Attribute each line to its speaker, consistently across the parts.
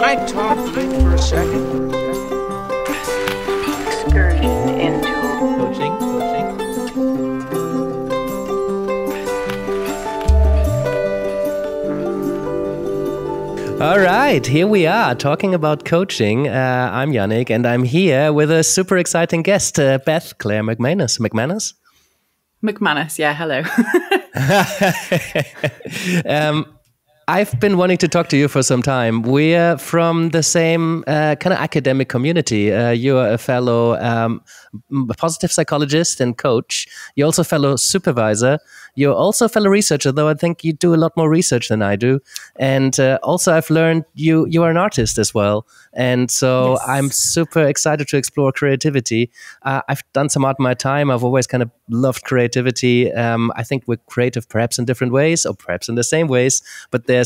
Speaker 1: I talk for a second?
Speaker 2: Excursion into
Speaker 3: Coaching. All right, here we are talking about coaching. I'm Yannick, and I'm here with a super exciting guest, Beth Clare McManus.
Speaker 2: McManus, yeah, hello.
Speaker 3: I've been wanting to talk to you for some time. We're from the same kind of academic community. You're a fellow positive psychologist and coach. You're also a fellow supervisor. You're also a fellow researcher, though I think you do a lot more research than I do. And also I've learned you are an artist as well. And so
Speaker 2: Yes.
Speaker 3: I'm super excited to explore creativity. I've done some art in my time. I've always kind of loved creativity. I think we're creative perhaps in different ways or perhaps in the same ways. But there's,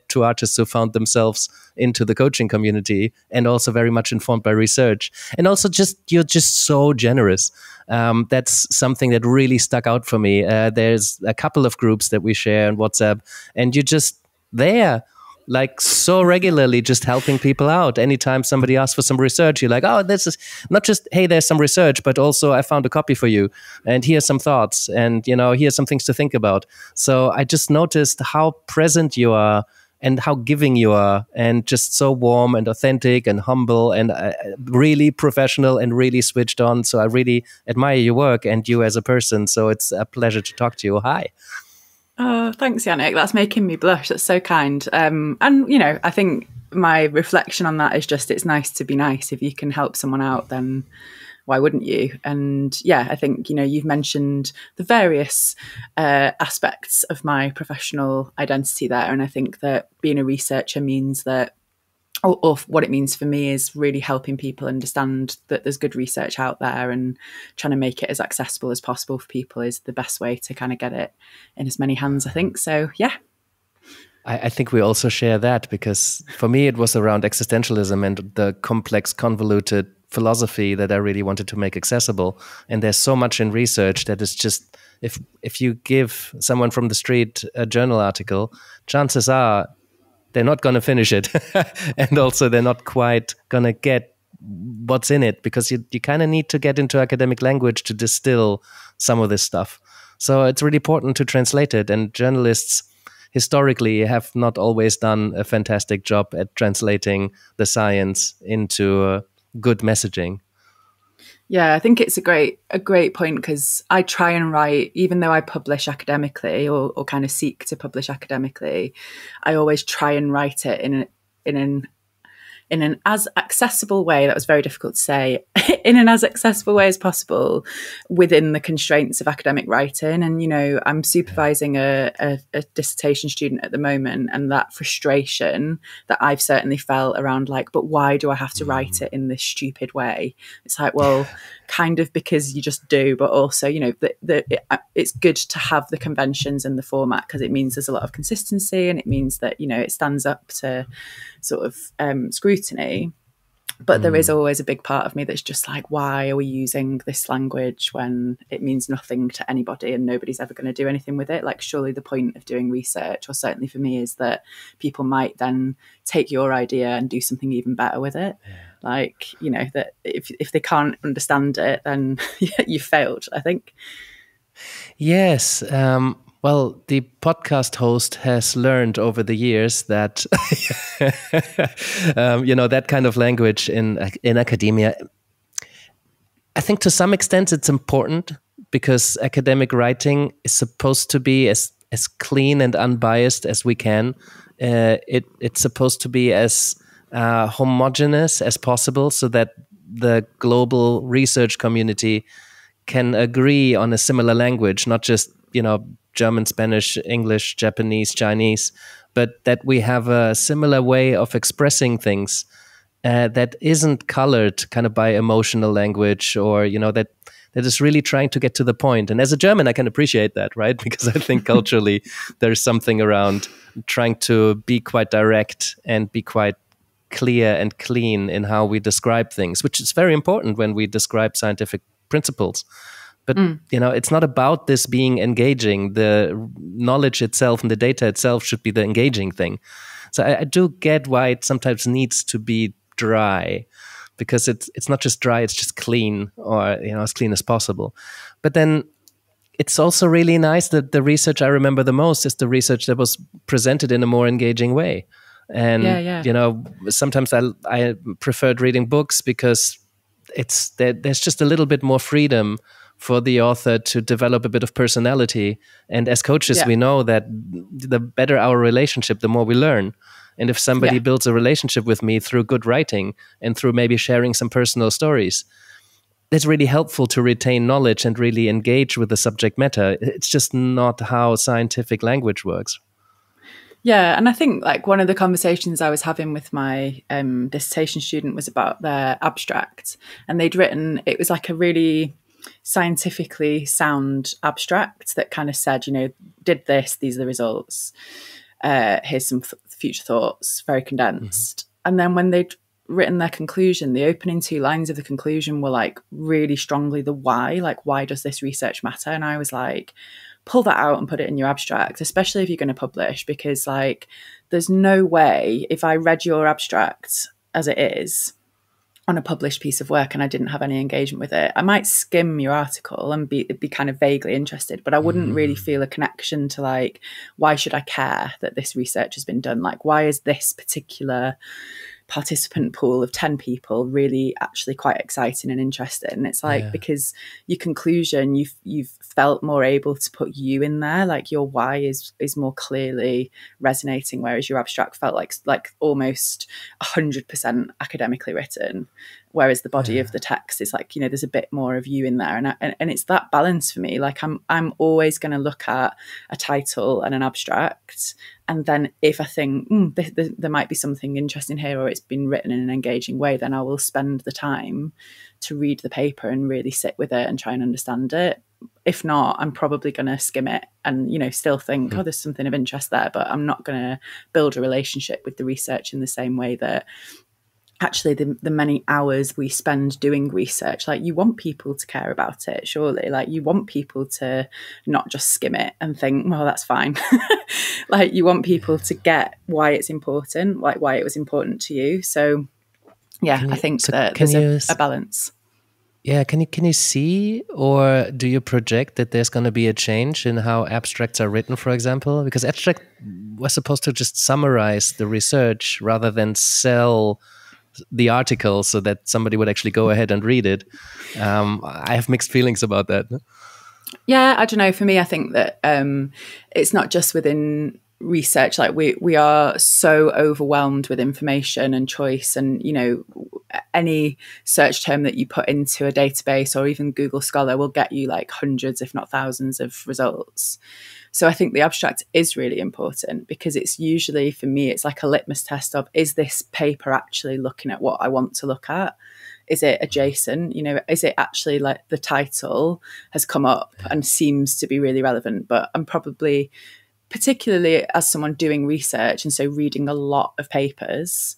Speaker 3: two artists who found themselves into the coaching community and also very much informed by research. And also you're just so generous. That's something that really stuck out for me. There's a couple of groups that we share on WhatsApp, and you're just there, like so regularly, just helping people out. Anytime somebody asks for some research, you're like, oh, this is not just, hey, there's some research, but also I found a copy for you, and here's some thoughts, and here's some things to think about. So I just noticed how present you are and how giving you are, and just so warm and authentic and humble and really professional and really switched on. So I really admire your work and you as a person. So it's a pleasure to talk to you. Hi.
Speaker 2: Oh, thanks, Yannick. That's making me blush. That's so kind. And, I think my reflection on that is just it's nice to be nice. If you can help someone out, then why wouldn't you? And yeah, I think, you've mentioned the various aspects of my professional identity there. And I think that being a researcher means that, or what it means for me is really helping people understand that there's good research out there, and trying to make it as accessible as possible for people is the best way to kind of get it in as many hands, I think. So, yeah.
Speaker 3: I think we also share that, because for me, it was around existentialism and the complex, convoluted philosophy that I really wanted to make accessible. And there's so much in research that is just, if you give someone from the street a journal article, chances are they're not going to finish it. And also they're not quite going to get what's in it, because you kind of need to get into academic language to distill some of this stuff. So it's really important to translate it. And journalists historically have not always done a fantastic job at translating the science into good messaging.
Speaker 2: Yeah, I think it's a great point, because I try and write, even though I publish academically or kind of seek to publish academically, I always try and write it in an as accessible way. That was very difficult to say. In an as accessible way as possible within the constraints of academic writing. And, I'm supervising a dissertation student at the moment, and that frustration that I've certainly felt around but why do I have to write it in this stupid way? It's like, well, kind of because you just do, but also, it's good to have the conventions and the format, because it means there's a lot of consistency, and it means that, it stands up to sort of scrutiny. But there is always a big part of me that's just like, why are we using this language when it means nothing to anybody and nobody's ever going to do anything with it? Surely the point of doing research, or certainly for me, is that people might then take your idea and do something even better with it. Yeah. That if they can't understand it, then you failed, I think.
Speaker 3: Yes. Well, the podcast host has learned over the years that, that kind of language in academia, I think to some extent it's important, because academic writing is supposed to be as clean and unbiased as we can. It's supposed to be as homogeneous as possible, so that the global research community can agree on a similar language, not just, German, Spanish, English, Japanese, Chinese, but that we have a similar way of expressing things that isn't colored kind of by emotional language, or, that is really trying to get to the point. And as a German, I can appreciate that, right? Because I think culturally there's something around trying to be quite direct and be quite clear and clean in how we describe things, which is very important when we describe scientific principles. But it's not about this being engaging. The knowledge itself and the data itself should be the engaging thing. So I do get why it sometimes needs to be dry, because it's not just dry, it's just clean, or as clean as possible. But then it's also really nice that the research I remember the most is the research that was presented in a more engaging way. And sometimes I preferred reading books because there's just a little bit more freedom for the author to develop a bit of personality. And as coaches, we know that the better our relationship, the more we learn. And if somebody builds a relationship with me through good writing and through maybe sharing some personal stories, that's really helpful to retain knowledge and really engage with the subject matter. It's just not how scientific language works.
Speaker 2: Yeah, and I think like one of the conversations I was having with my dissertation student was about their abstract, and they'd written, it was like a really scientifically sound abstract that kind of said, did this, these are the results, here's some future thoughts, very condensed. And then when they'd written their conclusion, the opening 2 lines of the conclusion were like really strongly the why, like why does this research matter? And I was like, pull that out and put it in your abstract, especially if you're going to publish, because like there's no way if I read your abstract as it is on a published piece of work and I didn't have any engagement with it, I might skim your article and be kind of vaguely interested, but I wouldn't really feel a connection to like, why should I care that this research has been done? Like, why is this particular participant pool of 10 people really actually quite exciting and interesting? And it's like, because your conclusion, you've felt more able to put you in there, like your why is more clearly resonating, whereas your abstract felt like almost 100% academically written, whereas the body of the text is like, there's a bit more of you in there. And it's that balance for me. Like I'm always going to look at a title and an abstract, and then if I think there might be something interesting here, or it's been written in an engaging way, then I will spend the time to read the paper and really sit with it and try and understand it. If not, I'm probably going to skim it and, still think, there's something of interest there, but I'm not going to build a relationship with the research in the same way that actually the many hours we spend doing research, like you want people to care about it, surely. Like you want people to not just skim it and think, well, that's fine. Like you want people to get why it's important, like why it was important to you. So I think that there's a balance.
Speaker 3: Yeah, can you see, or do you project that there's going to be a change in how abstracts are written, for example? Because abstract was supposed to just summarize the research rather than sell the article so that somebody would actually go ahead and read it. I have mixed feelings about that.
Speaker 2: Yeah, I don't know. For me, I think that it's not just within research. Like we are so overwhelmed with information and choice, and any search term that you put into a database or even Google Scholar will get you like hundreds, if not thousands, of results. So I think the abstract is really important, because it's usually, for me, it's like a litmus test of, is this paper actually looking at what I want to look at? Is it adjacent? Is it actually like the title has come up and seems to be really relevant? But I'm probably, particularly as someone doing research and so reading a lot of papers,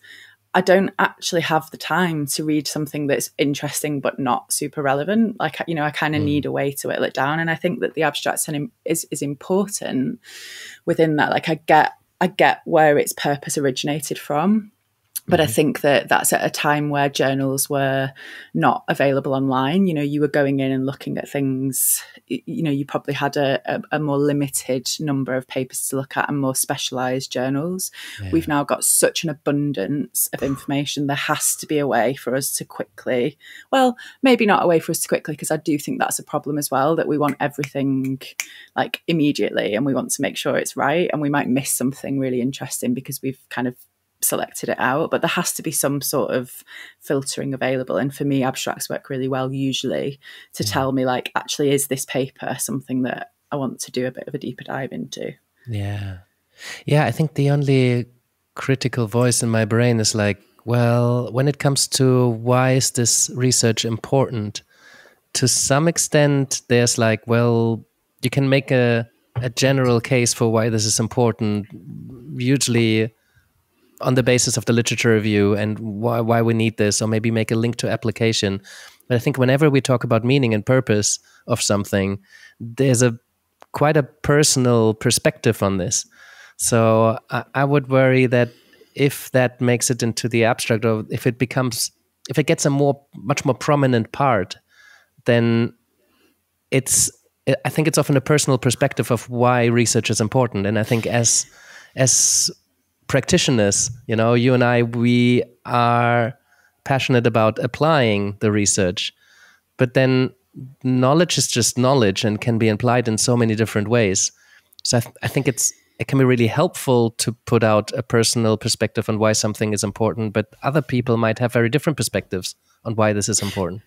Speaker 2: I don't actually have the time to read something that's interesting but not super relevant. Like, I kind of need a way to whittle it down. And I think that the abstract is important within that. Like I get where its purpose originated from. But I think that that's at a time where journals were not available online. You were going in and looking at things, you probably had a more limited number of papers to look at and more specialised journals. Yeah. We've now got such an abundance of information. There has to be a way for us to quickly, well, maybe not a way for us to quickly, because I do think that's a problem as well, that we want everything like immediately and we want to make sure it's right. And we might miss something really interesting because we've kind of selected it out, but there has to be some sort of filtering available. And for me, abstracts work really well usually to tell me, like, actually, is this paper something that I want to do a bit of a deeper dive into?
Speaker 3: Yeah. I think the only critical voice in my brain is like, well, when it comes to why is this research important, to some extent there's like, well, you can make a general case for why this is important, usually on the basis of the literature review and why we need this, or maybe make a link to application. But I think whenever we talk about meaning and purpose of something, there's quite a personal perspective on this. So I would worry that if that makes it into the abstract, or if it gets a much more prominent part, then I think it's often a personal perspective of why research is important. And I think as practitioners, you and I, we are passionate about applying the research, but then knowledge is just knowledge and can be applied in so many different ways. So I think it can be really helpful to put out a personal perspective on why something is important, but other people might have very different perspectives on why this is important.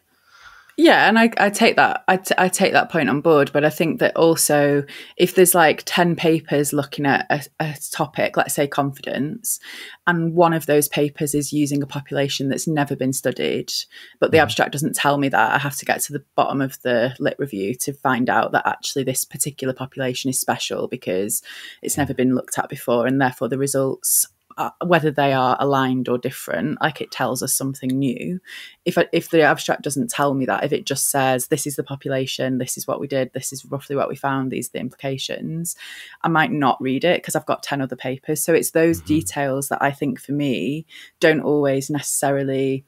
Speaker 2: Yeah, and I take that. I take that point on board, but I think that also if there's like 10 papers looking at a topic, let's say confidence, and one of those papers is using a population that's never been studied, but the abstract doesn't tell me that, I have to get to the bottom of the lit review to find out that actually this particular population is special because it's never been looked at before, and therefore the results, whether they are aligned or different, like it tells us something new. If the abstract doesn't tell me that, if it just says this is the population, this is what we did, this is roughly what we found, these are the implications, I might not read it because I've got 10 other papers. So it's those details that I think for me don't always necessarily,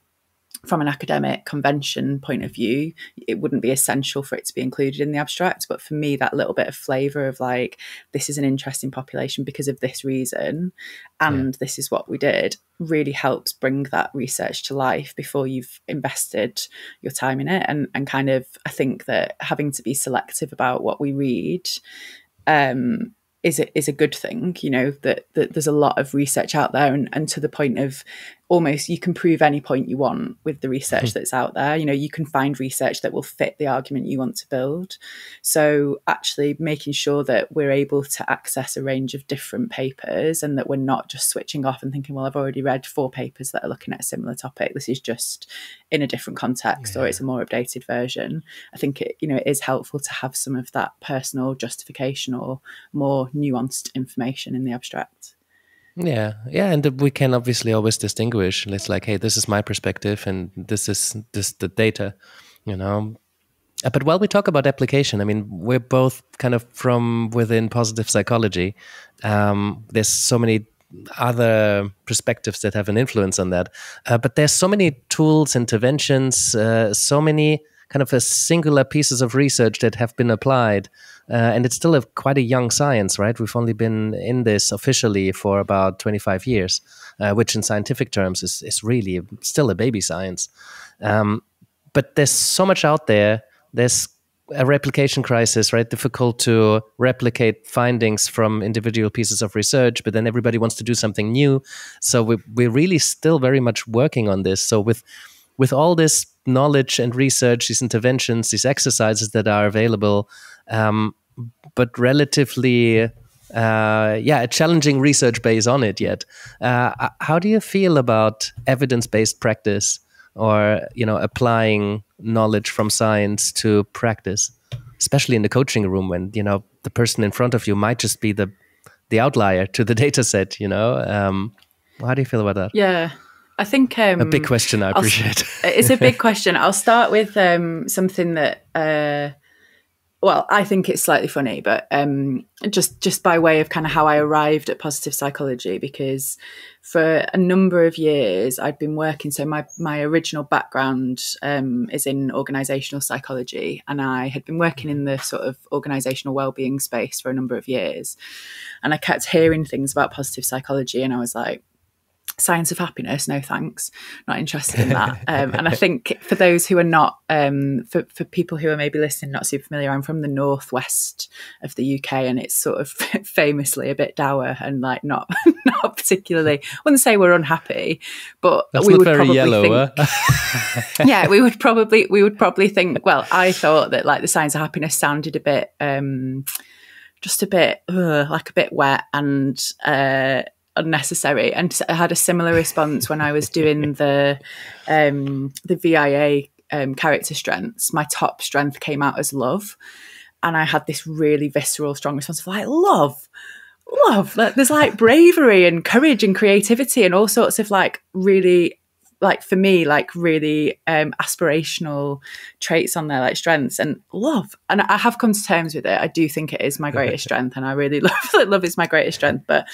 Speaker 2: from an academic convention point of view, it wouldn't be essential for it to be included in the abstract. But for me, that little bit of flavour of like, this is an interesting population because of this reason, and this is what we did, really helps bring that research to life before you've invested your time in it. And kind of, I think that having to be selective about what we read is a good thing, that there's a lot of research out there, and to the point of almost you can prove any point you want with the research that's out there. You can find research that will fit the argument you want to build. So actually making sure that we're able to access a range of different papers, and that we're not just switching off and thinking, well, I've already read 4 papers that are looking at a similar topic, this is just in a different context, or it's a more updated version. I think it is helpful to have some of that personal justification or more nuanced information in the abstract.
Speaker 3: Yeah, and we can obviously always distinguish. It's like, hey, this is my perspective, and this is the data, But while we talk about application, I mean, we're both kind of from within positive psychology. There's so many other perspectives that have an influence on that, but there's so many tools, interventions, so many kind of singular pieces of research that have been applied. And it's still quite a young science, right? We've only been in this officially for about 25 years, which in scientific terms is really still a baby science. But there's so much out there. There's a replication crisis, right? Difficult to replicate findings from individual pieces of research, but then everybody wants to do something new. So we're really still very much working on this. So with all this knowledge and research, these interventions, these exercises that are available, but relatively, a challenging research base on it yet. How do you feel about evidence-based practice, or applying knowledge from science to practice, especially in the coaching room when the person in front of you might just be the outlier to the data set? How do you feel about that?
Speaker 2: Yeah. I think
Speaker 3: a big question. I appreciate.
Speaker 2: It's a big question. I'll start with something that, I think it's slightly funny, but just by way of kind of how I arrived at positive psychology, because for a number of years I'd been working. So my original background is in organisational psychology, and I had been working in the sort of organisational wellbeing space for a number of years, and I kept hearing things about positive psychology, and I was like, science of happiness, no thanks, not interested in that. And I think for those who are not, for people who are maybe listening, not super familiar, I'm from the northwest of the UK, and it's sort of famously a bit dour and like not particularly, I wouldn't say we're unhappy, but
Speaker 3: that's
Speaker 2: we
Speaker 3: not
Speaker 2: would
Speaker 3: very
Speaker 2: probably
Speaker 3: yellow,
Speaker 2: think, yeah, we would probably think, well, I thought that like the science of happiness sounded a bit, just a bit like a bit wet and unnecessary. And I had a similar response when I was doing the VIA character strengths. My top strength came out as love, and I had this really visceral, strong response of like, love. Like, there's like bravery and courage and creativity and all sorts of like really like for me, like really aspirational traits on there, like strengths and love. And I have come to terms with it. I do think it is my greatest strength, and I really love is my greatest strength. But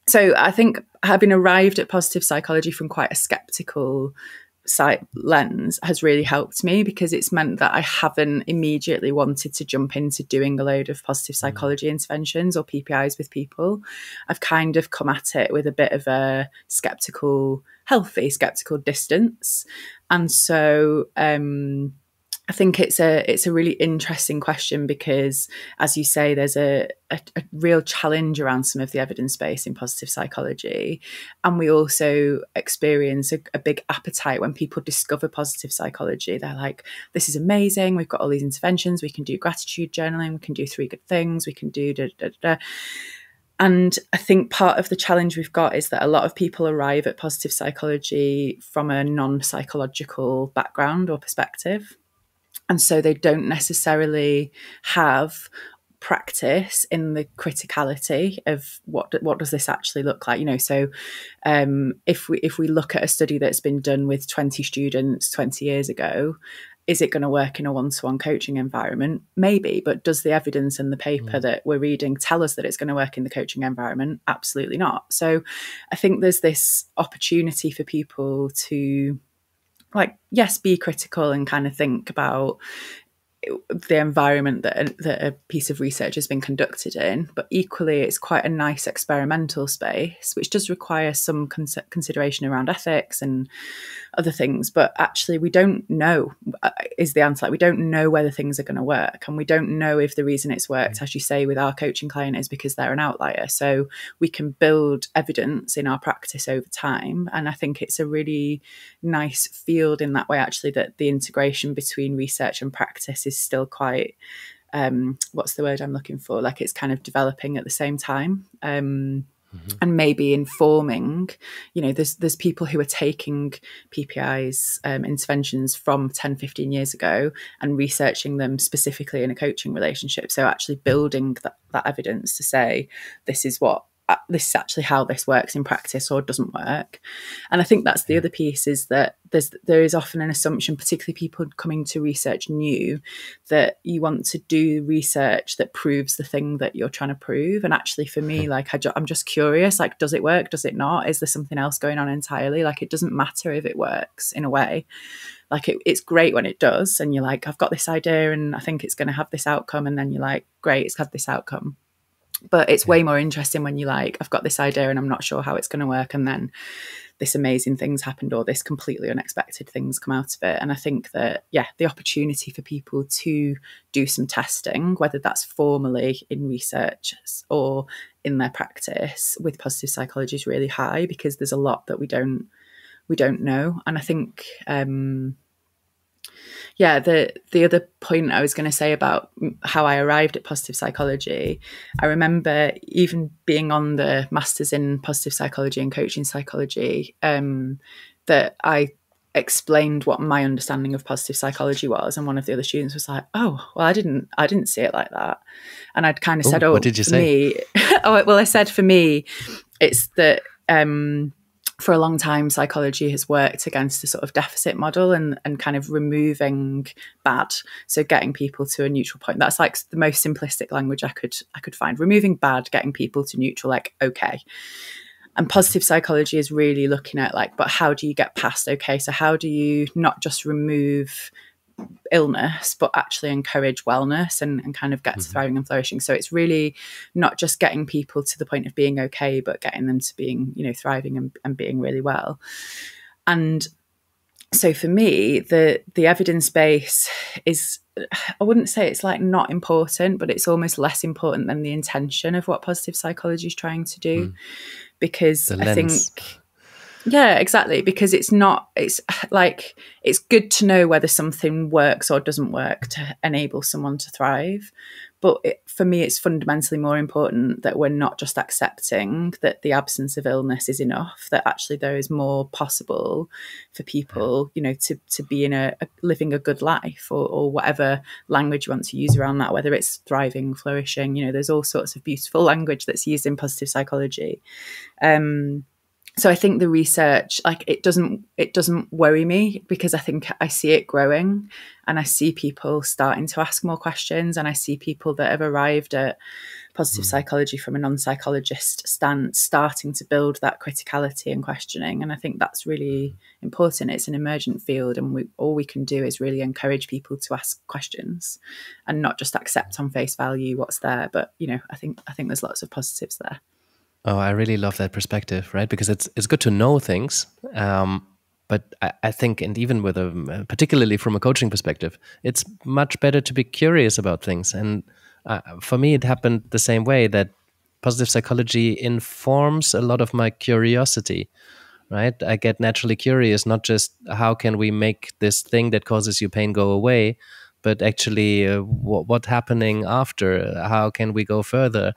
Speaker 2: so I think having arrived at positive psychology from quite a skeptical lens has really helped me, because it's meant that I haven't immediately wanted to jump into doing a load of positive psychology interventions or PPIs with people. I've kind of come at it with a bit of a healthy skeptical distance. And so I think it's a really interesting question, because, as you say, there's a real challenge around some of the evidence base in positive psychology. And we also experience a big appetite when people discover positive psychology. They're like, this is amazing. We've got all these interventions. We can do gratitude journaling. We can do 3 good things. We can do da, da, da, da. And I think part of the challenge we've got is that a lot of people arrive at positive psychology from a non-psychological background or perspective. And so they don't necessarily have practice in the criticality of what does this actually look like, so if we look at a study that's been done with 20 students 20 years ago, is it going to work in a one-to-one coaching environment? Maybe, but does the evidence in the paper that we're reading tell us that it's going to work in the coaching environment? Absolutely not. So I think there's this opportunity for people to, like, yes, be critical and kind of think about the environment that a piece of research has been conducted in, but equally it's quite a nice experimental space, which does require some consideration around ethics and other things. But actually we don't know, is the answer. Like, we don't know whether things are going to work, and we don't know if the reason it's worked, as you say, with our coaching client is because they're an outlier. So we can build evidence in our practice over time, and I think it's a really nice field in that way, actually, that the integration between research and practice is still quite what's the word I'm looking for, like it's kind of developing at the same time, and maybe informing, there's people who are taking PPIs, interventions from 10-15 years ago and researching them specifically in a coaching relationship, so actually building that evidence to say this is actually how this works in practice or doesn't work. And I think that's the other piece, is that there is often an assumption, particularly people coming to research new, that you want to do research that proves the thing that you're trying to prove. And actually for me, like, I'm just curious, like, does it work? Does it not? Is there something else going on entirely? Like, it doesn't matter if it works in a way. Like, it's great when it does, and you're like, I've got this idea and I think it's going to have this outcome, and then you're like, great, it's had this outcome. But it's way more interesting when you're like, I've got this idea and I'm not sure how it's going to work, and then this amazing thing's happened, or this completely unexpected things come out of it. And I think that, the opportunity for people to do some testing, whether that's formally in research or in their practice with positive psychology, is really high, because there's a lot that we don't know. And I think the other point I was going to say about how I arrived at positive psychology, I remember even being on the Masters in Positive Psychology and Coaching Psychology, that I explained what my understanding of positive psychology was, and one of the other students was like, "Oh, well, I didn't see it like that." And I'd kind of said, "Oh,
Speaker 3: what did you say?"
Speaker 2: I said, for me, it's that for a long time, psychology has worked against the sort of deficit model and kind of removing bad. So getting people to a neutral point. That's like the most simplistic language I could find. Removing bad, getting people to neutral, like, okay. And positive psychology is really looking at, like, but how do you get past okay? So how do you not just remove illness, but actually encourage wellness and kind of get to thriving and flourishing? So it's really not just getting people to the point of being okay, but getting them to being, thriving and being really well. And so for me, the evidence base is, I wouldn't say it's like not important, but it's almost less important than the intention of what positive psychology is trying to do. Because I think, exactly. Because it's like, it's good to know whether something works or doesn't work to enable someone to thrive. But for me, it's fundamentally more important that we're not just accepting that the absence of illness is enough, that actually there is more possible for people, to be in living a good life, or whatever language you want to use around that, whether it's thriving, flourishing, there's all sorts of beautiful language that's used in positive psychology. So I think the research, like, it doesn't worry me, because I think I see it growing, and I see people starting to ask more questions, and I see people that have arrived at positive psychology from a non-psychologist stance starting to build that criticality and questioning. And I think that's really important. It's an emergent field, and all we can do is really encourage people to ask questions and not just accept on face value what's there. But, you know, I think there's lots of positives there.
Speaker 3: Oh, I really love that perspective, right? Because it's good to know things, but I think, and even with particularly from a coaching perspective, it's much better to be curious about things. And for me, it happened the same way, that positive psychology informs a lot of my curiosity, right? I get naturally curious, not just how can we make this thing that causes you pain go away, but actually what's happening after? How can we go further?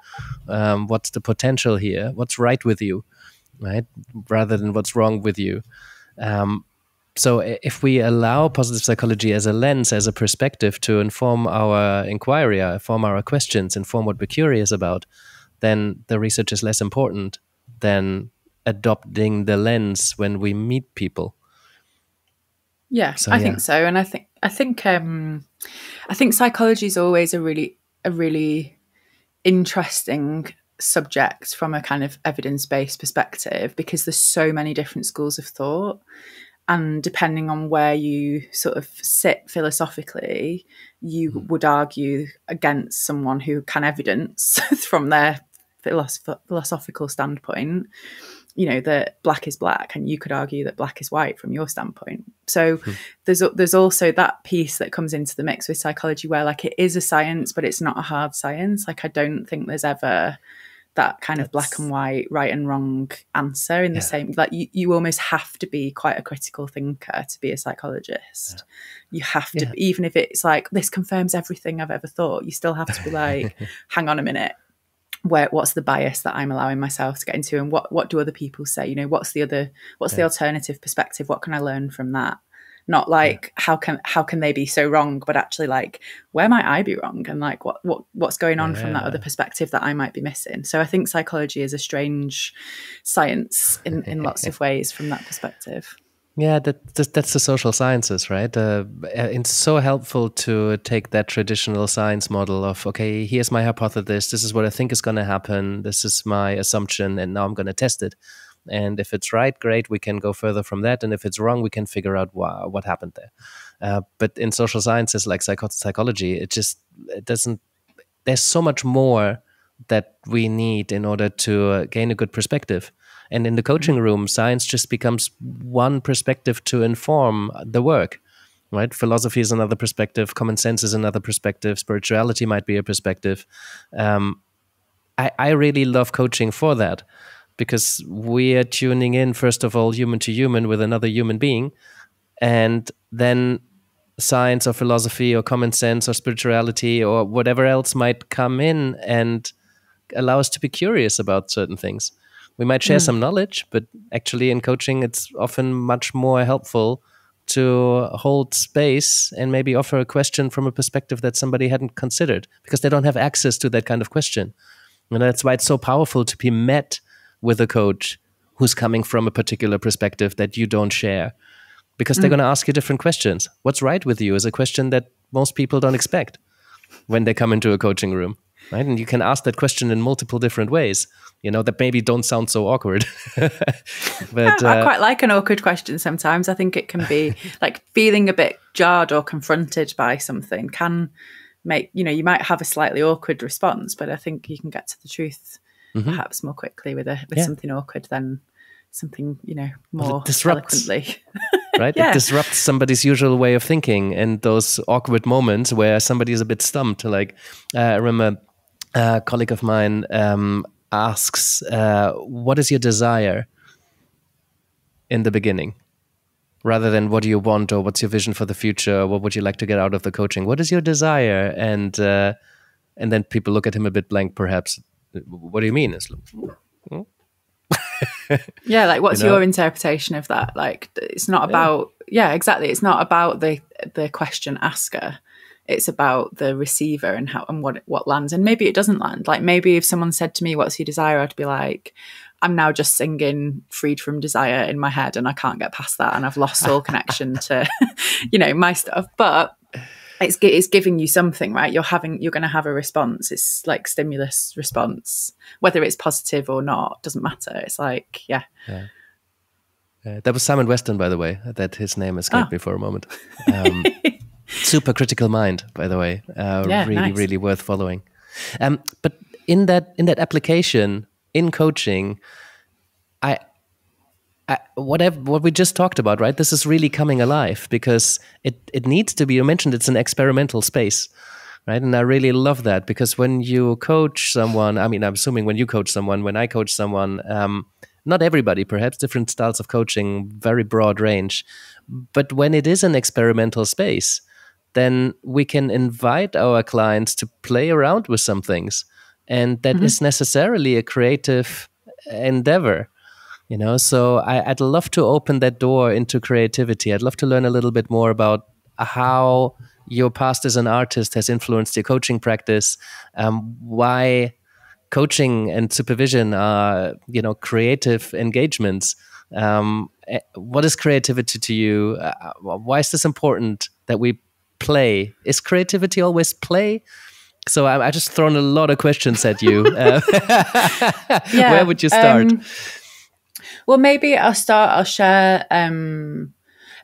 Speaker 3: What's the potential here? What's right with you, right? Rather than what's wrong with you. So if we allow positive psychology as a lens, as a perspective to inform our inquiry, inform our questions, inform what we're curious about, then the research is less important than adopting the lens when we meet people.
Speaker 2: Yeah, so, I think so. And I think psychology is always a really interesting subject from a kind of evidence-based perspective, because there's so many different schools of thought. And depending on where you sort of sit philosophically, you would argue against someone who can evidence from their philosophical standpoint, you know, that black is black, and you could argue that black is white from your standpoint. So there's also that piece that comes into the mix with psychology, where, like, it is a science, but it's not a hard science. Like, I don't think there's ever that kind of black and white, right and wrong answer in the same, like, you almost have to be quite a critical thinker to be a psychologist. You have to, even if it's like, this confirms everything I've ever thought, you still have to be like, hang on a minute, what's the bias that I'm allowing myself to get into, and what do other people say? You know, what's the alternative perspective? What can I learn from that? Not like, how can they be so wrong, but actually, like, where might I be wrong, and like what's going on from that other perspective that I might be missing. So I think psychology is a strange science in lots of ways from that perspective.
Speaker 3: Yeah, that's the social sciences, right? It's so helpful to take that traditional science model of, okay, here's my hypothesis, this is what I think is going to happen, this is my assumption, and now I'm going to test it. And if it's right, great, we can go further from that. And if it's wrong, we can figure out what happened there. But in social sciences like psychology, it doesn't, there's so much more that we need in order to gain a good perspective. And in the coaching room, science just becomes one perspective to inform the work, right? Philosophy is another perspective, common sense is another perspective, spirituality might be a perspective. I really love coaching for that, because we are tuning in, first of all, human to human with another human being, and then science or philosophy or common sense or spirituality or whatever else might come in and allow us to be curious about certain things. We might share some knowledge, but actually in coaching, it's often much more helpful to hold space and maybe offer a question from a perspective that somebody hadn't considered, because they don't have access to that kind of question. And that's why it's so powerful to be met with a coach who's coming from a particular perspective that you don't share, because they're going to ask you different questions. What's right with you is a question that most people don't expect when they come into a coaching room, right? And you can ask that question in multiple different ways, you know, that maybe don't sound so awkward. But
Speaker 2: I quite like an awkward question sometimes. I think it can be like feeling a bit jarred or confronted by something can make, you know, you might have a slightly awkward response, but I think you can get to the truth perhaps more quickly with something awkward than something, you know, more eloquently.
Speaker 3: Right? It disrupts somebody's usual way of thinking, and those awkward moments where somebody is a bit stumped. Like I remember a colleague of mine asks, what is your desire in the beginning? Rather than what do you want or what's your vision for the future, what would you like to get out of the coaching? What is your desire? And then people look at him a bit blank, perhaps. What do you mean? It's like,
Speaker 2: yeah, like what's your interpretation of that? Like, it's not about exactly. It's not about the question asker. It's about the receiver and how and what lands. And maybe it doesn't land. Like maybe if someone said to me, "What's your desire?" I'd be like, "I'm now just singing Freed from Desire in my head and I can't get past that. And I've lost all connection to, my stuff." But it's giving you something, right? You're going to have a response. It's like stimulus response, whether it's positive or not, doesn't matter. It's like, yeah.
Speaker 3: That was Simon Weston, by the way, that his name escaped me for a moment. Super critical mind, by the way. Really, nice. Really worth following. But in that application, in coaching, what we just talked about, right? This is really coming alive because it needs to be. You mentioned it's an experimental space, right? And I really love that because when you coach someone, I mean, I'm assuming when you coach someone, when I coach someone, not everybody, perhaps different styles of coaching, very broad range. But when it is an experimental space, then we can invite our clients to play around with some things, and that is necessarily a creative endeavor. So I'd love to open that door into creativity. I'd love to learn a little bit more about how your past as an artist has influenced your coaching practice, why coaching and supervision are, creative engagements. What is creativity to you? Why is this important that we play? Is creativity always play? So I just thrown a lot of questions at you. Where would you start?
Speaker 2: Well, maybe I'll share.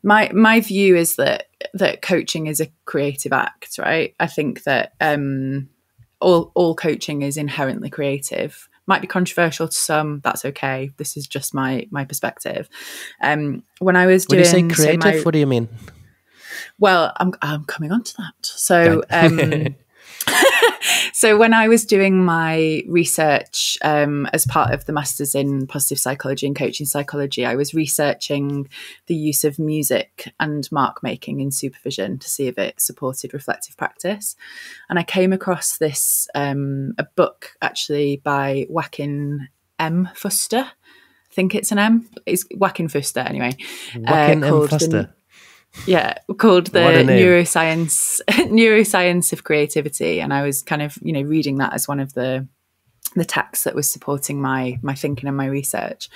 Speaker 2: My view is that coaching is a creative act, right? I think that all coaching is inherently creative. Might be controversial to some. That's okay. This is just my perspective. When I was doing,
Speaker 3: when you say creative, what do you mean?
Speaker 2: Well, I'm coming on to that. So. So when I was doing my research as part of the Masters in Positive Psychology and Coaching Psychology, I was researching the use of music and mark making in supervision to see if it supported reflective practice. And I came across this, a book actually by Joachim M. Fuster. I think it's an M. It's Joachim Fuster anyway.
Speaker 3: Joachim M. Fuster.
Speaker 2: Called the neuroscience of creativity, and I was kind of reading that as one of the texts that was supporting my thinking and my research.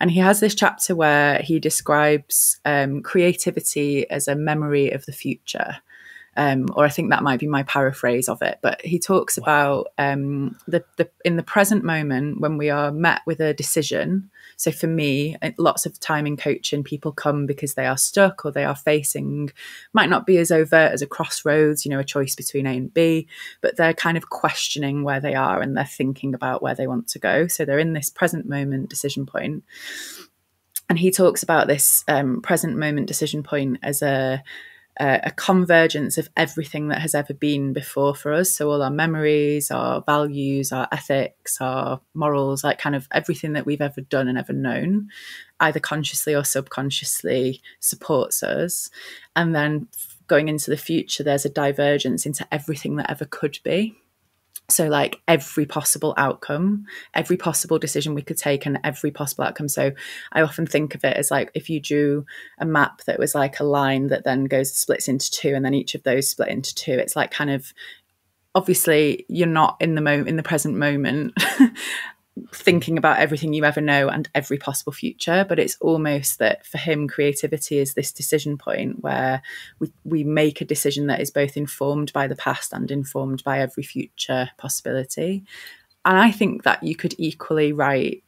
Speaker 2: And he has this chapter where he describes creativity as a memory of the future, or I think that might be my paraphrase of it. But he talks about in the present moment when we are met with a decision. So for me, lots of time in coaching, people come because they are stuck or they are facing, might not be as overt as a crossroads, a choice between A and B, but they're kind of questioning where they are and they're thinking about where they want to go. So they're in this present moment decision point. And he talks about this present moment decision point as a convergence of everything that has ever been before for us. So all our memories, our values, our ethics, our morals, like kind of everything that we've ever done and ever known, either consciously or subconsciously supports us. And then going into the future, there's a divergence into everything that ever could be. So like every possible outcome, every possible decision we could take and every possible outcome. So I often think of it as like if you drew a map that was like a line that then splits into two and then each of those split into two. It's like kind of, obviously you're not in the present moment thinking about everything you ever know and every possible future, but it's almost that for him creativity is this decision point where we make a decision that is both informed by the past and informed by every future possibility. And I think that you could equally write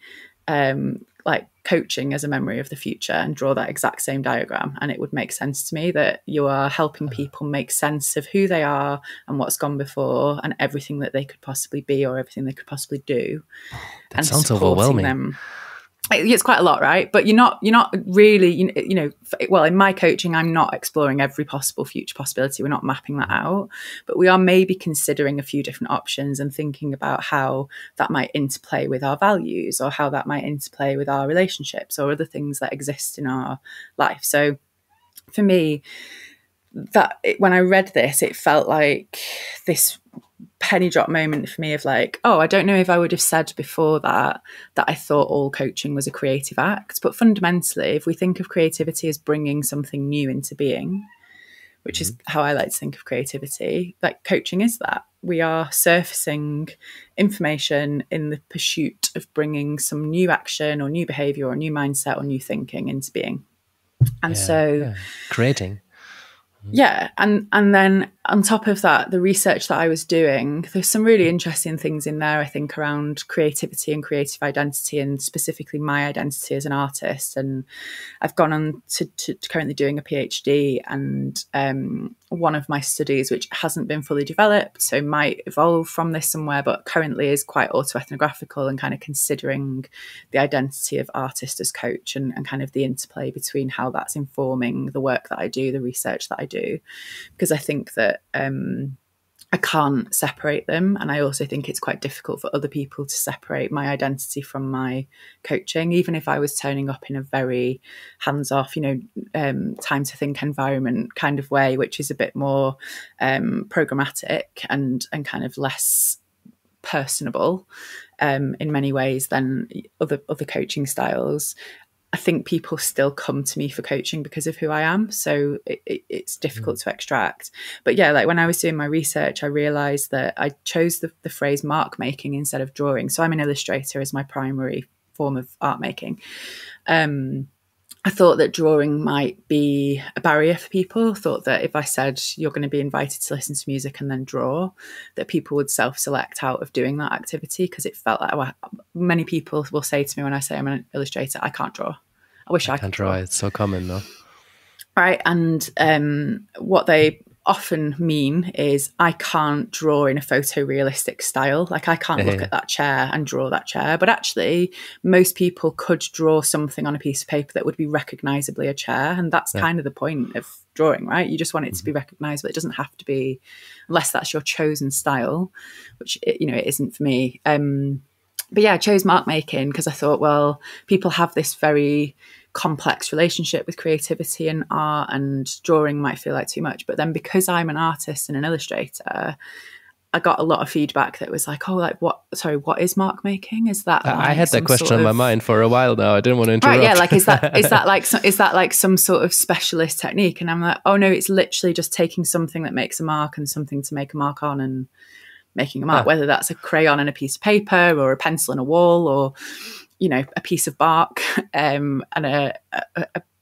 Speaker 2: like coaching as a memory of the future and draw that exact same diagram, and it would make sense to me that you are helping people make sense of who they are and what's gone before and everything that they could possibly be or everything they could possibly do.
Speaker 3: That sounds overwhelming.
Speaker 2: Them. It's quite a lot, right? But you're not really, well, in my coaching, I'm not exploring every possible future possibility. We're not mapping that out, but we are maybe considering a few different options and thinking about how that might interplay with our values or how that might interplay with our relationships or other things that exist in our life. So for me, when I read this, it felt like this penny drop moment for me of like, oh, I don't know if I would have said before that I thought all coaching was a creative act. But fundamentally, if we think of creativity as bringing something new into being, which is how I like to think of creativity. Like coaching is that. We are surfacing information in the pursuit of bringing some new action or new behavior or new mindset or new thinking into being. And
Speaker 3: creating.
Speaker 2: Yeah. And then on top of that, the research that I was doing, there's some really interesting things in there, I think, around creativity and creative identity, and specifically my identity as an artist. And I've gone on to currently doing a PhD, and one of my studies, which hasn't been fully developed, so might evolve from this somewhere, but currently is quite autoethnographical and kind of considering the identity of artist as coach, and kind of the interplay between how that's informing the work that I do, the research that I do, because I think that I can't separate them. And I also think it's quite difficult for other people to separate my identity from my coaching, even if I was turning up in a very hands-off, time to think environment kind of way, which is a bit more programmatic and kind of less personable in many ways than other coaching styles. I think people still come to me for coaching because of who I am. So it's difficult to extract. But yeah, like when I was doing my research, I realized that I chose the phrase mark making instead of drawing. So I'm an illustrator as my primary form of art making. I thought that drawing might be a barrier for people. Thought that if I said you're going to be invited to listen to music and then draw, that people would self-select out of doing that activity, because it felt like many people will say to me when I say I'm an illustrator, I can't draw. I wish I could draw.
Speaker 3: It's so common, no?
Speaker 2: Right. And what they often mean is I can't draw in a photorealistic style. Like I can't look at that chair and draw that chair. But actually, most people could draw something on a piece of paper that would be recognizably a chair. And that's kind of the point of drawing, right? You just want it to be recognizable. It doesn't have to be, unless that's your chosen style, which, it isn't for me. But yeah, I chose mark making because I thought, well, people have this very complex relationship with creativity and art, and drawing might feel like too much. But then because I'm an artist and an illustrator, I got a lot of feedback that was like, what is mark making? Is that like
Speaker 3: I had that question on my mind for a while now. I didn't want to interrupt.
Speaker 2: Right, yeah, like is that like some sort of specialist technique? And I'm like, oh no, it's literally just taking something that makes a mark and something to make a mark on and making a mark, whether that's a crayon and a piece of paper or a pencil on a wall or a piece of bark and a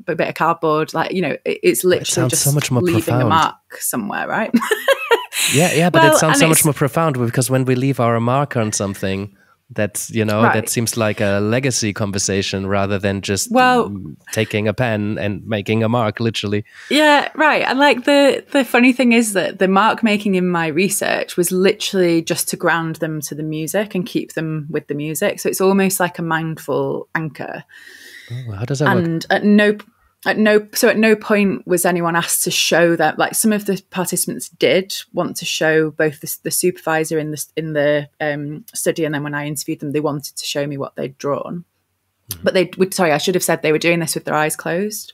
Speaker 2: bit of cardboard. Like, it's literally just
Speaker 3: so much more
Speaker 2: leaving
Speaker 3: profound.
Speaker 2: A mark somewhere, right?
Speaker 3: Yeah, but it sounds so much more profound, because when we leave our mark on something, that's, that seems like a legacy conversation rather than just taking a pen and making a mark, literally.
Speaker 2: Yeah, right. And like the funny thing is that the mark making in my research was literally just to ground them to the music and keep them with the music. So it's almost like a mindful anchor.
Speaker 3: Oh, how does that work?
Speaker 2: And at no point was anyone asked to show that. Like some of the participants did want to show, both the supervisor in the study, and then when I interviewed them, they wanted to show me what they'd drawn. But I should have said they were doing this with their eyes closed.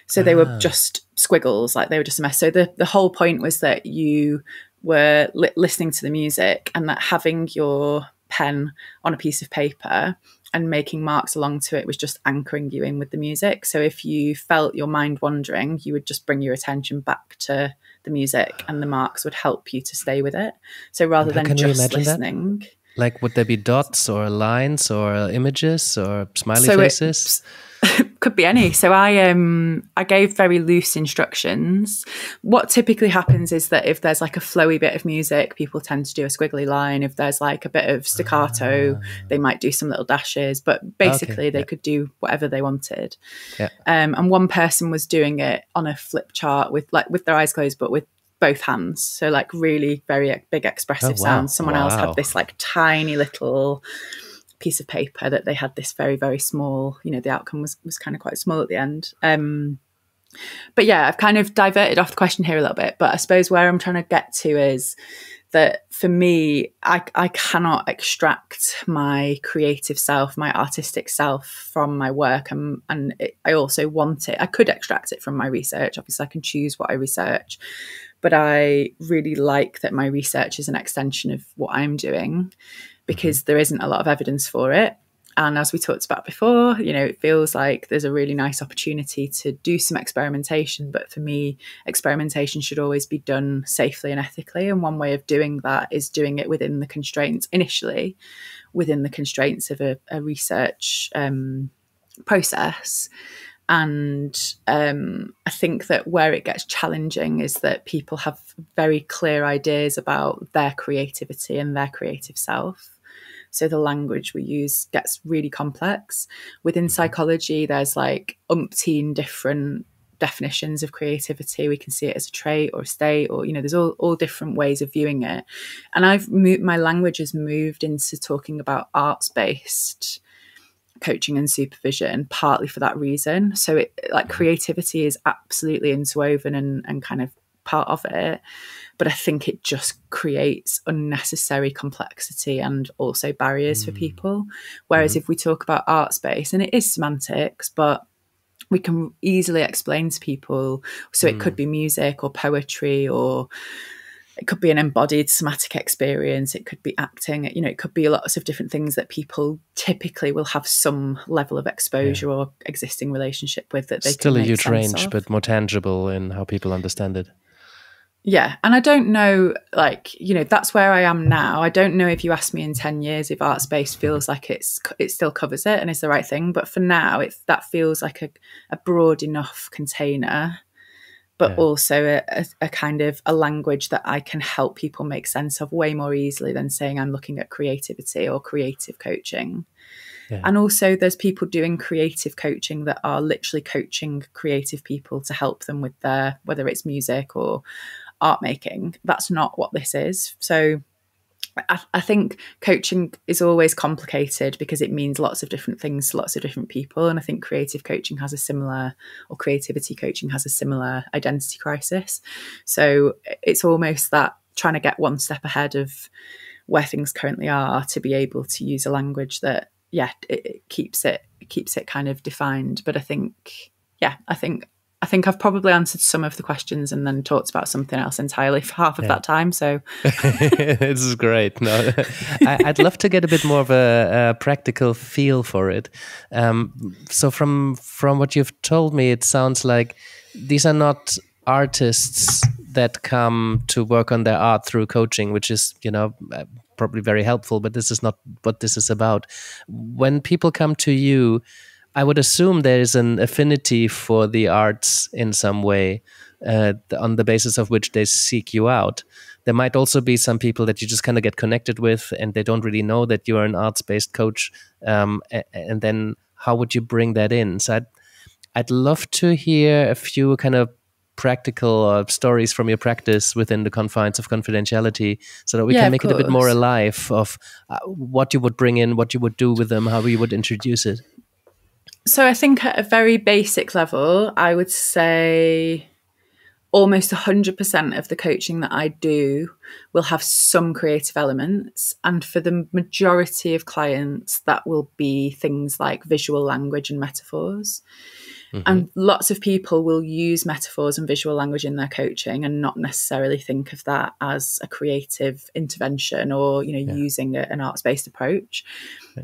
Speaker 2: So they were just squiggles, like they were just a mess. So the whole point was that you were listening to the music, and that having your pen on a piece of paper and making marks along to it was just anchoring you in with the music. So if you felt your mind wandering, you would just bring your attention back to the music, and the marks would help you to stay with it. So rather than just listening.
Speaker 3: Like, would there be dots or lines or images or smiley faces?
Speaker 2: Could be any. So I gave very loose instructions. What typically happens is that if there's like a flowy bit of music, people tend to do a squiggly line. If there's like a bit of staccato, they might do some little dashes. But basically, they could do whatever they wanted. Yeah. And one person was doing it on a flip chart with their eyes closed, but with both hands. So like really very big expressive sounds. Someone else had this like tiny little piece of paper that they had this very, very small, the outcome was kind of quite small at the end. But yeah, I've kind of diverted off the question here a little bit, but I suppose where I'm trying to get to is that for me, I cannot extract my creative self, my artistic self from my work. I also want it. I could extract it from my research. Obviously, I can choose what I research, but I really like that my research is an extension of what I'm doing, because there isn't a lot of evidence for it. And as we talked about before, it feels like there's a really nice opportunity to do some experimentation. But for me, experimentation should always be done safely and ethically. And one way of doing that is doing it within the constraints, initially, within the constraints of a research process. And I think that where it gets challenging is that people have very clear ideas about their creativity and their creative self. So the language we use gets really complex. Within psychology, there's like umpteen different definitions of creativity. We can see it as a trait or a state, or, there's all different ways of viewing it. And my language has moved into talking about arts-based coaching and supervision, partly for that reason. So creativity is absolutely interwoven and kind of part of it, but I think it just creates unnecessary complexity and also barriers for people. Whereas if we talk about art space, and it is semantics, but we can easily explain to people. So it could be music or poetry, or it could be an embodied somatic experience. It could be acting. It could be lots of different things that people typically will have some level of exposure or existing relationship with, that they
Speaker 3: still
Speaker 2: can
Speaker 3: a
Speaker 2: make
Speaker 3: huge
Speaker 2: sense
Speaker 3: range,
Speaker 2: of.
Speaker 3: but more tangible in how people understand it.
Speaker 2: Yeah. And I don't know, that's where I am now. I don't know if you ask me in 10 years if art space feels like it still covers it and is the right thing. But for now, that feels like a broad enough container, but also a kind of a language that I can help people make sense of way more easily than saying I'm looking at creativity or creative coaching. Yeah. And also there's people doing creative coaching that are literally coaching creative people to help them with their, whether it's music or art making. That's not what this is. So I think coaching is always complicated because it means lots of different things to lots of different people. And I think creative coaching has a similar, or creativity coaching has a similar identity crisis. So it's almost that trying to get one step ahead of where things currently are to be able to use a language that, it keeps it kind of defined. But I think I've probably answered some of the questions and then talked about something else entirely for half of that time. So
Speaker 3: this is great. No, I'd love to get a bit more of a practical feel for it. So from what you've told me, it sounds like these are not artists that come to work on their art through coaching, which is, probably very helpful, but this is not what this is about. When people come to you, I would assume there is an affinity for the arts in some way, on the basis of which they seek you out. There might also be some people that you just kind of get connected with and they don't really know that you're an arts-based coach. And then how would you bring that in? So I'd love to hear a few kind of practical stories from your practice within the confines of confidentiality, so that we can make it a bit more alive of what you would bring in, what you would do with them, how you would introduce it.
Speaker 2: So I think at a very basic level, I would say almost 100% of the coaching that I do will have some creative elements. And for the majority of clients, that will be things like visual language and metaphors. Mm-hmm. And lots of people will use metaphors and visual language in their coaching and not necessarily think of that as a creative intervention or, using an arts-based approach.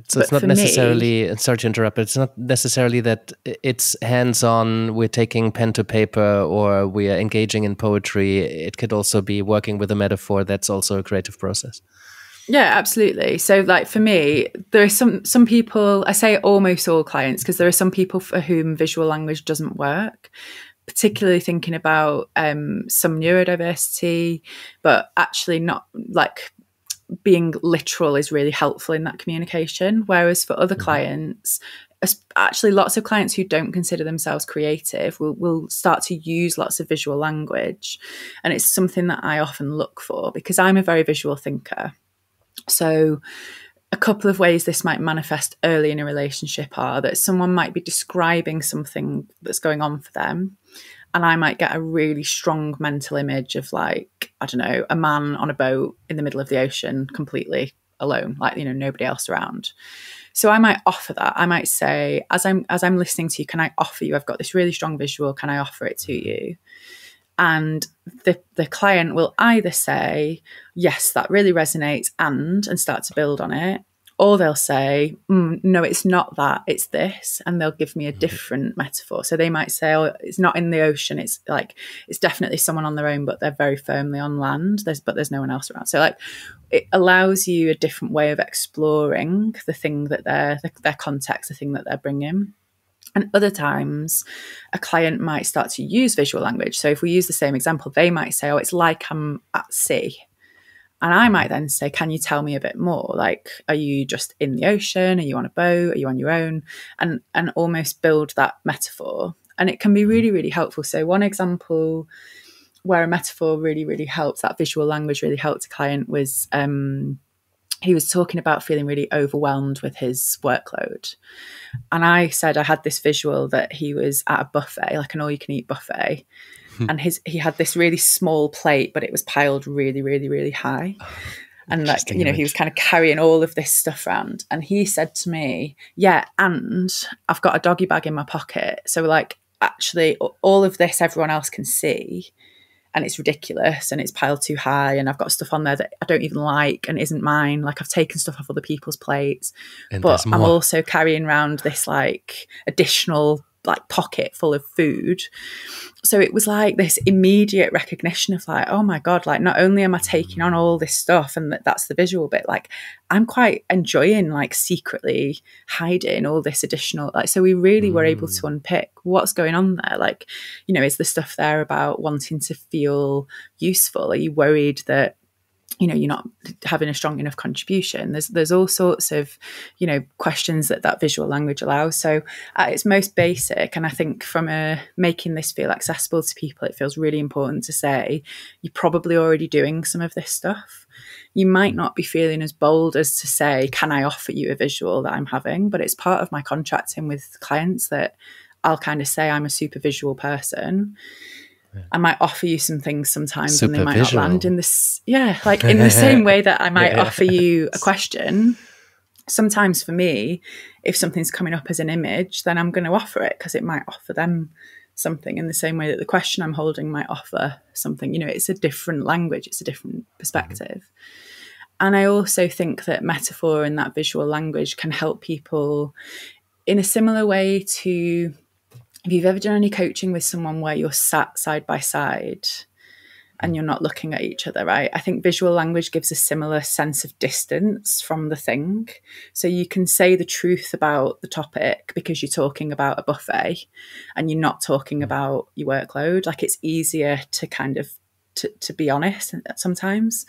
Speaker 3: So it's not necessarily, sorry to interrupt, but it's not necessarily that it's hands-on, we're taking pen to paper or we are engaging in poetry. It could also be working with a metaphor. That's also a creative process.
Speaker 2: Yeah, absolutely. So for me, there are some people, I say almost all clients, because there are some people for whom visual language doesn't work, particularly thinking about some neurodiversity, but actually not being literal is really helpful in that communication. Whereas for other clients, actually lots of clients who don't consider themselves creative will start to use lots of visual language. And it's something that I often look for because I'm a very visual thinker. So a couple of ways this might manifest early in a relationship are that someone might be describing something that's going on for them. And I might get a really strong mental image of a man on a boat in the middle of the ocean, completely alone, nobody else around. So I might offer that. I might say, as I'm listening to you, can I offer you, I've got this really strong visual, can I offer it to you? And the client will either say, yes, that really resonates and start to build on it, or they'll say, no, it's not that, it's this, and they'll give me a different metaphor. So they might say, oh, it's not in the ocean, it's like, it's definitely someone on their own, but they're very firmly on land, but there's no one else around. So like, it allows you a different way of exploring the thing that their context, the thing that they're bringing. And other times a client might start to use visual language. So if we use the same example, they might say, oh, it's like I'm at sea. And I might then say, can you tell me a bit more? Like, are you just in the ocean? Are you on a boat? Are you on your own? And almost build that metaphor. And it can be really, really helpful. So one example where a metaphor really, really helps, that visual language really helped a client, was he was talking about feeling really overwhelmed with his workload. And I said I had this visual that he was at a buffet, like an all-you-can-eat buffet. And he had this really small plate, but it was piled really, really, really high. And like, you know, he was kind of carrying all of this stuff around. And he said to me, yeah, and I've got a doggy bag in my pocket. So like, actually, all of this everyone else can see. And it's ridiculous and it's piled too high. And I've got stuff on there that I don't even like and isn't mine. Like, I've taken stuff off other people's plates. But I'm also carrying around this like additional like pocket full of food. So it was like this immediate recognition of like, oh my God, like not only am I taking on all this stuff, and that's the visual bit, like I'm quite enjoying like secretly hiding all this additional, like, so we really were able to unpick what's going on there. Like, you know, is the stuff there about wanting to feel useful? Are you worried that, you know, you're not having a strong enough contribution? There's all sorts of, you know, questions that visual language allows. So at its most basic, and I think from making this feel accessible to people, it feels really important to say, you're probably already doing some of this stuff. You might not be feeling as bold as to say, can I offer you a visual that I'm having? But it's part of my contracting with clients that I'll kind of say I'm a super visual person. I might offer you some things sometimes and they might not land in this. Yeah, like in the same way that I might offer you a question. Sometimes for me, if something's coming up as an image, then I'm going to offer it because it might offer them something in the same way that the question I'm holding might offer something. You know, it's a different language, it's a different perspective. And I also think that metaphor and that visual language can help people in a similar way to, if you've ever done any coaching with someone where you're sat side by side and you're not looking at each other, right? I think visual language gives a similar sense of distance from the thing. So you can say the truth about the topic because you're talking about a buffet and you're not talking about your workload. Like, it's easier to kind of to be honest sometimes.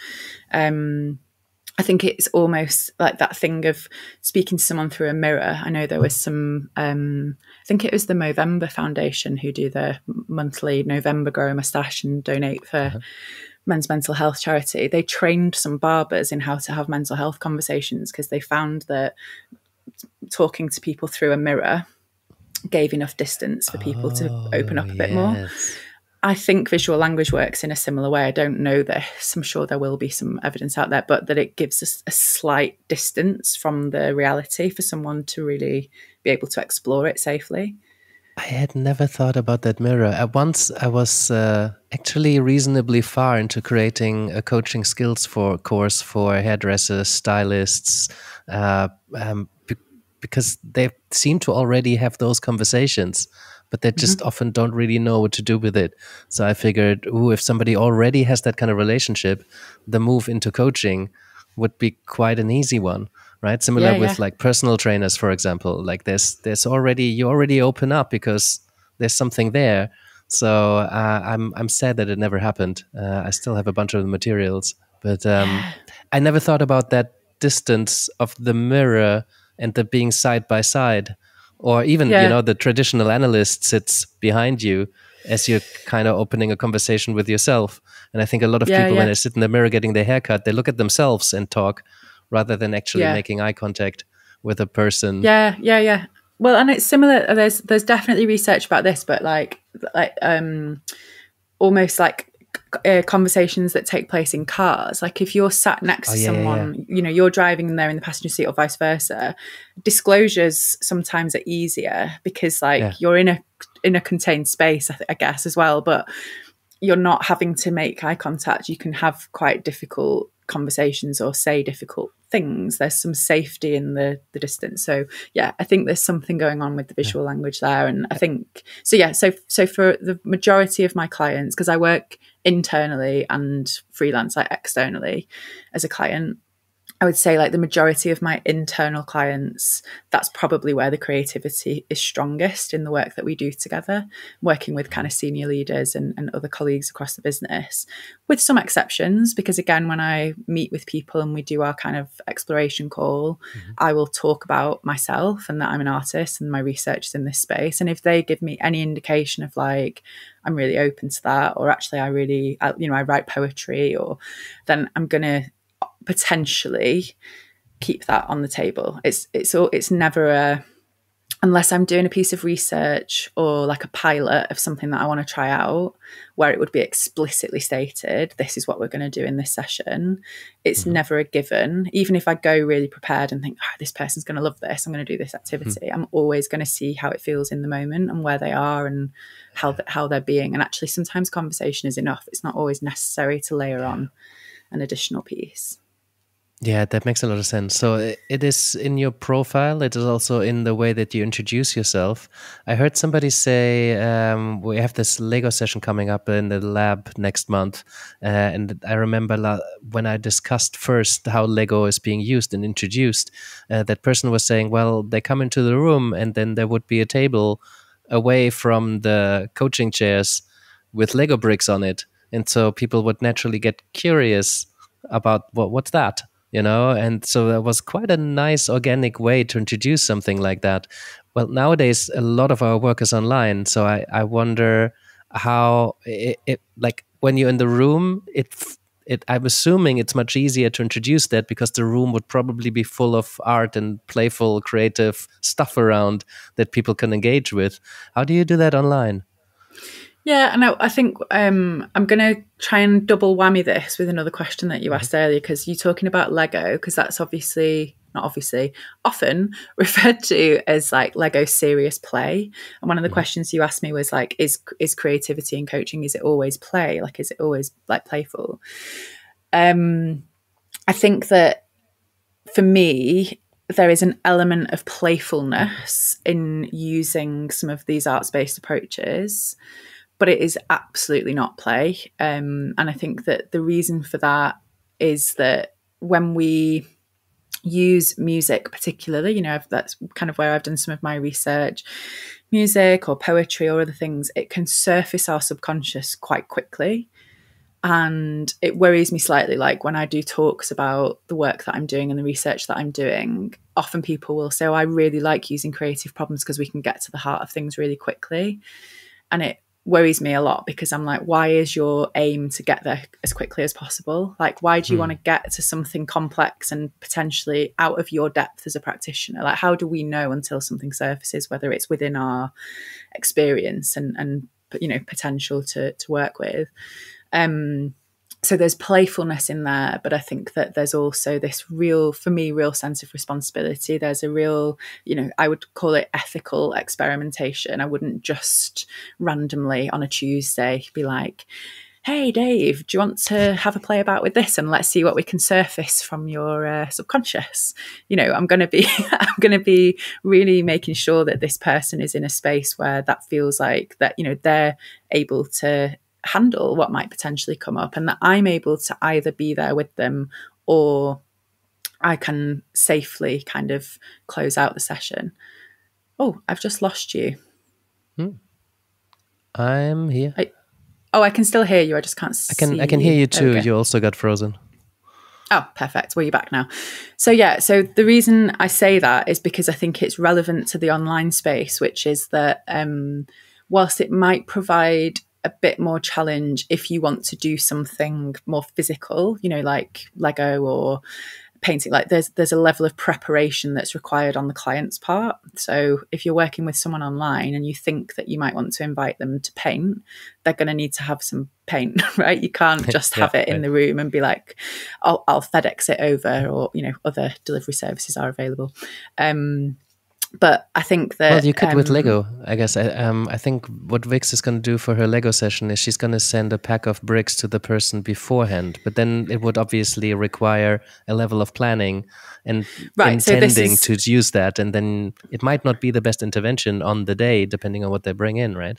Speaker 2: I think it's almost like that thing of speaking to someone through a mirror. I know there was some, I think it was the Movember Foundation who do the monthly November Grow a Moustache and donate for men's mental health charity. They trained some barbers in how to have mental health conversations because they found that talking to people through a mirror gave enough distance for people to open up a bit more. I think visual language works in a similar way. I don't know this. I'm sure there will be some evidence out there, but that it gives us a slight distance from the reality for someone to really be able to explore it safely.
Speaker 3: I had never thought about that mirror. Once I was actually reasonably far into creating a coaching skills course for hairdressers, stylists, because they seem to already have those conversations, but they just often don't really know what to do with it. So I figured, if somebody already has that kind of relationship, the move into coaching would be quite an easy one, right? Similar with like personal trainers, for example. Like you already open up because there's something there. So I'm sad that it never happened. I still have a bunch of the materials, but I never thought about that distance of the mirror and the being side by side. Or even, you know, the traditional analyst sits behind you as you're kind of opening a conversation with yourself. And I think a lot of people, when they sit in the mirror getting their hair cut, they look at themselves and talk rather than actually making eye contact with a person.
Speaker 2: Yeah. Well, and it's similar. There's definitely research about this, but like almost like conversations that take place in cars. Like if you're sat next to someone, you know, you're driving and they're in the passenger seat or vice versa, disclosures sometimes are easier because like you're in a contained space, I guess, as well, but you're not having to make eye contact. You can have quite difficult conversations or say difficult things. There's some safety in the distance. So yeah, I think there's something going on with the visual language there. And I think so. Yeah. So for the majority of my clients, because I work internally and freelance, like externally as a client, I would say like the majority of my internal clients, that's probably where the creativity is strongest in the work that we do together, working with kind of senior leaders and other colleagues across the business, with some exceptions, because again, when I meet with people and we do our kind of exploration call, I will talk about myself and that I'm an artist and my research is in this space. And if they give me any indication of like, I'm really open to that, or actually I write poetry, or then I'm going to potentially keep that on the table. It's never unless I'm doing a piece of research or like a pilot of something that I want to try out, where it would be explicitly stated, this is what we're going to do in this session. It's never a given. Even if I go really prepared and think, this person's going to love this, I'm going to do this activity, I'm always going to see how it feels in the moment and where they are and how they're being. And actually sometimes conversation is enough. It's not always necessary to layer on an additional piece.
Speaker 3: Yeah, that makes a lot of sense. So it is in your profile. It is also in the way that you introduce yourself. I heard somebody say we have this Lego session coming up in the lab next month. And I remember when I discussed first how Lego is being used and introduced, that person was saying, well, they come into the room and then there would be a table away from the coaching chairs with Lego bricks on it. And so people would naturally get curious about what's that? And so that was quite a nice organic way to introduce something like that. Well, nowadays, a lot of our work is online. So I wonder how, like when you're in the room, I'm assuming it's much easier to introduce that because the room would probably be full of art and playful, creative stuff around that people can engage with. How do you do that online?
Speaker 2: Yeah, and I think I'm going to try and double whammy this with another question that you asked earlier, because you're talking about Lego, because that's often referred to as like Lego serious play. And one of the questions you asked me was like, is creativity and coaching, is it always play? Like, is it always like playful? I think that for me, there is an element of playfulness in using some of these arts-based approaches, but it is absolutely not play. And I think that the reason for that is that when we use music particularly, that's kind of where I've done some of my research, music or poetry or other things, it can surface our subconscious quite quickly. And it worries me slightly, like when I do talks about the work that I'm doing and the research that I'm doing, often people will say, I really like using creative problems because we can get to the heart of things really quickly. And it worries me a lot because I'm like, why is your aim to get there as quickly as possible? Like, why do you want to get to something complex and potentially out of your depth as a practitioner? Like, how do we know until something surfaces, whether it's within our experience and potential to work with? So there's playfulness in there, but I think that there's also this real sense of responsibility. There's a real, I would call it ethical experimentation. I wouldn't just randomly on a Tuesday be like, hey, Dave, do you want to have a play about with this? And let's see what we can surface from your subconscious. I'm going to be really making sure that this person is in a space where that feels like that, they're able to handle what might potentially come up, and that I'm able to either be there with them or I can safely kind of close out the session. Oh, I've just lost you.
Speaker 3: I'm here.
Speaker 2: I can still hear you. I just can't see.
Speaker 3: I can hear you too. You also got frozen.
Speaker 2: Oh, perfect. Well, you're back now. So the reason I say that is because I think it's relevant to the online space, which is that whilst it might provide a bit more challenge if you want to do something more physical, like Lego or painting, like there's a level of preparation that's required on the client's part. So if you're working with someone online and you think that you might want to invite them to paint, they're going to need to have some paint, right? You can't just have it in the room and be like, I'll FedEx it over, or other delivery services are available. But I think that
Speaker 3: well, you could with Lego, I guess. I think what Vix is going to do for her Lego session is she's going to send a pack of bricks to the person beforehand. But then it would obviously require a level of planning and
Speaker 2: right, so
Speaker 3: intending to use that. And then it might not be the best intervention on the day, depending on what they bring in, right?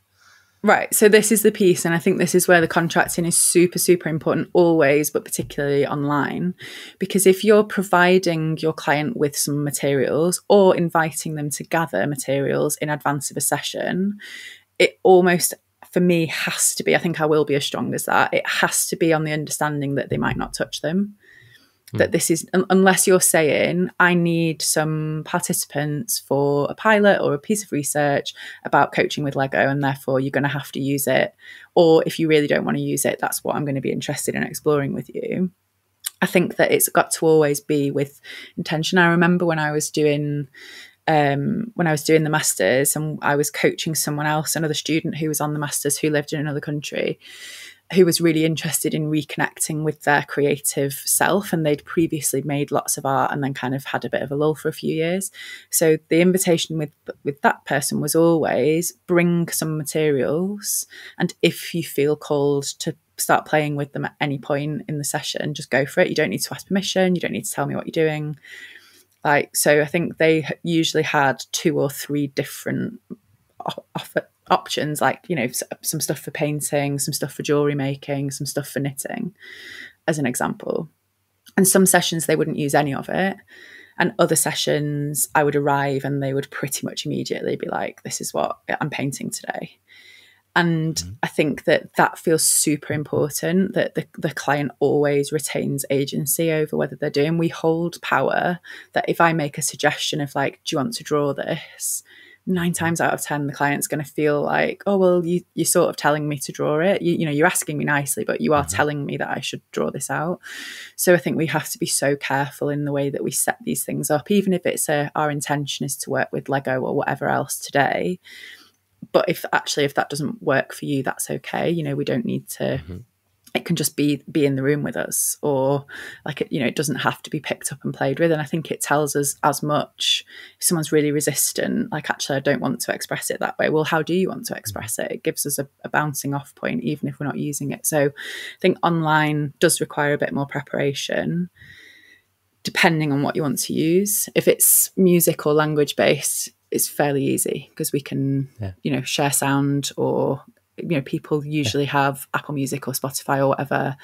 Speaker 2: Right. So this is the piece. And I think this is where the contracting is super, super important always, but particularly online. Because if you're providing your client with some materials or inviting them to gather materials in advance of a session, it almost, for me, has to be, I think I will be as strong as that. It has to be on the understanding that they might not touch them. That this is, unless you're saying, I need some participants for a pilot or a piece of research about coaching with Lego, and therefore you're going to have to use it. Or if you really don't want to use it, that's what I'm going to be interested in exploring with you. I think that it's got to always be with intention. I remember when I was doing the masters and I was coaching someone else, another student who was on the masters who lived in another country, who was really interested in reconnecting with their creative self. And they'd previously made lots of art and then kind of had a bit of a lull for a few years. So the invitation with that person was always bring some materials. And if you feel called to start playing with them at any point in the session, just go for it. You don't need to ask permission. You don't need to tell me what you're doing. So I think they usually had 2 or 3 different options, like, you know, some stuff for painting, some stuff for jewelry making, some stuff for knitting, as an example. And some sessions they wouldn't use any of it, and other sessions I would arrive and they would pretty much immediately be like, this is what I'm painting today. And I think that feels super important, that the client always retains agency over whether they're doing. We hold power, that if I make a suggestion of like, do you want to draw this? 9 times out of 10, the client's going to feel like, oh, well, you're sort of telling me to draw it. You know, you're asking me nicely, but you are telling me that I should draw this out. So I think we have to be so careful in the way that we set these things up, even if it's our intention is to work with Lego or whatever else today. But if that doesn't work for you, that's okay. You know, we don't need to, it can just be in the room with us, or like, you know, it doesn't have to be picked up and played with. And I think it tells us as much if someone's really resistant, like, actually, I don't want to express it that way. Well, how do you want to express it? It gives us a bouncing off point, even if we're not using it. So I think online does require a bit more preparation, depending on what you want to use. If it's music or language based, it's fairly easy because we can, you know, share sound, or, you know, people usually have Apple Music or Spotify or whatever.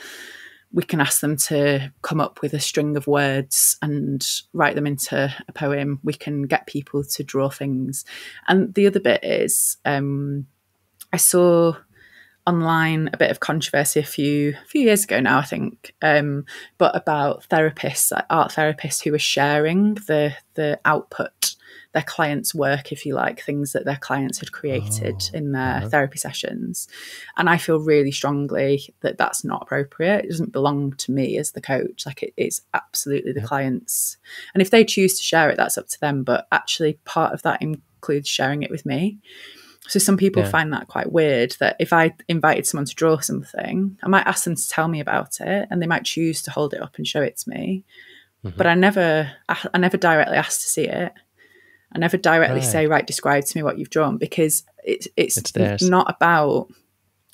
Speaker 2: We can ask them to come up with a string of words and write them into a poem. We can get people to draw things. And the other bit is, I saw online a bit of controversy a few years ago now, I think, but about therapists, like art therapists, who were sharing the output, their clients' work, if you like, things that their clients had created in their therapy sessions. And I feel really strongly that that's not appropriate. It doesn't belong to me as the coach. Like, it's absolutely the clients. And if they choose to share it, that's up to them. But actually, part of that includes sharing it with me. So some people find that quite weird, that if I invited someone to draw something, I might ask them to tell me about it, and they might choose to hold it up and show it to me. But I never directly ask to see it. I never directly say, right, describe to me what you've drawn, because it's not about,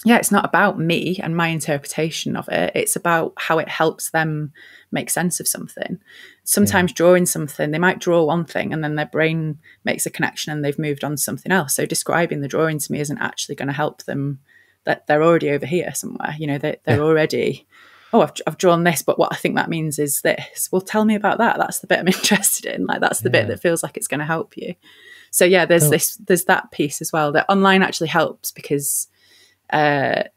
Speaker 2: it's not about me and my interpretation of it. It's about how it helps them make sense of something. Sometimes drawing something, they might draw one thing and then their brain makes a connection and they've moved on to something else. So describing the drawing to me isn't actually going to help them. That they're already over here somewhere. You know, they're already, oh, I've drawn this, but what I think that means is this. Well, tell me about that. That's the bit I'm interested in. Like, that's the bit that feels like it's going to help you. So yeah, there's that piece as well, that online actually helps, because I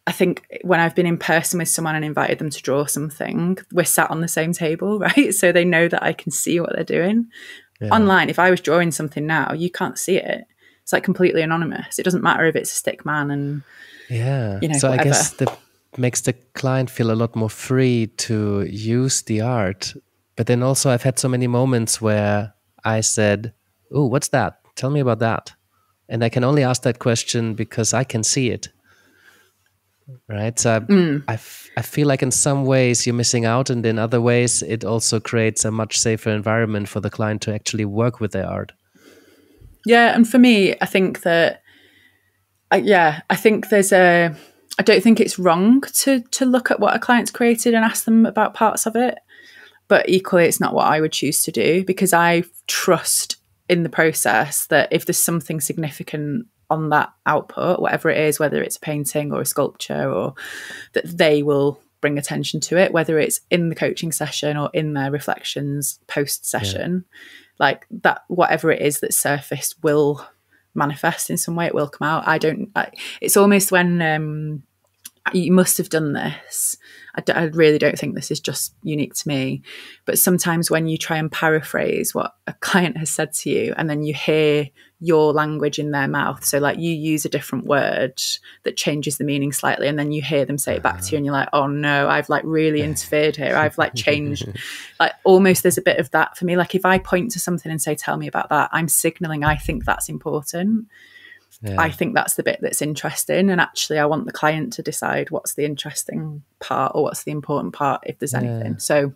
Speaker 2: think when I've been in person with someone and invited them to draw something, we're sat on the same table, right? So they know that I can see what they're doing. Online, if I was drawing something now, you can't see it. It's like completely anonymous. It doesn't matter if it's a stick man and, you know,
Speaker 3: so
Speaker 2: whatever.
Speaker 3: I guess that makes the client feel a lot more free to use the art. But then also I've had so many moments where I said, oh, what's that? Tell me about that. And I can only ask that question because I can see it. Right. So I feel like in some ways you're missing out, and in other ways it also creates a much safer environment for the client to actually work with their art.
Speaker 2: Yeah, and for me, I think that, I think I don't think it's wrong to look at what a client's created and ask them about parts of it, but equally, it's not what I would choose to do, because I trust in the process that if there's something significant on that output, whatever it is, whether it's a painting or a sculpture, or that they will bring attention to it, whether it's in the coaching session or in their reflections post session, like that, whatever it is that's surfaced will manifest in some way. It will come out. It's almost when you must have done this. I really don't think this is just unique to me, but sometimes when you try and paraphrase what a client has said to you, and then you hear your language in their mouth, so like you use a different word that changes the meaning slightly, and then you hear them say it back to you, and you're like, oh no, I've like really interfered here, I've like changed. Like almost there's a bit of that for me. Like if I point to something and say, tell me about that, I'm signaling I think that's important. I think that's the bit that's interesting, and actually I want the client to decide what's the interesting part or what's the important part, if there's anything. So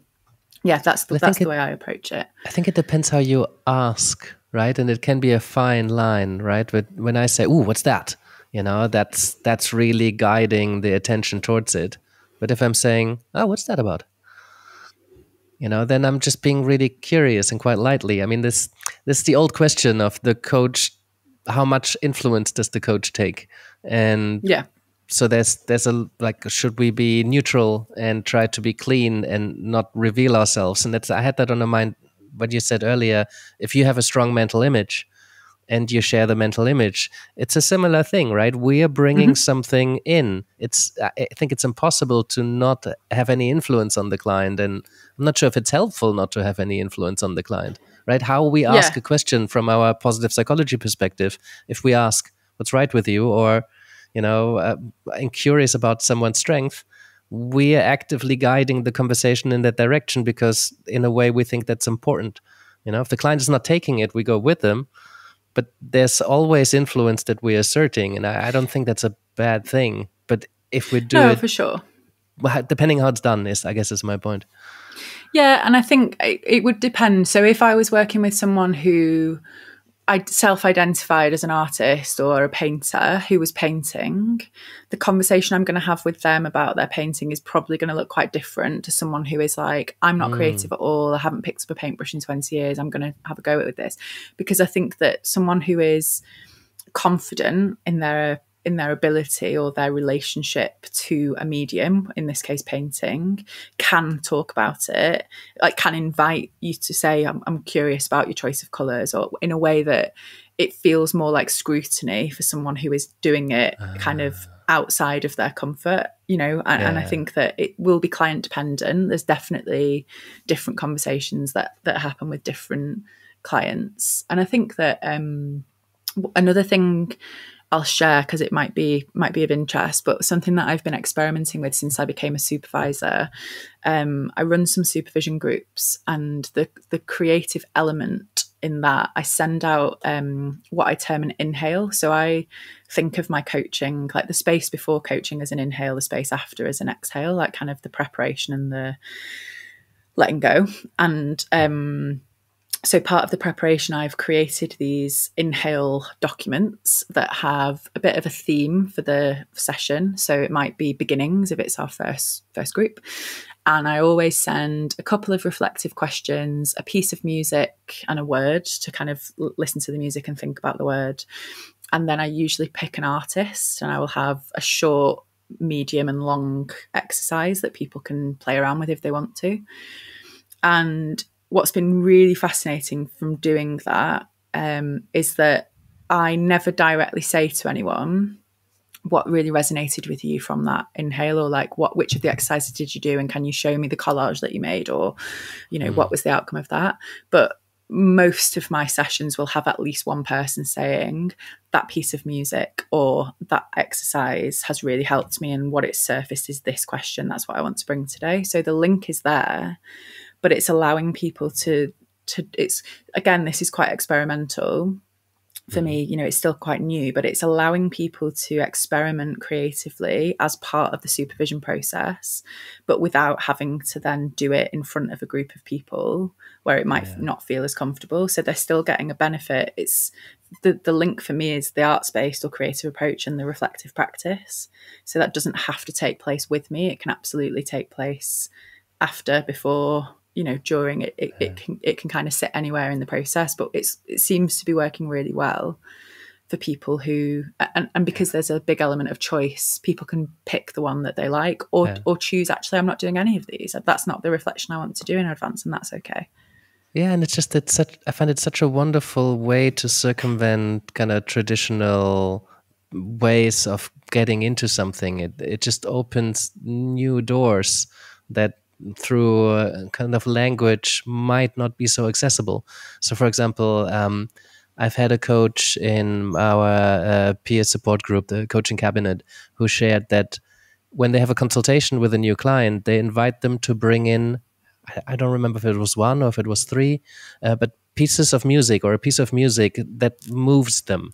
Speaker 2: that's the way I approach it.
Speaker 3: I think it depends how you ask, right? And it can be a fine line, right? But when I say, "Ooh, what's that?" That's really guiding the attention towards it. But if I'm saying, "Oh, what's that about?" Then I'm just being really curious and quite lightly. I mean, this is the old question of the coach. How much influence does the coach take? And so there's a like, should we be neutral and try to be clean and not reveal ourselves? And I had that on my mind when you said earlier, if you have a strong mental image and you share the mental image, it's a similar thing, right? We are bringing something in. I think it's impossible to not have any influence on the client. And I'm not sure if it's helpful not to have any influence on the client. Right? How we ask a question from our positive psychology perspective, if we ask, what's right with you? Or, I'm curious about someone's strength, we are actively guiding the conversation in that direction, because in a way we think that's important. If the client is not taking it, we go with them, but there's always influence that we're asserting. And I don't think that's a bad thing. But if we do it,
Speaker 2: for sure.
Speaker 3: Depending how it's done I guess is my point.
Speaker 2: Yeah, and I think it would depend. So if I was working with someone who I self-identified as an artist or a painter who was painting, the conversation I'm going to have with them about their painting is probably going to look quite different to someone who is like, I'm not creative at all, I haven't picked up a paintbrush in 20 years, I'm going to have a go at this. Because I think that someone who is confident in their ability or their relationship to a medium, in this case painting, can talk about it, like can invite you to say, I'm curious about your choice of colours, or in a way that it feels more like scrutiny for someone who is doing it kind of outside of their comfort, and I think that it will be client dependent. There's definitely different conversations that happen with different clients. And I think that another thing I'll share, because it might be of interest, but something that I've been experimenting with since I became a supervisor. I run some supervision groups, and the creative element in that, I send out what I term an inhale. So I think of my coaching, like the space before coaching as an inhale, the space after as an exhale, like kind of the preparation and the letting go. And so part of the preparation, I've created these inhale documents that have a bit of a theme for the session. So it might be beginnings if it's our first group. And I always send a couple of reflective questions, a piece of music and a word to kind of listen to the music and think about the word. And then I usually pick an artist, and I will have a short, medium and long exercise that people can play around with if they want to. And what's been really fascinating from doing that is that I never directly say to anyone, what really resonated with you from that inhale, or like which of the exercises did you do, and can you show me the collage that you made, or what was the outcome of that? But most of my sessions will have at least one person saying that piece of music or that exercise has really helped me, and what it's surfaced is this question. That's what I want to bring today. So the link is there, but it's allowing people to it's, again, this is quite experimental, for me, you know, it's still quite new, but it's allowing people to experiment creatively as part of the supervision process, but without having to then do it in front of a group of people where it might not feel as comfortable. So they're still getting a benefit. It's the link for me is the arts-based or creative approach and the reflective practice. So that doesn't have to take place with me. It can absolutely take place after, before, you know, during it. It can kind of sit anywhere in the process, but it seems to be working really well for people who, and because there's a big element of choice, people can pick the one that they like, or choose, actually, I'm not doing any of these. That's not the reflection I want to do in advance, and that's okay.
Speaker 3: Yeah, and I find it such a wonderful way to circumvent kind of traditional ways of getting into something. It just opens new doors that through a kind of language might not be so accessible. So, for example, I've had a coach in our peer support group, the coaching cabinet, who shared that when they have a consultation with a new client, they invite them to bring in, I don't remember if it was one or if it was three, but pieces of music or a piece of music that moves them,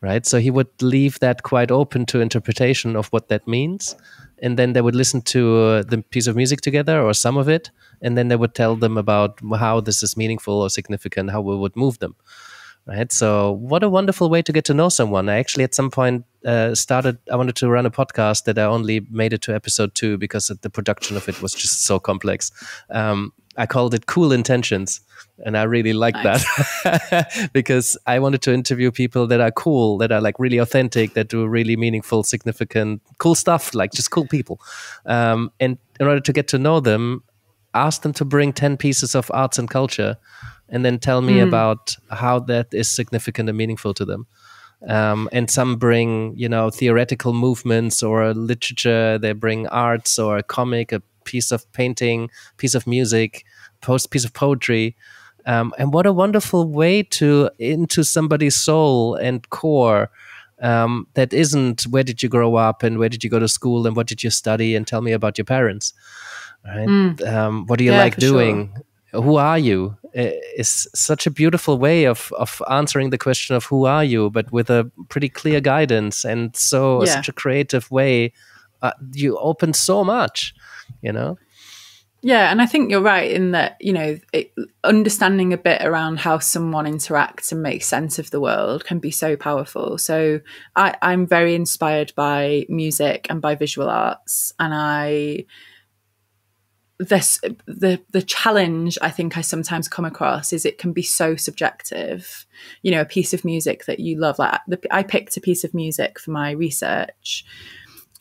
Speaker 3: right? So he would leave that quite open to interpretation of what that means. And then they would listen to the piece of music together or some of it. And then they would tell them about how this is meaningful or significant, how we would move them. Right. So what a wonderful way to get to know someone. I actually at some point I wanted to run a podcast that I only made it to episode 2 because the production of it was just so complex. I called it Cool Intentions. And I really liked that because I wanted to interview people that are cool, that are like really authentic, that do really meaningful, significant, cool stuff, like just cool people. And in order to get to know them, ask them to bring 10 pieces of arts and culture and then tell me about how that is significant and meaningful to them. And some bring, you know, theoretical movements or literature. They bring arts or a comic, a piece of painting, piece of music, piece of poetry. And what a wonderful way to into somebody's soul and core. That isn't where did you grow up and where did you go to school and what did you study and tell me about your parents. Right? What do you like doing? Sure. Who are you? Is such a beautiful way of answering the question of who are you, but with a pretty clear guidance and such a creative way. You open so much, you know?
Speaker 2: Yeah, and I think you're right in that, you know, understanding a bit around how someone interacts and makes sense of the world can be so powerful. So I'm very inspired by music and by visual arts, and the challenge I think I sometimes come across is it can be so subjective. You know, a piece of music that you love, like I picked a piece of music for my research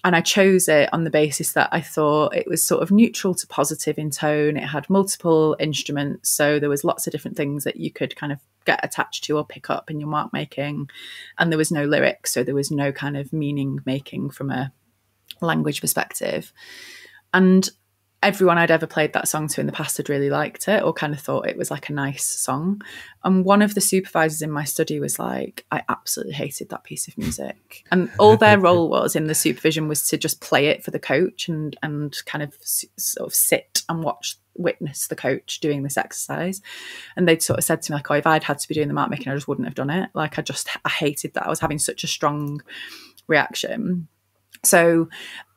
Speaker 2: and I chose it on the basis that I thought it was sort of neutral to positive in tone. It had multiple instruments, so there was lots of different things that you could kind of get attached to or pick up in your mark making, and there was no lyrics, so there was no kind of meaning making from a language perspective. And everyone I'd ever played that song to in the past had really liked it or kind of thought it was like a nice song. And one of the supervisors in my study was like, I absolutely hated that piece of music. And all their role was in the supervision was to just play it for the coach and kind of sort of sit and witness the coach doing this exercise. And they'd sort of said to me like, oh, if I'd had to be doing the mark making, I just wouldn't have done it. Like I hated that. I was having such a strong reaction. So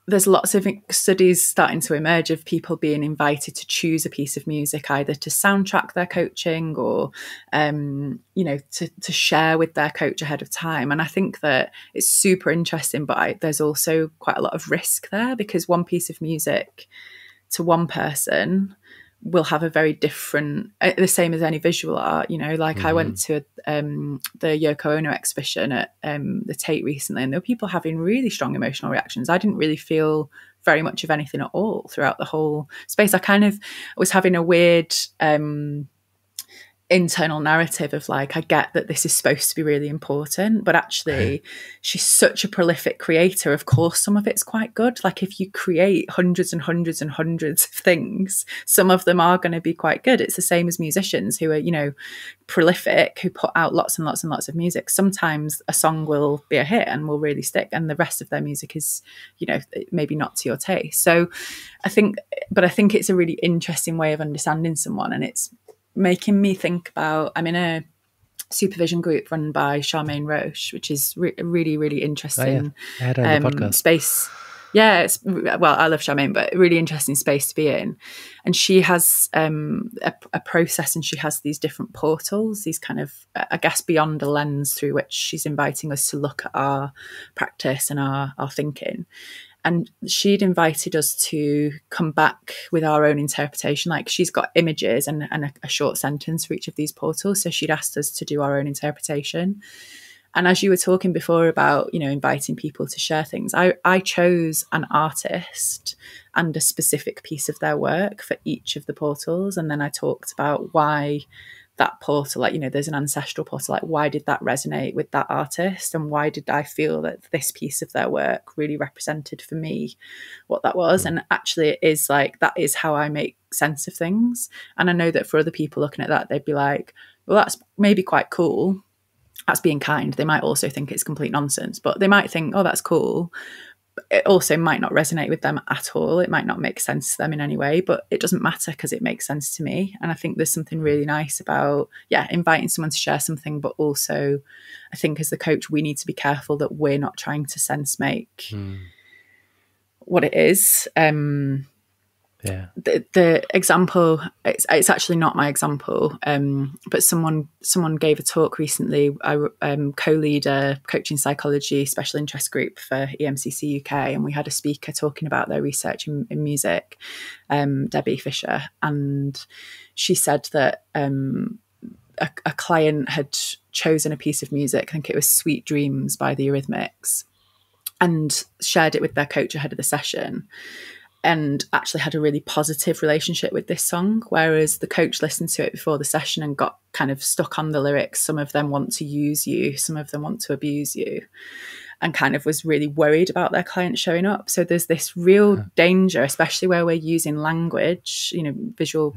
Speaker 2: there's lots of studies starting to emerge of people being invited to choose a piece of music either to soundtrack their coaching or, you know, to share with their coach ahead of time. And I think that it's super interesting, but there's also quite a lot of risk there because one piece of music to one person will have a very different, the same as any visual art, you know, like I went to the Yoko Ono exhibition at the Tate recently, and there were people having really strong emotional reactions. I didn't really feel very much of anything at all throughout the whole space. I kind of was having a weird internal narrative of like, I get that this is supposed to be really important, but actually she's such a prolific creator. Of course, some of it's quite good. Like if you create hundreds and hundreds and hundreds of things, some of them are going to be quite good. It's the same as musicians who are, you know, prolific, who put out lots and lots and lots of music. Sometimes a song will be a hit and will really stick, and the rest of their music is, you know, maybe not to your taste. So I think it's a really interesting way of understanding someone, and it's making me think about, I'm in a supervision group run by Charmaine Roche, which is really, really interesting.
Speaker 3: I had her on the podcast.
Speaker 2: Space. Yeah, I love Charmaine, but a really interesting space to be in. And she has a process, and she has these different portals, these kind of, I guess, beyond a lens through which she's inviting us to look at our practice and our thinking. And she'd invited us to come back with our own interpretation. Like, she's got images and a short sentence for each of these portals. So she'd asked us to do our own interpretation. And as you were talking before about, inviting people to share things, I chose an artist and a specific piece of their work for each of the portals. And then I talked about why that portal, there's an ancestral portal, why did that resonate with that artist? And why did I feel that this piece of their work really represented for me what that was? And actually it is that is how I make sense of things. And I know that for other people looking at that, they'd be like, well, that's maybe quite cool. That's being kind. They might also think it's complete nonsense, but they might think, oh, that's cool. It also might not resonate with them at all. It might not make sense to them in any way, but it doesn't matter because it makes sense to me. And I think there's something really nice about, inviting someone to share something, but also I think as the coach, we need to be careful that we're not trying to sense make what it is. The example, it's actually not my example, but someone gave a talk recently. I co-lead a coaching psychology special interest group for EMCC UK, and we had a speaker talking about their research in music, Debbie Fisher, and she said that a client had chosen a piece of music, I think it was Sweet Dreams by the Eurythmics, and shared it with their coach ahead of the session, and actually had a really positive relationship with this song, whereas the coach listened to it before the session and got kind of stuck on the lyrics. Some of them want to use you, some of them want to abuse you, and kind of was really worried about their client showing up. So there's this real danger, especially where we're using language, visual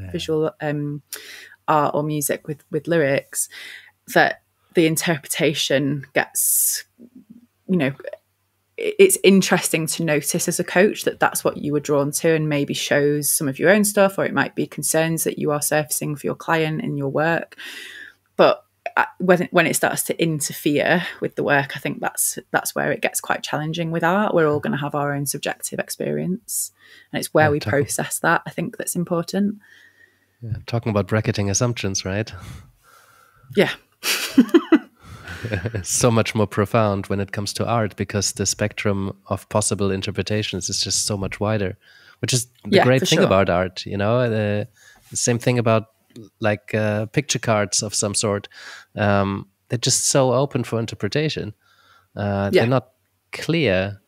Speaker 2: art or music with lyrics, that the interpretation gets, it's interesting to notice as a coach that that's what you were drawn to, and maybe shows some of your own stuff, or it might be concerns that you are surfacing for your client in your work. But when it starts to interfere with the work, I think that's where it gets quite challenging with art. We're all going to have our own subjective experience, and it's where we process that, I think, that's important.
Speaker 3: Yeah, talking about bracketing assumptions, right?
Speaker 2: Yeah.
Speaker 3: So much more profound when it comes to art, because the spectrum of possible interpretations is just so much wider, which is the great thing about art. The same thing about picture cards of some sort. They're just so open for interpretation. They're not clear,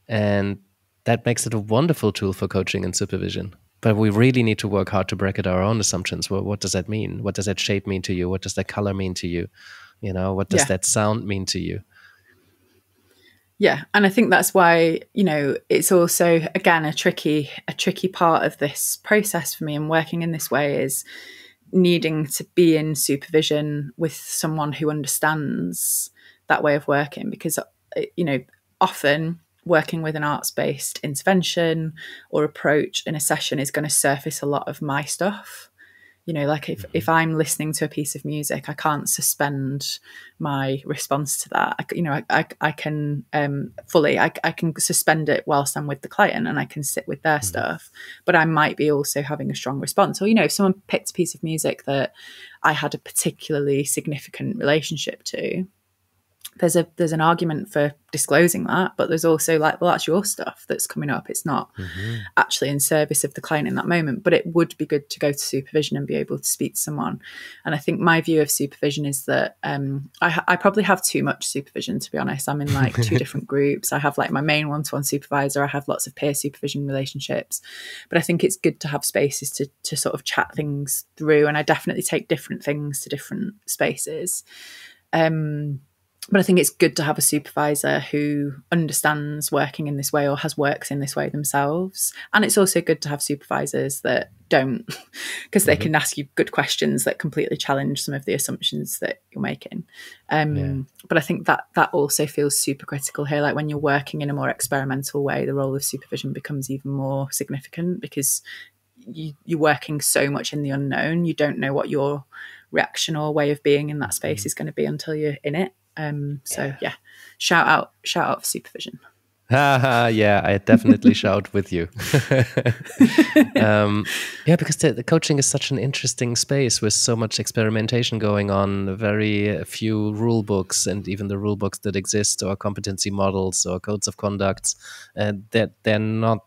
Speaker 3: and that makes it a wonderful tool for coaching and supervision. But we really need to work hard to bracket our own assumptions. What does that mean? What does that shape mean to you? What does that color mean to you? What does that sound mean to you?
Speaker 2: Yeah. And I think that's why, it's also, again, a tricky part of this process for me, and working in this way, is needing to be in supervision with someone who understands that way of working, because, often working with an arts-based intervention or approach in a session is going to surface a lot of my stuff. If I'm listening to a piece of music, I can't suspend my response to that. I can I can suspend it whilst I'm with the client, and I can sit with their stuff, but I might be also having a strong response. Or, if someone picked a piece of music that I had a particularly significant relationship to, there's an argument for disclosing that, but there's also that's your stuff that's coming up. It's not actually in service of the client in that moment, but it would be good to go to supervision and be able to speak to someone. And I think my view of supervision is that I probably have too much supervision, to be honest. I'm in two different groups. I have my main one-to-one supervisor. I have lots of peer supervision relationships, but I think it's good to have spaces to sort of chat things through. And I definitely take different things to different spaces. But I think it's good to have a supervisor who understands working in this way or has worked in this way themselves. And it's also good to have supervisors that don't, because they can ask you good questions that completely challenge some of the assumptions that you're making. But I think that also feels super critical here. When you're working in a more experimental way, the role of supervision becomes even more significant, because you're working so much in the unknown. You don't know what you're reactional way of being in that space is going to be until you're in it. So yeah, shout out for supervision.
Speaker 3: Yeah, I definitely shout with you. Yeah, because the coaching is such an interesting space with so much experimentation going on, very few rule books, and even the rule books that exist or competency models or codes of conducts, that they're not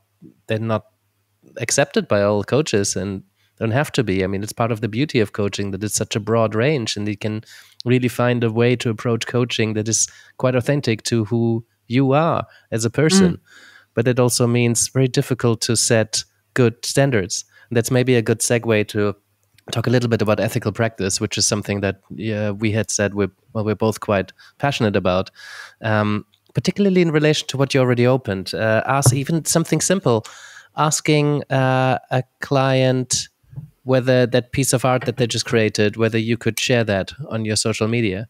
Speaker 3: accepted by all coaches and don't have to be. I mean, it's part of the beauty of coaching that it's such a broad range, and you can really find a way to approach coaching that is quite authentic to who you are as a person. But it also means very difficult to set good standards. And that's maybe a good segue to talk a little bit about ethical practice, which is something that we had said we're both quite passionate about, particularly in relation to what you already opened. Ask even something simple, asking a client whether that piece of art that they just created, whether you could share that on your social media.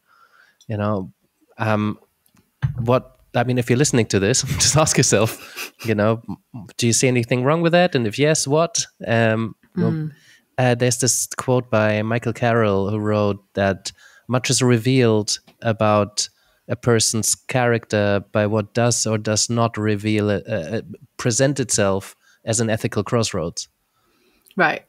Speaker 3: You know, if you're listening to this, just ask yourself, do you see anything wrong with that? And if yes, what? There's this quote by Michael Carroll who wrote that much is revealed about a person's character by what does or does not present itself as an ethical crossroads.
Speaker 2: Right.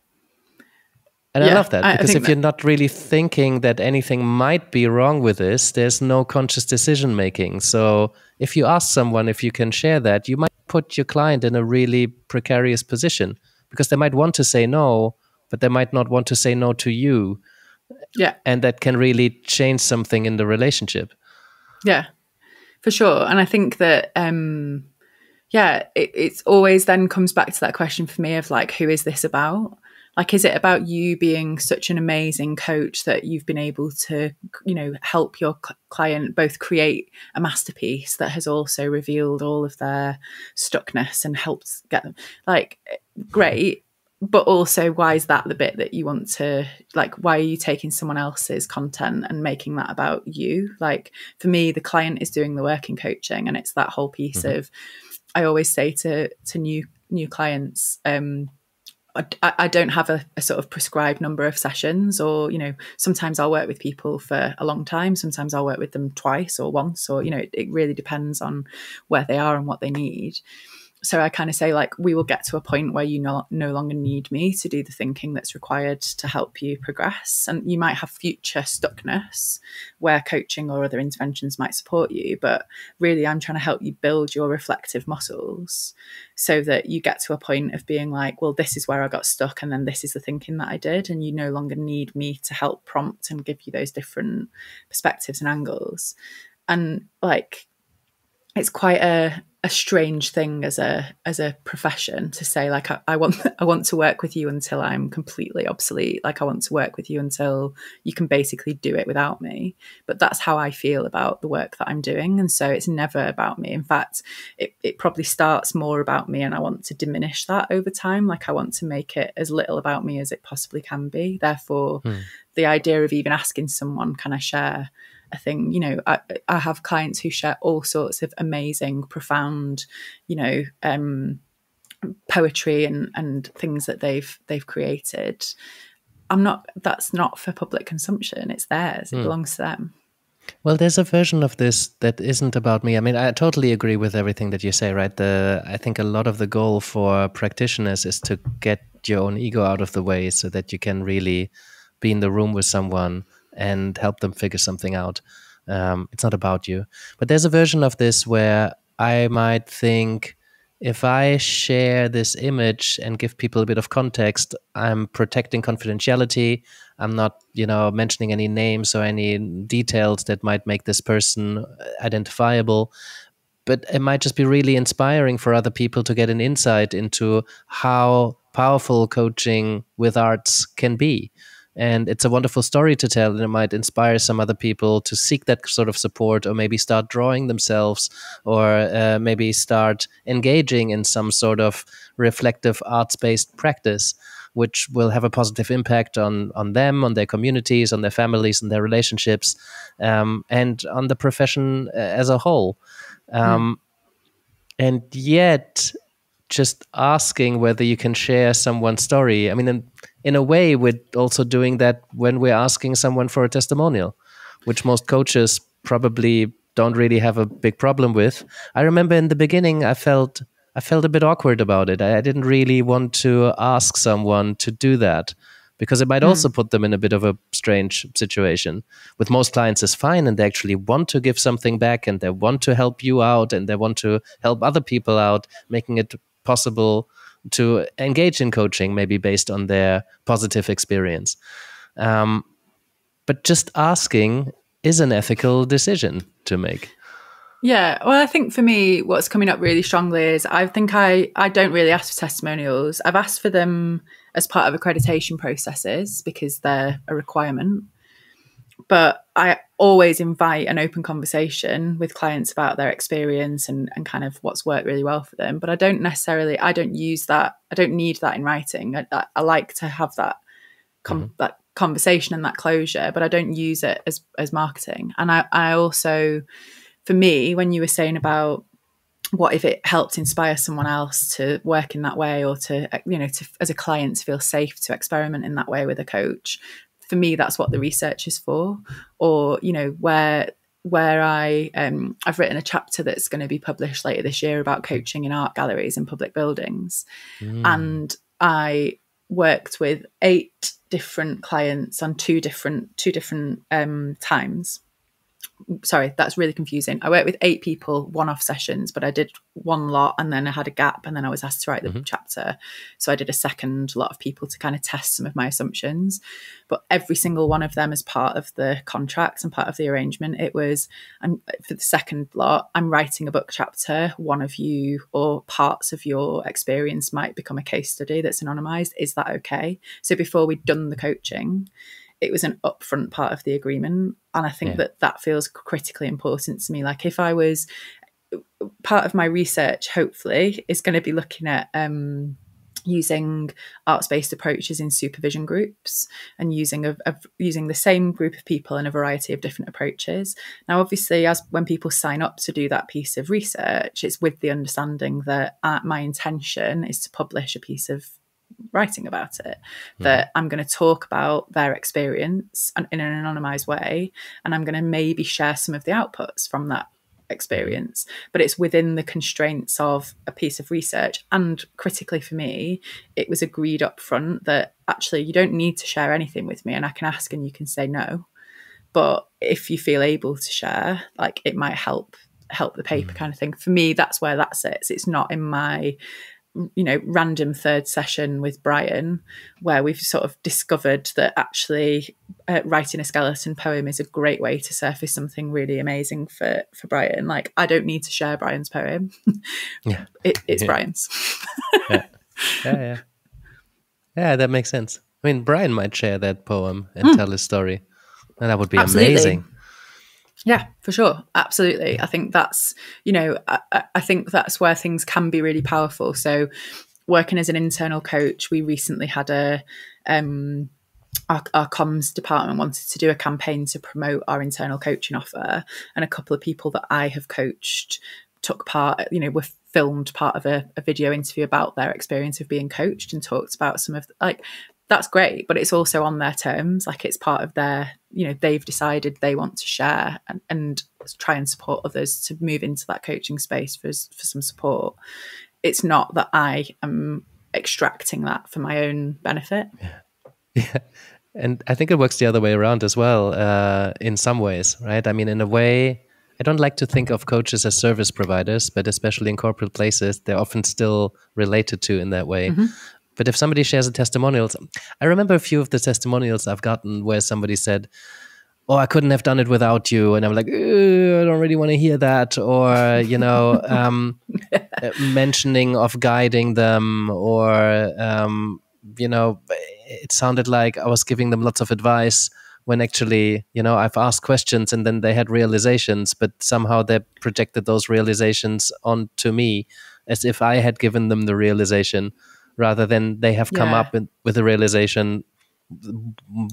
Speaker 3: And I love that, because if you're not really thinking that anything might be wrong with this, there's no conscious decision making. So if you ask someone if you can share that, you might put your client in a really precarious position, because they might want to say no, but they might not want to say no to you.
Speaker 2: Yeah.
Speaker 3: And that can really change something in the relationship.
Speaker 2: Yeah, for sure. And I think that, it's always then comes back to that question for me of like, who is this about? Like, is it about you being such an amazing coach that you've been able to, help your client both create a masterpiece that has also revealed all of their stuckness and helped get them, like, great. But also, why is that the bit that you want to, like, why are you taking someone else's content and making that about you? Like, for me, the client is doing the work in coaching, and it's that whole piece of, I always say to new clients, I don't have a sort of prescribed number of sessions, or, sometimes I'll work with people for a long time. Sometimes I'll work with them twice or once, or, it really depends on where they are and what they need. So I kind of say, like, we will get to a point where you no longer need me to do the thinking that's required to help you progress. And you might have future stuckness where coaching or other interventions might support you. But really, I'm trying to help you build your reflective muscles so that you get to a point of being like, well, this is where I got stuck, and then this is the thinking that I did. And you no longer need me to help prompt and give you those different perspectives and angles. And like, it's quite a strange thing as a profession to say, like, I want to work with you until I'm completely obsolete. Like, I want to work with you until you can basically do it without me. But that's how I feel about the work that I'm doing. And so it's never about me. In fact, it probably starts more about me, and I want to diminish that over time. Like, I want to make it as little about me as it possibly can be. Therefore, the idea of even asking someone, can I share a thing? I have clients who share all sorts of amazing, profound, poetry and things that they've created. That's not for public consumption. It's theirs. It belongs to them.
Speaker 3: Well, there's a version of this that isn't about me. I mean, I totally agree with everything that you say, right? I think a lot of the goal for practitioners is to get your own ego out of the way so that you can really be in the room with someone and help them figure something out. It's not about you. But there's a version of this where I might think, if I share this image and give people a bit of context, I'm protecting confidentiality. I'm not, mentioning any names or any details that might make this person identifiable. But it might just be really inspiring for other people to get an insight into how powerful coaching with arts can be. And it's a wonderful story to tell, and it might inspire some other people to seek that sort of support, or maybe start drawing themselves, or maybe start engaging in some sort of reflective arts-based practice, which will have a positive impact on them, on their communities, on their families, and their relationships, and on the profession as a whole. And yet, just asking whether you can share someone's story. I mean, in a way, we're also doing that when we're asking someone for a testimonial, which most coaches probably don't really have a big problem with. I remember in the beginning, I felt a bit awkward about it. I didn't really want to ask someone to do that because it might also put them in a bit of a strange situation. With most clients, it's fine, and they actually want to give something back, and they want to help you out, and they want to help other people out, making it possible to engage in coaching, maybe based on their positive experience. But just asking is an ethical decision to make.
Speaker 2: Yeah, well, I think for me, what's coming up really strongly is I think I don't really ask for testimonials. I've asked for them as part of accreditation processes because they're a requirement. But I always invite an open conversation with clients about their experience and kind of what's worked really well for them. But I don't use that. I don't need that in writing. I like to have that that conversation and that closure, but I don't use it as marketing. And I also, for me, when you were saying about what if it helped inspire someone else to work in that way, or to, as a client, to feel safe to experiment in that way with a coach, for me, that's what the research is for. Or, where I've written a chapter that's going to be published later this year about coaching in art galleries and public buildings. And I worked with 8 different clients on two different times. Sorry, that's really confusing. I worked with 8 people, one-off sessions, but I did one lot and then I had a gap and then I was asked to write the chapter. So I did a second lot of people to kind of test some of my assumptions. But every single one of them as part of the contract and part of the arrangement, it was, for the second lot, I'm writing a book chapter. One of you or parts of your experience might become a case study that's anonymized. Is that okay? So before we'd done the coaching, it was an upfront part of the agreement. And I think that feels critically important to me. Like, if I was, part of my research, hopefully, is going to be looking at using arts-based approaches in supervision groups and using the same group of people in a variety of different approaches. Now, obviously, when people sign up to do that piece of research, it's with the understanding that my intention is to publish a piece of writing about it, that I'm going to talk about their experience in an anonymized way, and I'm going to maybe share some of the outputs from that experience, but it's within the constraints of a piece of research. And critically for me, it was agreed up front that actually you don't need to share anything with me, and I can ask and you can say no, but if you feel able to share, like, it might help the paper kind of thing. For me, that's where that sits. It's not in my random third session with Brian, where we've sort of discovered that actually writing a skeleton poem is a great way to surface something really amazing for Brian. Like, I don't need to share Brian's poem. It's Brian's.
Speaker 3: Yeah, that makes sense. I mean, Brian might share that poem and tell his story, and that would be amazing.
Speaker 2: Yeah, for sure. Absolutely. I think that's, I think that's where things can be really powerful. So working as an internal coach, we recently had our comms department wanted to do a campaign to promote our internal coaching offer. And a couple of people that I have coached took part, were filmed part of a video interview about their experience of being coached and talked about some of that's great, but it's also on their terms. Like, it's part of their, they've decided they want to share and try and support others to move into that coaching space for some support. It's not that I am extracting that for my own benefit.
Speaker 3: Yeah. And I think it works the other way around as well, in some ways, right? I mean, in a way, I don't like to think of coaches as service providers, but especially in corporate places, they're often still related to in that way. But if somebody shares a testimonial, I remember a few of the testimonials I've gotten where somebody said, "Oh, I couldn't have done it without you." And I'm like, I don't really want to hear that. Or, mentioning of guiding them, or, it sounded like I was giving them lots of advice when actually, I've asked questions and then they had realizations, but somehow they projected those realizations onto me as if I had given them the realization, rather than they have come up with a realization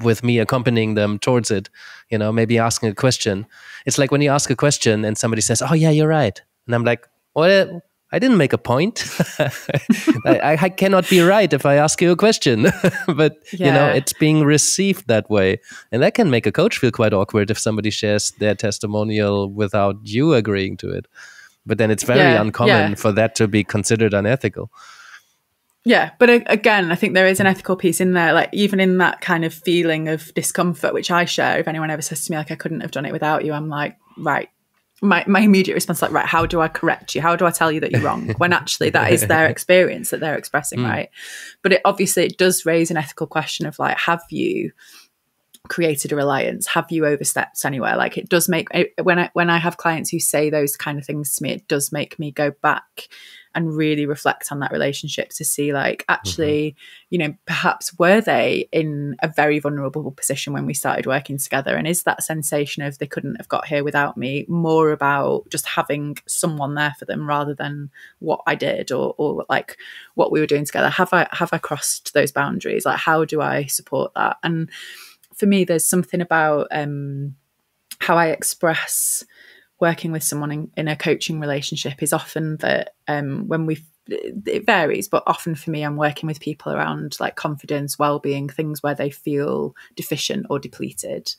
Speaker 3: with me accompanying them towards it, maybe asking a question. It's like when you ask a question and somebody says, "Oh yeah, you're right." And I'm like, "Well, I didn't make a point. I cannot be right if I ask you a question. But, it's being received that way. And that can make a coach feel quite awkward if somebody shares their testimonial without you agreeing to it. But then it's very uncommon for that to be considered unethical.
Speaker 2: Yeah, but again, I think there is an ethical piece in there, like even in that kind of feeling of discomfort, which I share. If anyone ever says to me, like, I couldn't have done it without you, I'm like, right. My immediate response is like, right, how do I correct you? How do I tell you that you're wrong? When actually that is their experience that they're expressing, right? But it does raise an ethical question of like, have you created a reliance? Have you overstepped anywhere? Like it does make, when I have clients who say those kind of things to me, it does make me go back and really reflect on that relationship to see like, actually, perhaps were they in a very vulnerable position when we started working together? And is that sensation of they couldn't have got here without me more about just having someone there for them rather than what I did or like what we were doing together? Have I crossed those boundaries? Like, how do I support that? And for me, there's something about how I express working with someone in a coaching relationship is often that it varies, but often for me, I'm working with people around like confidence, well-being, things where they feel deficient or depleted.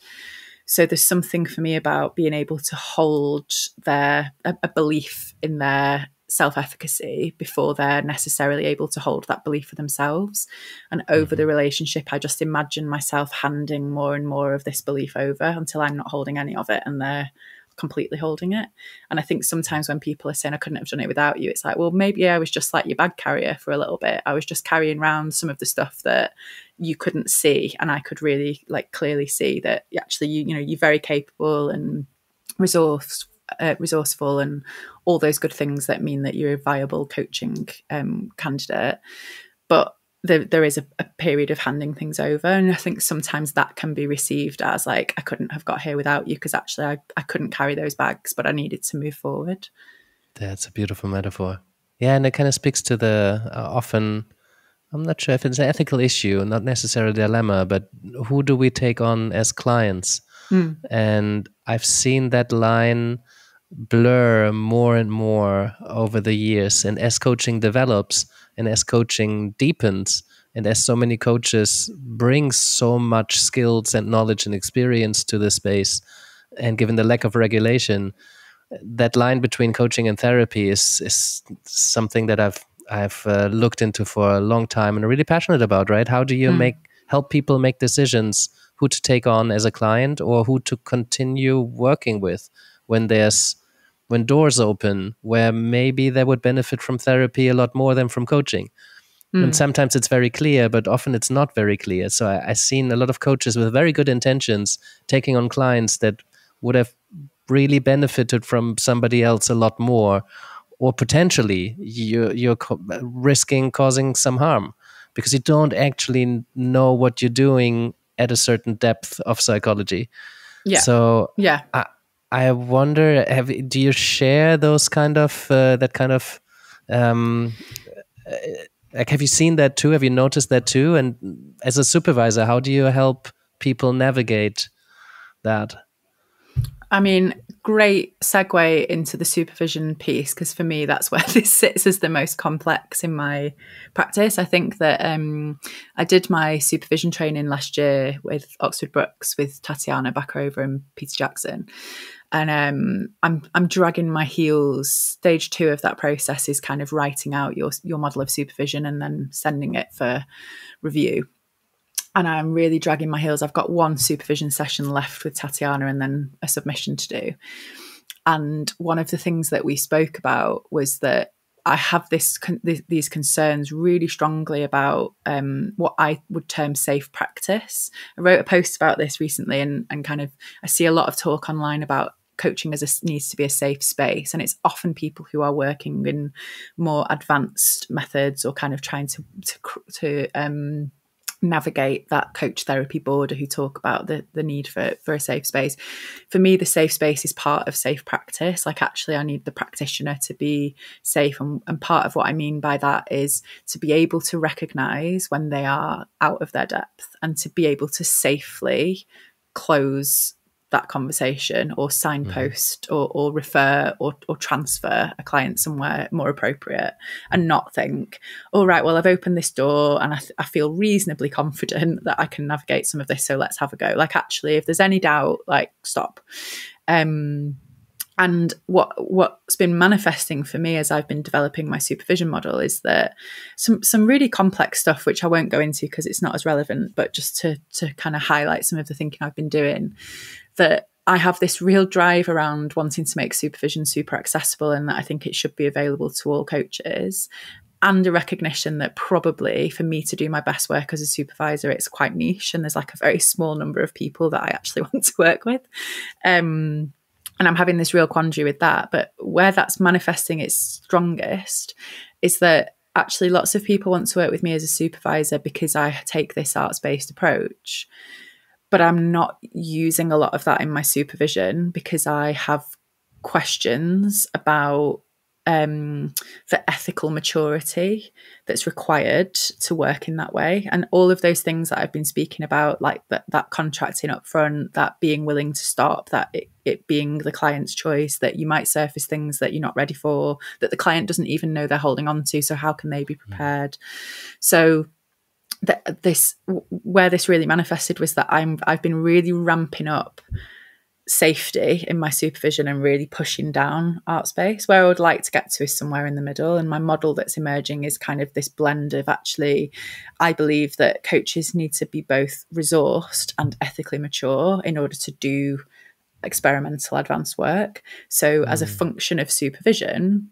Speaker 2: So there's something for me about being able to hold a belief in their self-efficacy before they're necessarily able to hold that belief for themselves. And over the relationship, I just imagine myself handing more and more of this belief over until I'm not holding any of it and they're completely holding it. And I think sometimes when people are saying I couldn't have done it without you, it's like, well, maybe I was just like your bag carrier for a little bit. I was just carrying around some of the stuff that you couldn't see, and I could really like clearly see that actually you're very capable and resourceful and all those good things that mean that you're a viable coaching candidate. But there is a period of handing things over. And I think sometimes that can be received as like, I couldn't have got here without you because actually I couldn't carry those bags, but I needed to move forward.
Speaker 3: That's a beautiful metaphor. Yeah, and it kind of speaks to the often, I'm not sure if it's an ethical issue, not necessarily a dilemma, but who do we take on as clients? And I've seen that line blur more and more over the years. And as coaching develops and as coaching deepens, and as so many coaches bring so much skills and knowledge and experience to the space, and given the lack of regulation, that line between coaching and therapy is something that I've looked into for a long time and are really passionate about, right? How do you help people make decisions who to take on as a client or who to continue working with when doors open where maybe they would benefit from therapy a lot more than from coaching. And sometimes it's very clear, but often it's not very clear. So I've seen a lot of coaches with very good intentions taking on clients that would have really benefited from somebody else a lot more, or potentially you're risking causing some harm because you don't actually know what you're doing at a certain depth of psychology.
Speaker 2: Yeah.
Speaker 3: So
Speaker 2: yeah.
Speaker 3: I wonder, do you share those kind of like, have you seen that too? Have you noticed that too? And as a supervisor, how do you help people navigate that?
Speaker 2: I mean, great segue into the supervision piece, because for me, that's where this sits as the most complex in my practice. I think that I did my supervision training last year with Oxford Brookes with Tatiana Bakarova and Peter Jackson. And I'm dragging my heels. Stage 2 of that process is kind of writing out your model of supervision and then sending it for review. And I'm really dragging my heels. I've got one supervision session left with Tatiana and then a submission to do. And one of the things that we spoke about was that I have these concerns really strongly about what I would term safe practice. I wrote a post about this recently and kind of I see a lot of talk online about coaching needs to be a safe space. And it's often people who are working in more advanced methods or kind of trying to navigate that coach therapy border who talk about the need for a safe space. For me, the safe space is part of safe practice. Like actually I need the practitioner to be safe. And part of what I mean by that is to be able to recognize when they are out of their depth and to be able to safely close that conversation, or signpost or refer or transfer a client somewhere more appropriate, and not think, all right, well, I've opened this door and I feel reasonably confident that I can navigate some of this, so let's have a go. Like, actually, if there's any doubt, like, stop. And what's been manifesting for me as I've been developing my supervision model is that some really complex stuff, which I won't go into because it's not as relevant, but just to kind of highlight some of the thinking I've been doing, that I have this real drive around wanting to make supervision super accessible, and that I think it should be available to all coaches, and a recognition that probably for me to do my best work as a supervisor, it's quite niche and there's like a very small number of people that I actually want to work with. And I'm having this real quandary with that. But where that's manifesting its strongest is that actually lots of people want to work with me as a supervisor because I take this arts-based approach. But I'm not using a lot of that in my supervision because I have questions about the ethical maturity that's required to work in that way. And all of those things that I've been speaking about, like that contracting up front, that being willing to stop, that it being the client's choice, that you might surface things that you're not ready for, that the client doesn't even know they're holding on to. So how can they be prepared? So where this really manifested was that I've been really ramping up safety in my supervision and really pushing down art space. Where I would like to get to is somewhere in the middle, and my model that's emerging is kind of this blend of, actually, I believe that coaches need to be both resourced and ethically mature in order to do experimental advanced work. So as a function of supervision,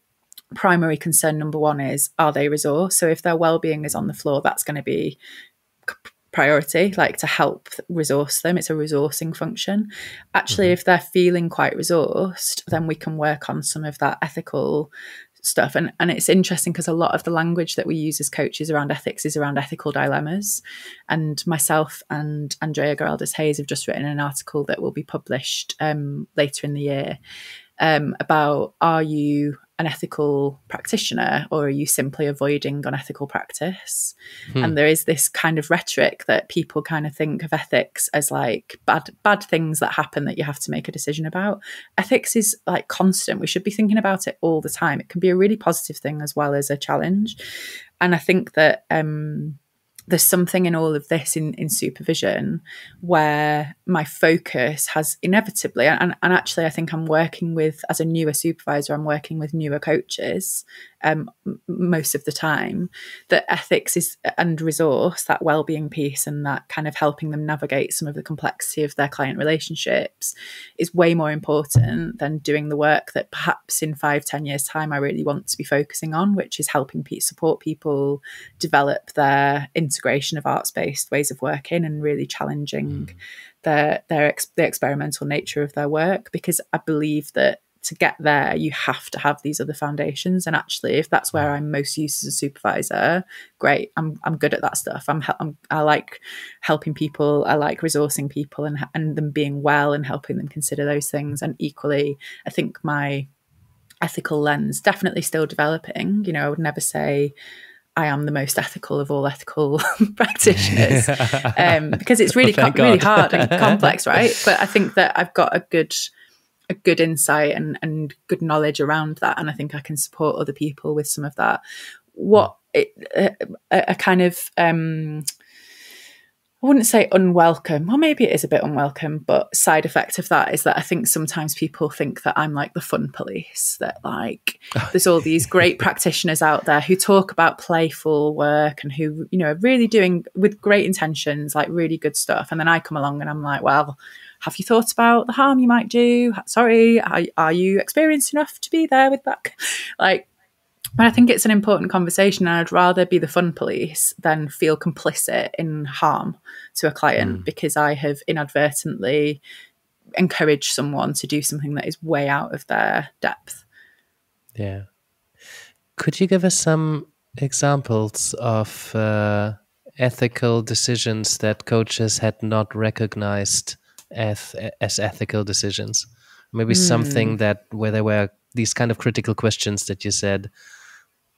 Speaker 2: primary concern number one is, are they resourced? So if their well-being is on the floor, that's going to be priority, like to help resource them. It's a resourcing function. Actually, if they're feeling quite resourced, then we can work on some of that ethical stuff. And it's interesting because a lot of the language that we use as coaches around ethics is around ethical dilemmas. And myself and Andrea Geraldus Hayes have just written an article that will be published later in the year about, are you an ethical practitioner or are you simply avoiding unethical practice? And there is this kind of rhetoric that people kind of think of ethics as like bad things that happen that you have to make a decision about. Ethics is like constant. We should be thinking about it all the time. It can be a really positive thing as well as a challenge. And I think that there's something in all of this in supervision where my focus has inevitably, and actually I think I'm working with, as a newer supervisor, I'm working with newer coaches most of the time, that ethics is, and resource, that well-being piece and that kind of helping them navigate some of the complexity of their client relationships is way more important than doing the work that perhaps in 5-10 years time I really want to be focusing on, which is helping support people develop their integration of arts-based ways of working and really challenging the experimental nature of their work. Because I believe that to get there, you have to have these other foundations. And actually, if that's where I'm most used as a supervisor, great. I'm good at that stuff. I like helping people. I like resourcing people and them being well and helping them consider those things. And equally, I think my ethical lens definitely still developing. You know, I would never say I am the most ethical of all ethical practitioners because it's really really hard and complex, right? But I think that I've got a good insight and good knowledge around that, and I think I can support other people with some of that. A kind of I wouldn't say unwelcome, or maybe it is a bit unwelcome, but side effect of that is that I think sometimes people think that I'm like the fun police, that like there's all these great practitioners out there who talk about playful work and who, you know, are really doing with great intentions, like really good stuff. And then I come along and I'm like, well, have you thought about the harm you might do? Sorry, are you experienced enough to be there with that? Like, but I think it's an important conversation, and I'd rather be the fun police than feel complicit in harm to a client because I have inadvertently encouraged someone to do something that is way out of their depth.
Speaker 3: Yeah. Could you give us some examples of ethical decisions that coaches had not recognized as ethical decisions? Maybe something that where there were these kind of critical questions that you said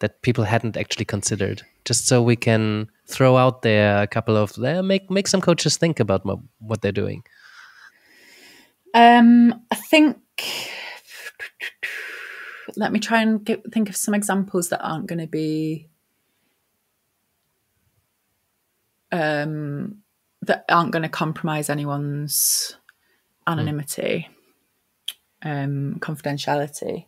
Speaker 3: that people hadn't actually considered, just so we can throw out there a couple of make some coaches think about what they're doing.
Speaker 2: I think, let me try and think of some examples that aren't going to be, that aren't going to compromise anyone's anonymity, confidentiality.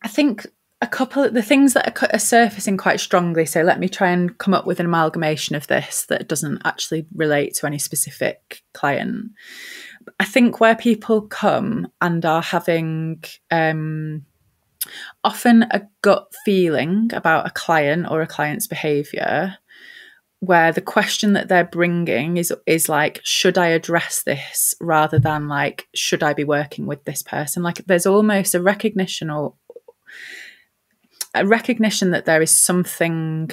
Speaker 2: I think a couple of the things that are surfacing quite strongly. So let me try and come up with an amalgamation of this that doesn't actually relate to any specific client. I think where people come and are having often a gut feeling about a client or a client's behaviour, where the question that they're bringing is like, should I address this, rather than like, should I be working with this person? Like, there's almost a recognition that there is something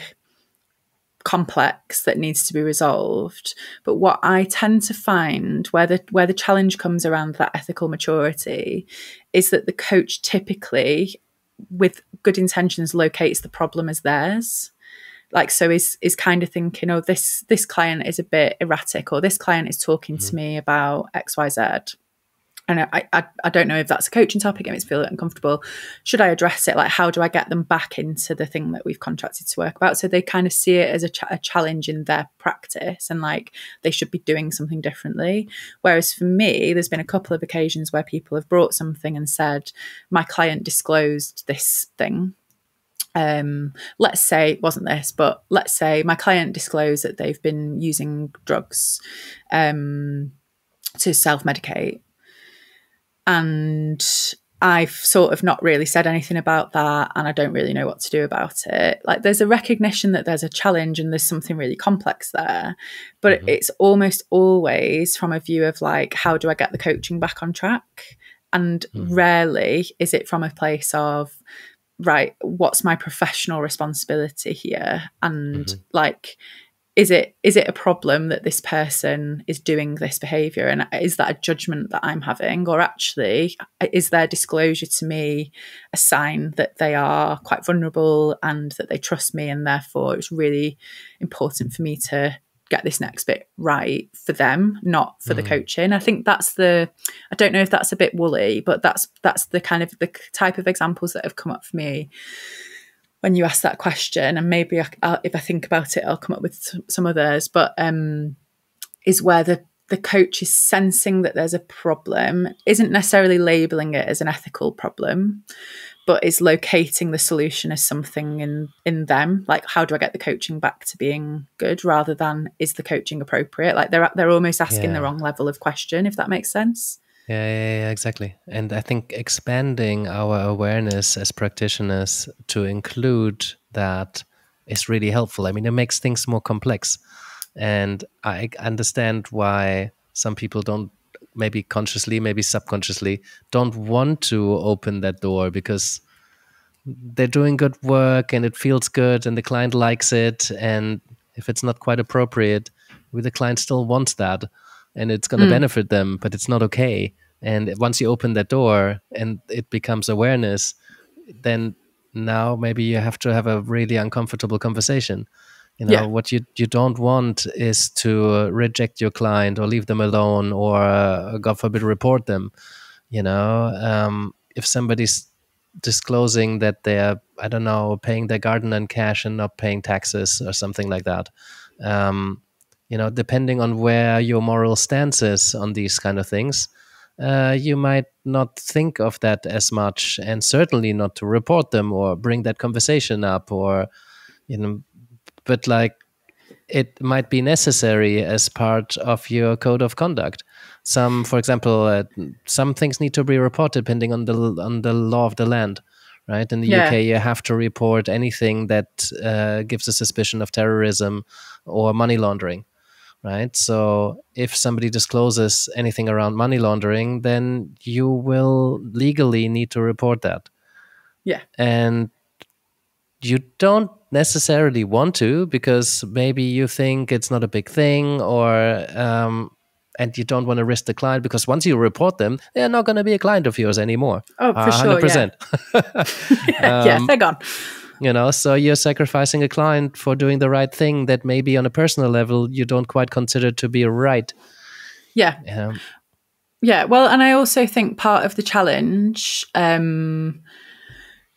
Speaker 2: complex that needs to be resolved. But what I tend to find where the challenge comes around that ethical maturity is that the coach typically, with good intentions, locates the problem as theirs. Like, so is kind of thinking, oh, this client is a bit erratic, or this client is talking to me about XYZ. And I don't know if that's a coaching topic. It makes me feel uncomfortable. Should I address it? Like, how do I get them back into the thing that we've contracted to work about? So they kind of see it as a challenge in their practice, and like they should be doing something differently. Whereas for me, there's been a couple of occasions where people have brought something and said, my client disclosed this thing. Let's say it wasn't this, but let's say my client disclosed that they've been using drugs to self-medicate. And I've sort of not really said anything about that, and I don't really know what to do about it. Like, there's a recognition that there's a challenge and there's something really complex there, but it's almost always from a view of like, how do I get the coaching back on track? And rarely is it from a place of, right, what's my professional responsibility here? And like, is it a problem that this person is doing this behavior, and is that a judgment that I'm having, or actually is their disclosure to me a sign that they are quite vulnerable and that they trust me, and therefore it's really important for me to get this next bit right for them, not for the coaching. I think that's I don't know if that's a bit woolly, but that's the kind of the type of examples that have come up for me when you ask that question. And maybe if I think about it, I'll come up with some others, but is where the coach is sensing that there's a problem, isn't necessarily labeling it as an ethical problem, but is locating the solution as something in them. Like, how do I get the coaching back to being good, rather than, is the coaching appropriate? Like, they're almost asking the wrong level of question, if that makes sense.
Speaker 3: Yeah, exactly. And I think expanding our awareness as practitioners to include that is really helpful. I mean, it makes things more complex. And I understand why some people don't, maybe consciously, maybe subconsciously, don't want to open that door, because they're doing good work and it feels good and the client likes it. And if it's not quite appropriate, the client still wants that. And it's going to benefit them, but it's not okay. And once you open that door and it becomes awareness, then now maybe you have to have a really uncomfortable conversation. You know, what you don't want is to reject your client or leave them alone, or God forbid, report them. You know, if somebody's disclosing that they're, I don't know, paying their gardener in cash and not paying taxes or something like that, you know, depending on where your moral stance is on these kind of things, you might not think of that as much, and certainly not to report them or bring that conversation up, or, you know, but like, it might be necessary as part of your code of conduct. For example, some things need to be reported depending on the law of the land. Right? In the UK, you have to report anything that gives a suspicion of terrorism or money laundering. Right? So if somebody discloses anything around money laundering, then you will legally need to report that.
Speaker 2: Yeah.
Speaker 3: And you don't necessarily want to, because maybe you think it's not a big thing, or and you don't want to risk the client, because once you report them, they're not going to be a client of yours anymore.
Speaker 2: Oh, for sure,
Speaker 3: 100%.
Speaker 2: Yeah, they're gone.
Speaker 3: You know, so you're sacrificing a client for doing the right thing that maybe on a personal level you don't quite consider to be right.
Speaker 2: Yeah. Yeah. Well, and I also think part of the challenge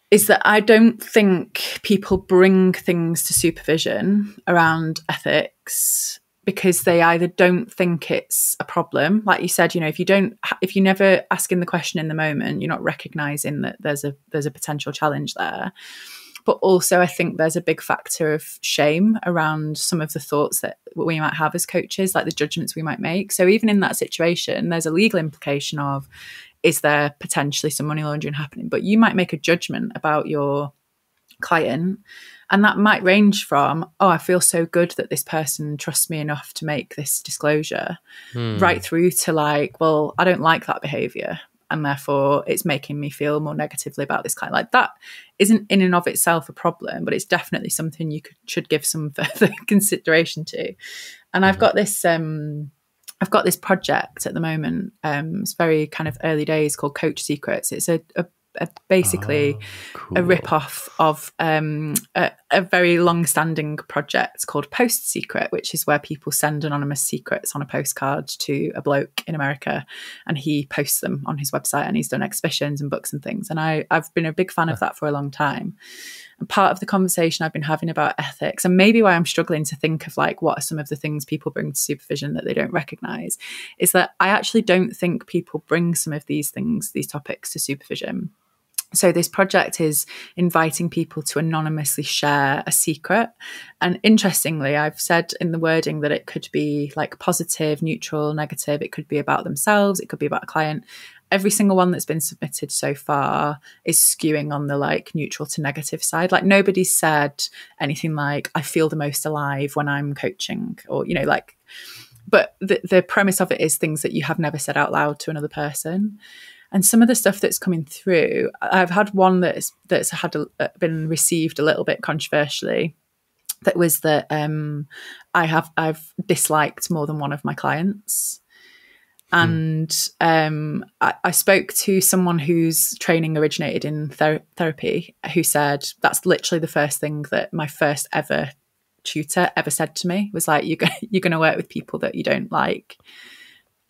Speaker 2: is that I don't think people bring things to supervision around ethics because they either don't think it's a problem. Like you said, if you're never asking the question in the moment, you're not recognizing that there's a potential challenge there. But also, I think there's a big factor of shame around some of the thoughts that we might have as coaches, like the judgments we might make. So even in that situation, there's a legal implication of, is there potentially some money laundering happening? But you might make a judgment about your client, and that might range from, oh, I feel so good that this person trusts me enough to make this disclosure, right through to like, well, I don't like that behavior, and therefore it's making me feel more negatively about this client. Like, that isn't in and of itself a problem, but it's definitely something you should give some further consideration to. And I've got this project at the moment. It's very kind of early days, called Coach Secrets. It's basically
Speaker 3: cool.
Speaker 2: a rip-off of a very long-standing project called Post Secret, which is where people send anonymous secrets on a postcard to a bloke in America, and he posts them on his website, and he's done exhibitions and books and things. And I've been a big fan of that for a long time. And part of the conversation I've been having about ethics, and maybe why I'm struggling to think of like what are some of the things people bring to supervision that they don't recognise, is that I actually don't think people bring some of these things, these topics, to supervision. So this project is inviting people to anonymously share a secret. And interestingly, I've said in the wording that it could be like positive, neutral, negative. It could be about themselves. It could be about a client. Every single one that's been submitted so far is skewing on the like neutral to negative side. Like, nobody's said anything like, I feel the most alive when I'm coaching, or, but the premise of it is things that you have never said out loud to another person. And some of the stuff that's coming through, I've had one that's been received a little bit controversially. That was that I've disliked more than one of my clients. And I spoke to someone whose training originated in therapy, who said that's literally the first thing that my first ever tutor ever said to me, was like, you're going to work with people that you don't like.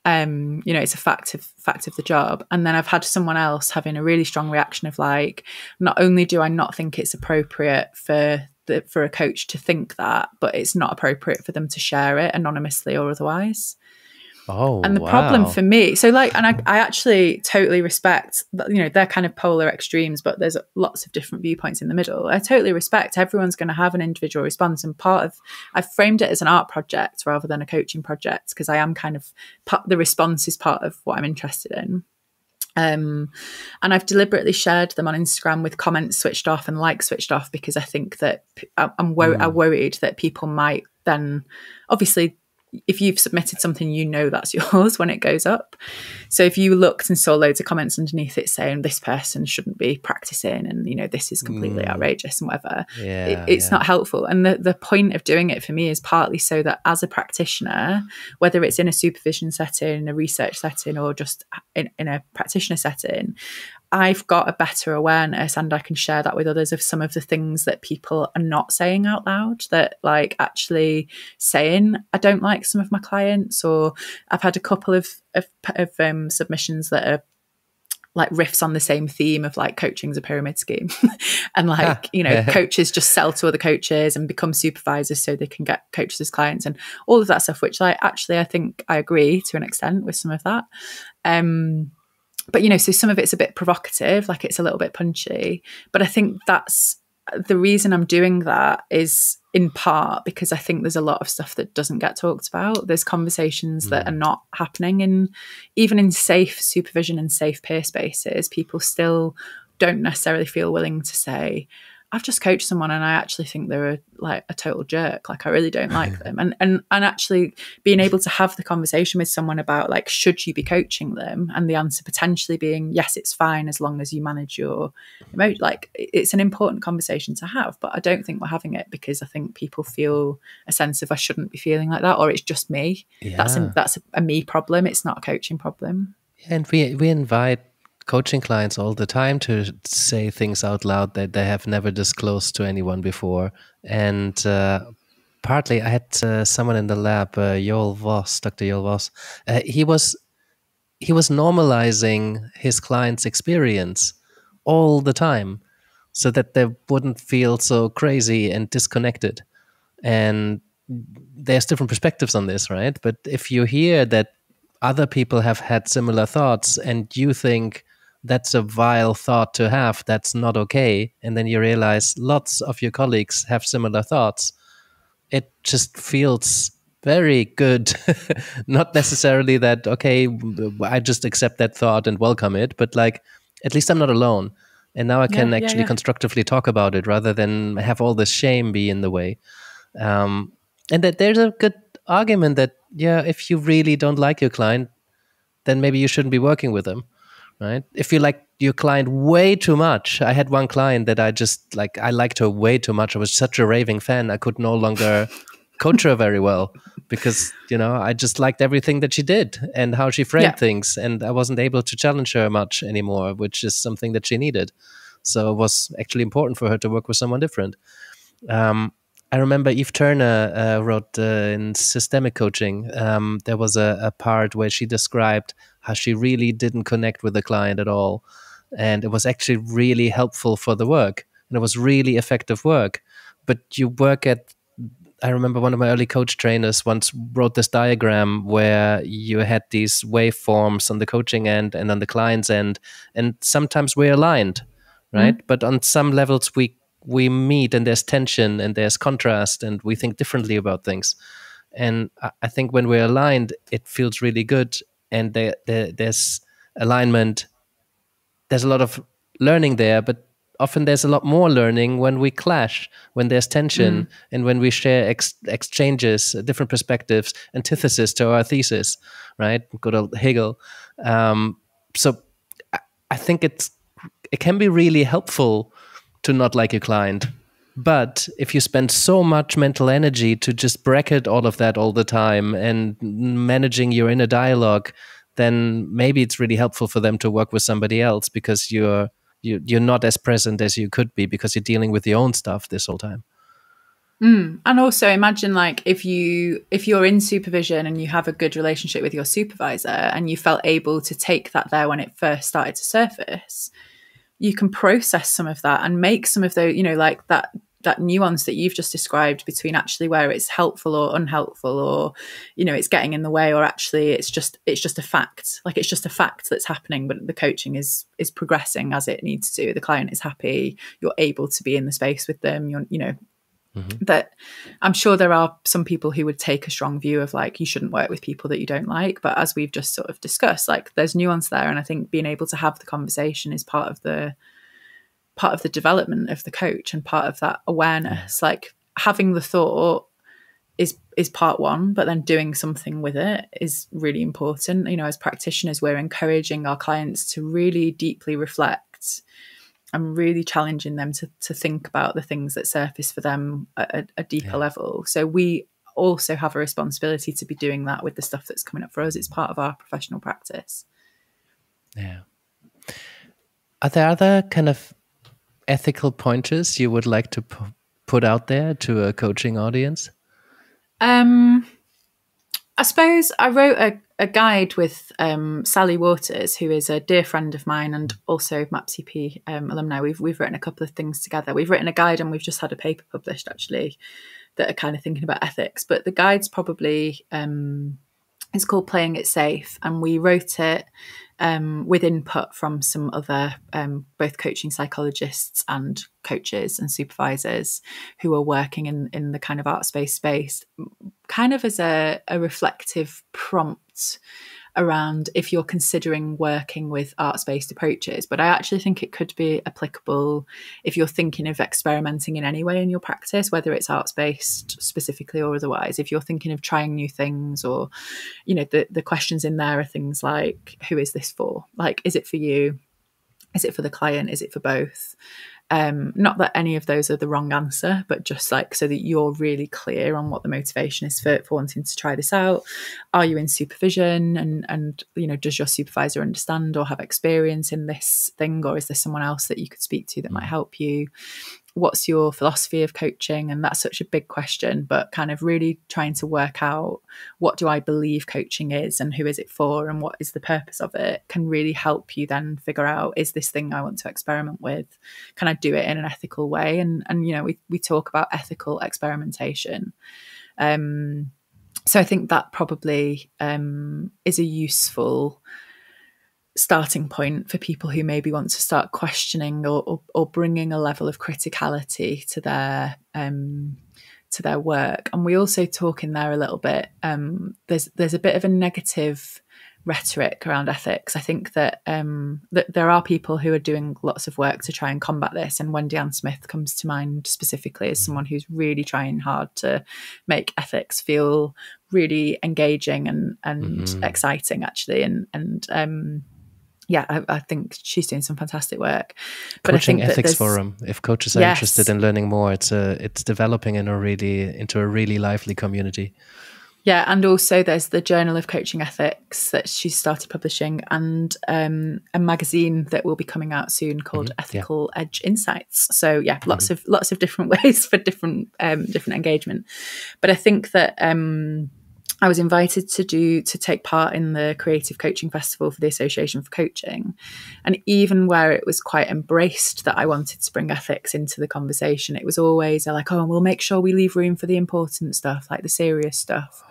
Speaker 2: It's a fact of the job. And then I've had someone else having a really strong reaction of like, not only do I not think it's appropriate for a coach to think that, but it's not appropriate for them to share it anonymously or otherwise.
Speaker 3: Oh,
Speaker 2: and the problem for me, so like, and I actually totally respect that, they're kind of polar extremes, but there's lots of different viewpoints in the middle. I totally respect everyone's going to have an individual response. And I've framed it as an art project rather than a coaching project, because I am kind of, the response is part of what I'm interested in. And I've deliberately shared them on Instagram with comments switched off and likes switched off, because I think that I'm worried that people might then, obviously, if you've submitted something, that's yours when it goes up. So if you looked and saw loads of comments underneath it saying this person shouldn't be practicing, and this is completely outrageous and whatever, it's not helpful. And the point of doing it for me is partly so that as a practitioner, whether it's in a supervision setting, a research setting, or just in a practitioner setting, I've got a better awareness, and I can share that with others, of some of the things that people are not saying out loud, that like actually saying, I don't like some of my clients. Or I've had a couple of submissions that are like riffs on the same theme of like coaching's a pyramid scheme and like, coaches just sell to other coaches and become supervisors so they can get coaches as clients and all of that stuff, which like, actually, I think I agree to an extent with some of that. But, so some of it's a bit provocative, like it's a little bit punchy. But I think that's the reason I'm doing that, is in part because I think there's a lot of stuff that doesn't get talked about. There's conversations that are not happening even in safe supervision and safe peer spaces. People still don't necessarily feel willing to say, I've just coached someone and I actually think they're a total jerk. Like, I really don't like them. And actually being able to have the conversation with someone about like, should you be coaching them? And the answer potentially being, yes, it's fine as long as you manage your emotion. Like, it's an important conversation to have, but I don't think we're having it because I think people feel a sense of I shouldn't be feeling like that, or it's just me. Yeah. That's a me problem. It's not a coaching problem.
Speaker 3: Yeah, and we invite coaching clients all the time to say things out loud that they have never disclosed to anyone before. And partly I had someone in the lab, Joel Voss, Dr. Joel Voss. He was normalizing his client's experience all the time so that they wouldn't feel so crazy and disconnected. And there's different perspectives on this, right? But if you hear that other people have had similar thoughts and you think that's a vile thought to have, that's not okay, and then you realize lots of your colleagues have similar thoughts, it just feels very good. Not necessarily that, okay, I just accept that thought and welcome it, but like, at least I'm not alone. And now I can actually constructively talk about it rather than have all this shame be in the way. And that there's a good argument that, yeah, if you really don't like your client, then maybe you shouldn't be working with them, right? If you like your client way too much. I had one client that I liked her way too much. I was such a raving fan. I could no longer coach her very well because, I just liked everything that she did and how she framed things. And I wasn't able to challenge her much anymore, which is something that she needed. So it was actually important for her to work with someone different. I remember Eve Turner wrote in Systemic Coaching, there was a part where she described how she really didn't connect with the client at all. And it was actually really helpful for the work. And it was really effective work. But I remember one of my early coach trainers once wrote this diagram where you had these waveforms on the coaching end and on the client's end. And sometimes we're aligned, right? But on some levels, we meet and there's tension and there's contrast and we think differently about things. And I think when we're aligned, it feels really good. And there's alignment. There's a lot of learning there, but often there's a lot more learning when we clash, when there's tension and when we share exchanges, different perspectives, antithesis to our thesis, right? Good old Hegel. So I think it can be really helpful to not like your client. But if you spend so much mental energy to just bracket all of that all the time and managing your inner dialogue, then maybe it's really helpful for them to work with somebody else because you're not as present as you could be because you're dealing with your own stuff this whole time.
Speaker 2: And also imagine like if you're in supervision and you have a good relationship with your supervisor and you felt able to take that there when it first started to surface, you can process some of that and make some of those, like that nuance that you've just described between actually where it's helpful or unhelpful or, it's getting in the way or actually it's just a fact. Like it's just a fact that's happening, but the coaching is progressing as it needs to. The client is happy. You're able to be in the space with them. That I'm sure there are some people who would take a strong view of like, you shouldn't work with people that you don't like. But as we've just sort of discussed, like there's nuance there. And I think being able to have the conversation is part of the development of the coach and part of that awareness. Like having the thought is part one, but then doing something with it is really important. As practitioners, we're encouraging our clients to really deeply reflect. I'm really challenging them to think about the things that surface for them at a deeper level. So we also have a responsibility to be doing that with the stuff that's coming up for us. It's part of our professional practice.
Speaker 3: Yeah. Are there other kind of ethical pointers you would like to put out there to a coaching audience?
Speaker 2: I suppose I wrote a guide with Sally Waters, who is a dear friend of mine and also MAPCP alumni. We've written a couple of things together. We've written a guide and we've just had a paper published actually that are kind of thinking about ethics. But the guide's probably it's called Playing It Safe, and we wrote it with input from some other both coaching psychologists and coaches and supervisors who are working in the kind of art space, kind of as a reflective prompt around if you're considering working with arts-based approaches. But I actually think it could be applicable if you're thinking of experimenting in any way in your practice, whether it's arts-based specifically or otherwise. If you're thinking of trying new things, or, the questions in there are things like, who is this for? Like, is it for you? Is it for the client? Is it for both? Not that any of those are the wrong answer, but just like so that you're really clear on what the motivation is for wanting to try this out. Are you in supervision and does your supervisor understand or have experience in this thing, or is there someone else that you could speak to that might help you? what's your philosophy of coaching? And that's such a big question, but kind of really trying to work out, what do I believe coaching is and who is it for and what is the purpose of it, can really help you then figure out, is this thing I want to experiment with? Can I do it in an ethical way? And we talk about ethical experimentation. So I think that probably is a useful starting point for people who maybe want to start questioning or bringing a level of criticality to their work. And we also talk in there a little bit. There's a bit of a negative rhetoric around ethics. I think that that there are people who are doing lots of work to try and combat this. And Wendy Ann Smith comes to mind specifically as someone who's really trying hard to make ethics feel really engaging and exciting, actually. I think she's doing some fantastic work. But
Speaker 3: Coaching
Speaker 2: I think
Speaker 3: Ethics Forum. If coaches are interested in learning more, it's developing into a really lively community.
Speaker 2: Yeah, and also there's the Journal of Coaching Ethics that she's started publishing, and a magazine that will be coming out soon called Ethical Edge Insights. So lots of different ways for different engagement. But I think that I was invited to take part in the Creative Coaching Festival for the Association for Coaching. And even where it was quite embraced that I wanted to bring ethics into the conversation, it was always like, oh, we'll make sure we leave room for the important stuff, like the serious stuff.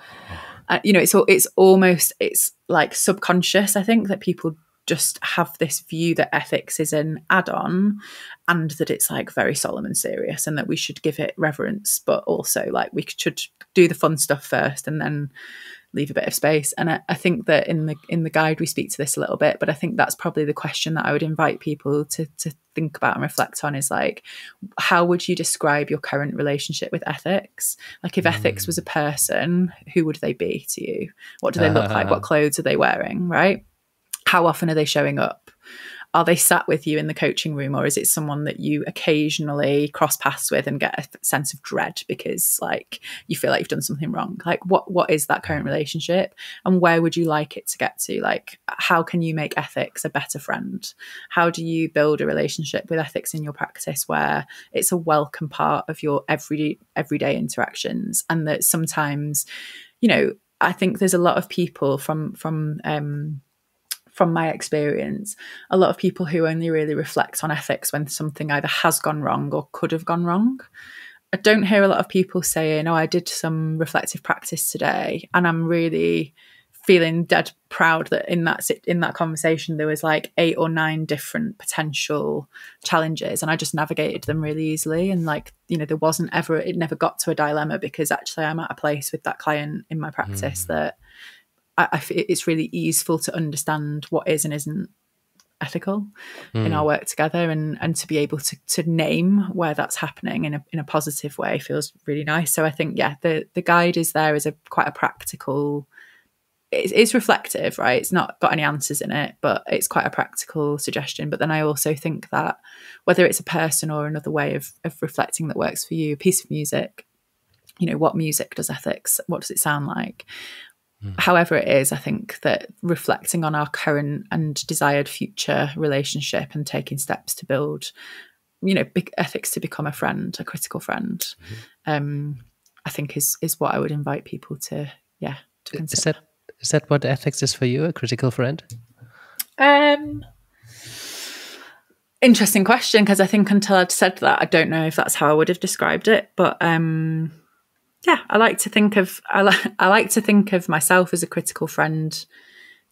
Speaker 2: It's like subconscious, I think, that people just have this view that ethics is an add-on and that it's like very solemn and serious and that we should give it reverence, but also like we should do the fun stuff first and then leave a bit of space. And I think that in the guide we speak to this a little bit, but I think that's probably the question that I would invite people to think about and reflect on, is like, how would you describe your current relationship with ethics? Like, if ethics was a person, who would they be to you? What do they look like? What clothes are they wearing, right? How often are they showing up? Are they sat with you in the coaching room, or is it someone that you occasionally cross paths with and get a sense of dread because like you feel like you've done something wrong? Like what is that current relationship, and where would you like it to get to? Like, how can you make ethics a better friend? How do you build a relationship with ethics in your practice where it's a welcome part of your everyday interactions? And that sometimes, I think there's a lot of people from my experience, a lot of people who only really reflect on ethics when something either has gone wrong or could have gone wrong. I don't hear a lot of people saying, oh, I did some reflective practice today and I'm really feeling dead proud that in that conversation there was like 8 or 9 different potential challenges and I just navigated them really easily. And like, there wasn't ever, it never got to a dilemma, because actually I'm at a place with that client in my practice that it's really easeful to understand what is and isn't ethical in our work together, and to be able to name where that's happening in a positive way feels really nice. So I think, the guide is there as quite a practical, it's reflective, right? It's not got any answers in it, but it's quite a practical suggestion. But then I also think that whether it's a person or another way of reflecting that works for you, a piece of music, what music does ethics, what does it sound like? However it is, I think that reflecting on our current and desired future relationship and taking steps to build, big ethics to become a friend, a critical friend, I think is what I would invite people to consider.
Speaker 3: Is that what ethics is for you, a critical friend?
Speaker 2: Interesting question, because I think until I'd said that, I don't know if that's how I would have described it. But I like to think of myself as a critical friend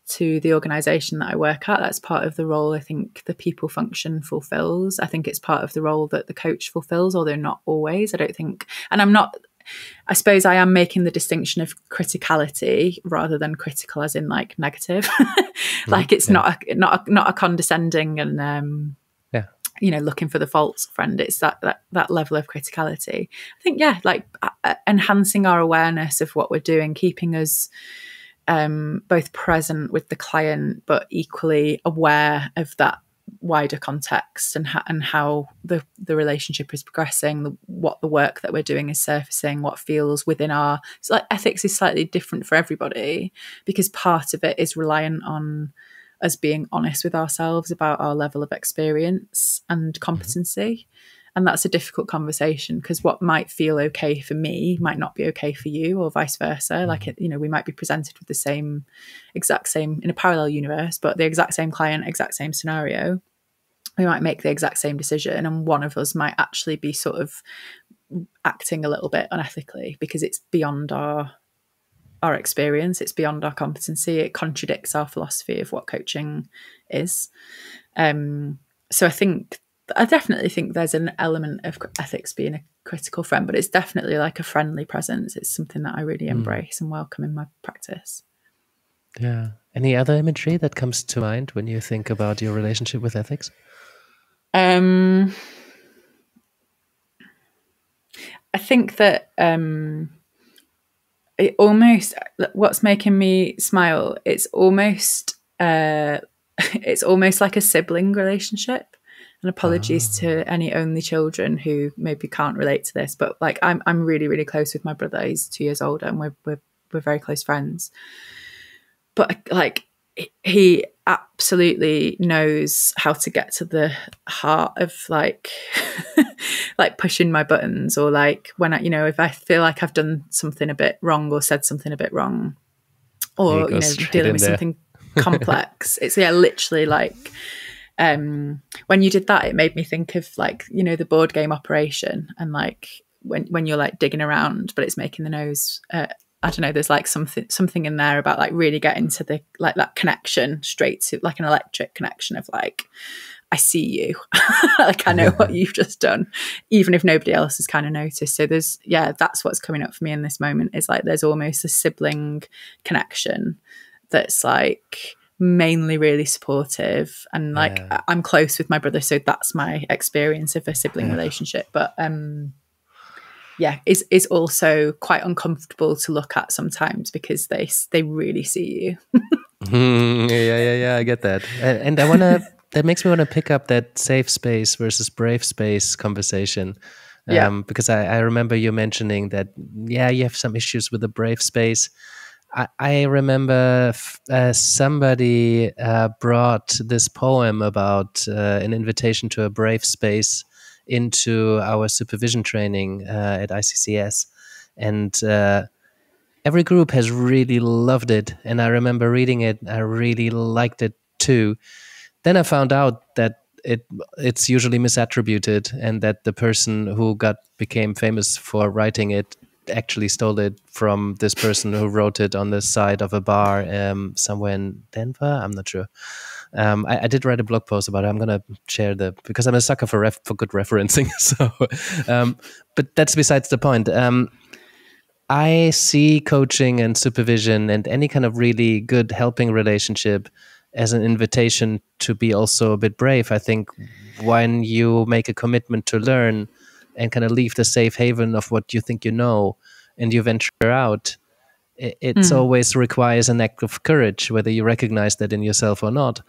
Speaker 2: to the organisation that I work at. That's part of the role I think the people function fulfills. I think it's part of the role that the coach fulfills, although not always. I don't think, and I suppose I am making the distinction of criticality rather than critical as in like negative. Like it's not a condescending and looking for the faults friend. It's that level of criticality. I think enhancing our awareness of what we're doing, keeping us both present with the client but equally aware of that wider context and how the relationship is progressing, what the work that we're doing is surfacing, what feels within our... It's like ethics is slightly different for everybody, because part of it is reliant on us being honest with ourselves about our level of experience and competency. And that's a difficult conversation, because what might feel okay for me might not be okay for you, or vice versa. Like, we might be presented with the exact same in a parallel universe, but the exact same client, exact same scenario. We might make the exact same decision, and one of us might actually be sort of acting a little bit unethically because it's beyond our experience, it's beyond our competency, it contradicts our philosophy of what coaching is. So I definitely think there's an element of ethics being a critical friend, but it's definitely like a friendly presence. It's something that I really embrace and welcome in my practice.
Speaker 3: Yeah. Any other imagery that comes to mind when you think about your relationship with ethics?
Speaker 2: I think that it almost, what's making me smile, it's almost like a sibling relationship. And apologies to any only children who maybe can't relate to this, but like I'm really, really close with my brother. He's 2 years older, and we're very close friends. But like, he absolutely knows how to get to the heart of like like pushing my buttons, or like when I, if I feel like I've done something a bit wrong or said something a bit wrong, or dealing with something complex. It's literally like when you did that, it made me think of like, the board game Operation, and like when you're like digging around but it's making the nose I don't know, there's like something in there about like really getting to the like that connection straight to like an electric connection of like, I see you. Like, I know what you've just done, even if nobody else has kind of noticed. So that's what's coming up for me in this moment, is like there's almost a sibling connection that's like mainly really supportive, and like I'm close with my brother, so that's my experience of a sibling relationship. But is also quite uncomfortable to look at sometimes, because they really see you.
Speaker 3: I get that. And I want to, that makes me want to pick up that safe space versus brave space conversation. Because I remember you mentioning that, you have some issues with the brave space. I remember somebody brought this poem about an invitation to a brave space into our supervision training at ICCS. And every group has really loved it. And I remember reading it. I really liked it too. Then I found out that it's usually misattributed, and that the person who became famous for writing it actually stole it from this person who wrote it on the side of a bar somewhere in Denver. I'm not sure. I did write a blog post about it. I'm going to share because I'm a sucker for good referencing. So, but that's besides the point. I see coaching and supervision and any kind of really good helping relationship as an invitation to be also a bit brave. I think when you make a commitment to learn and kind of leave the safe haven of what you think you know, and you venture out, it always requires an act of courage, whether you recognize that in yourself or not.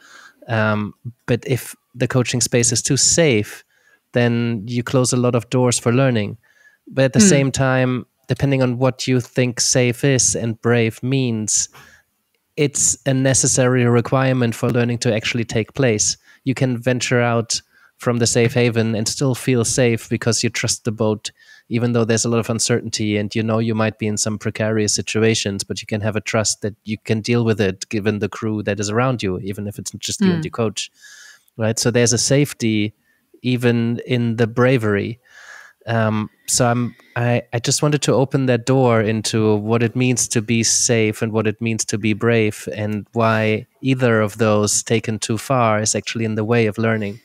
Speaker 3: But if the coaching space is too safe, then you close a lot of doors for learning. But at the same time, depending on what you think safe is and brave means, it's a necessary requirement for learning to actually take place. You can venture out from the safe haven and still feel safe because you trust the boat, even though there's a lot of uncertainty and you might be in some precarious situations, but you can have a trust that you can deal with it given the crew that is around you, even if it's just you and your coach, right? So there's a safety even in the bravery. So I just wanted to open that door into what it means to be safe and what it means to be brave, and why either of those taken too far is actually in the way of learning.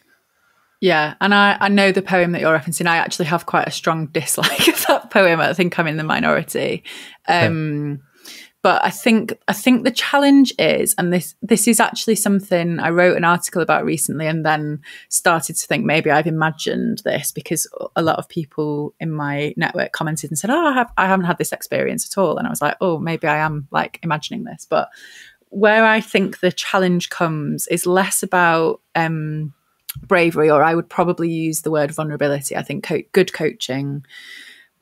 Speaker 2: Yeah, and I know the poem that you're referencing. I actually have quite a strong dislike of that poem. I think I'm in the minority. But I think the challenge is, and this is actually something I wrote an article about recently, and then started to think maybe I've imagined this, because a lot of people in my network commented and said, "Oh, I haven't had this experience at all," and I was like, "Oh, maybe I am like imagining this." But where I think the challenge comes is less about bravery, or I would probably use the word vulnerability. I think good coaching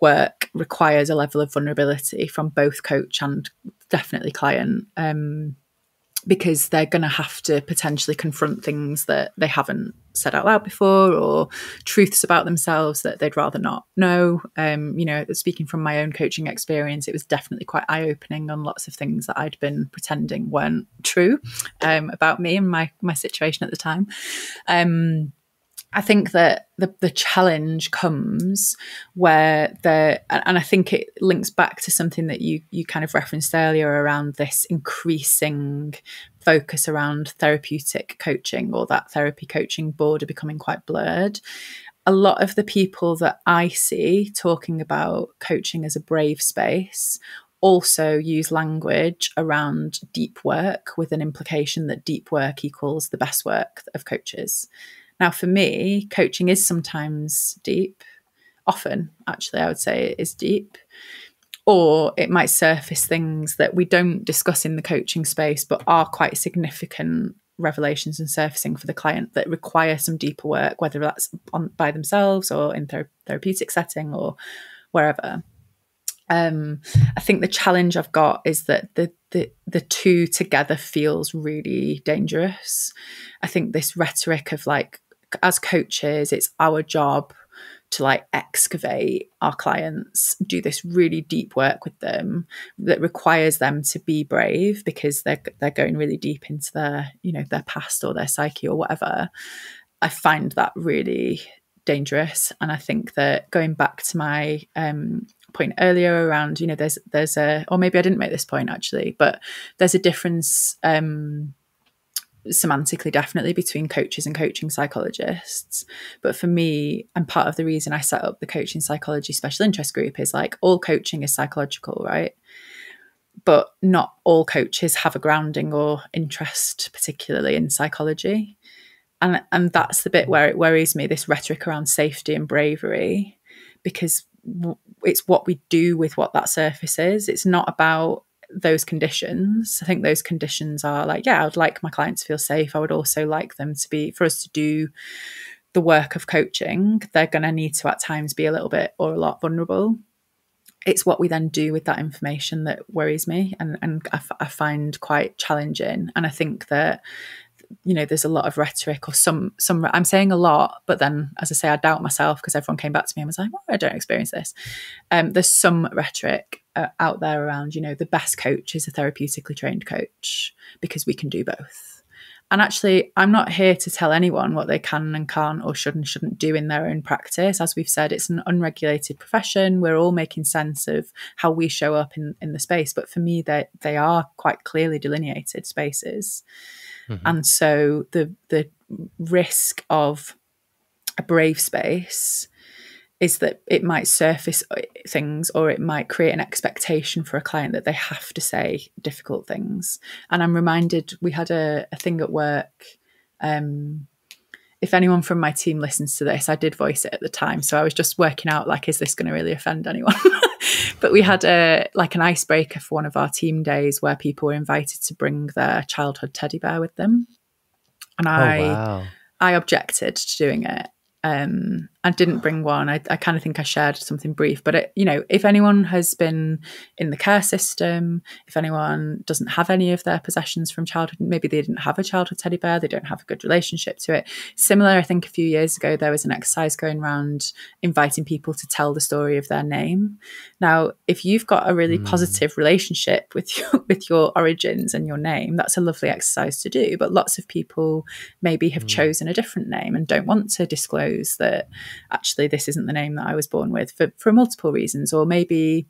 Speaker 2: work requires a level of vulnerability from both coach and definitely client. because they're going to have to potentially confront things that they haven't said out loud before, or truths about themselves that they'd rather not know. Speaking from my own coaching experience, it was definitely quite eye-opening on lots of things that I'd been pretending weren't true about me and my situation at the time. I think that the challenge comes where and I think it links back to something that you kind of referenced earlier around this increasing focus around therapeutic coaching, or that therapy coaching border becoming quite blurred. A lot of the people that I see talking about coaching as a brave space also use language around deep work, with an implication that deep work equals the best work of coaches. Now, for me, coaching is sometimes deep. Often, actually, I would say it is deep. Or it might surface things that we don't discuss in the coaching space, but are quite significant revelations and surfacing for the client that require some deeper work, whether that's by themselves or in therapeutic setting or wherever. I think the challenge I've got is that the two together feels really dangerous. I think this rhetoric of like, as coaches, it's our job to like excavate our clients, do this really deep work with them that requires them to be brave because they're going really deep into their past or their psyche or whatever. I find that really dangerous. And I think that going back to my point earlier around, there's a, or maybe I didn't make this point actually, but there's a difference semantically definitely between coaches and coaching psychologists. But for me, and part of the reason I set up the coaching psychology special interest group is like, all coaching is psychological, right? But not all coaches have a grounding or interest particularly in psychology. And that's the bit where it worries me, this rhetoric around safety and bravery, because it's what we do with what that surface is. It's not about those conditions. I think those conditions are like, yeah, I would like my clients to feel safe. I would also like them to be, for us to do the work of coaching, they're going to need to at times be a little bit or a lot vulnerable. It's what we then do with that information that worries me and I find quite challenging. And I think that, there's a lot of rhetoric or some, I'm saying a lot, but then, as I say, I doubt myself because everyone came back to me and was like, I don't experience this. There's some rhetoric out there around, the best coach is a therapeutically trained coach because we can do both. And actually, I'm not here to tell anyone what they can and can't or should and shouldn't do in their own practice. As we've said, it's an unregulated profession. We're all making sense of how we show up in the space. But for me, they are quite clearly delineated spaces. Mm-hmm. And so the risk of a brave space is that it might surface things, or it might create an expectation for a client that they have to say difficult things. And I'm reminded, we had a thing at work. If anyone from my team listens to this, I did voice it at the time. So I was just working out, like, is this going to really offend anyone? But we had an icebreaker for one of our team days where people were invited to bring their childhood teddy bear with them. And I objected to doing it. I didn't bring one. I kind of think I shared something brief, but if anyone has been in the care system, if anyone doesn't have any of their possessions from childhood, maybe they didn't have a childhood teddy bear, they don't have a good relationship to it. Similar, I think a few years ago, there was an exercise going around inviting people to tell the story of their name. Now, if you've got a really positive relationship with your origins and your name, that's a lovely exercise to do. But lots of people maybe have chosen a different name and don't want to disclose that actually this isn't the name that I was born with for multiple reasons. Or maybe,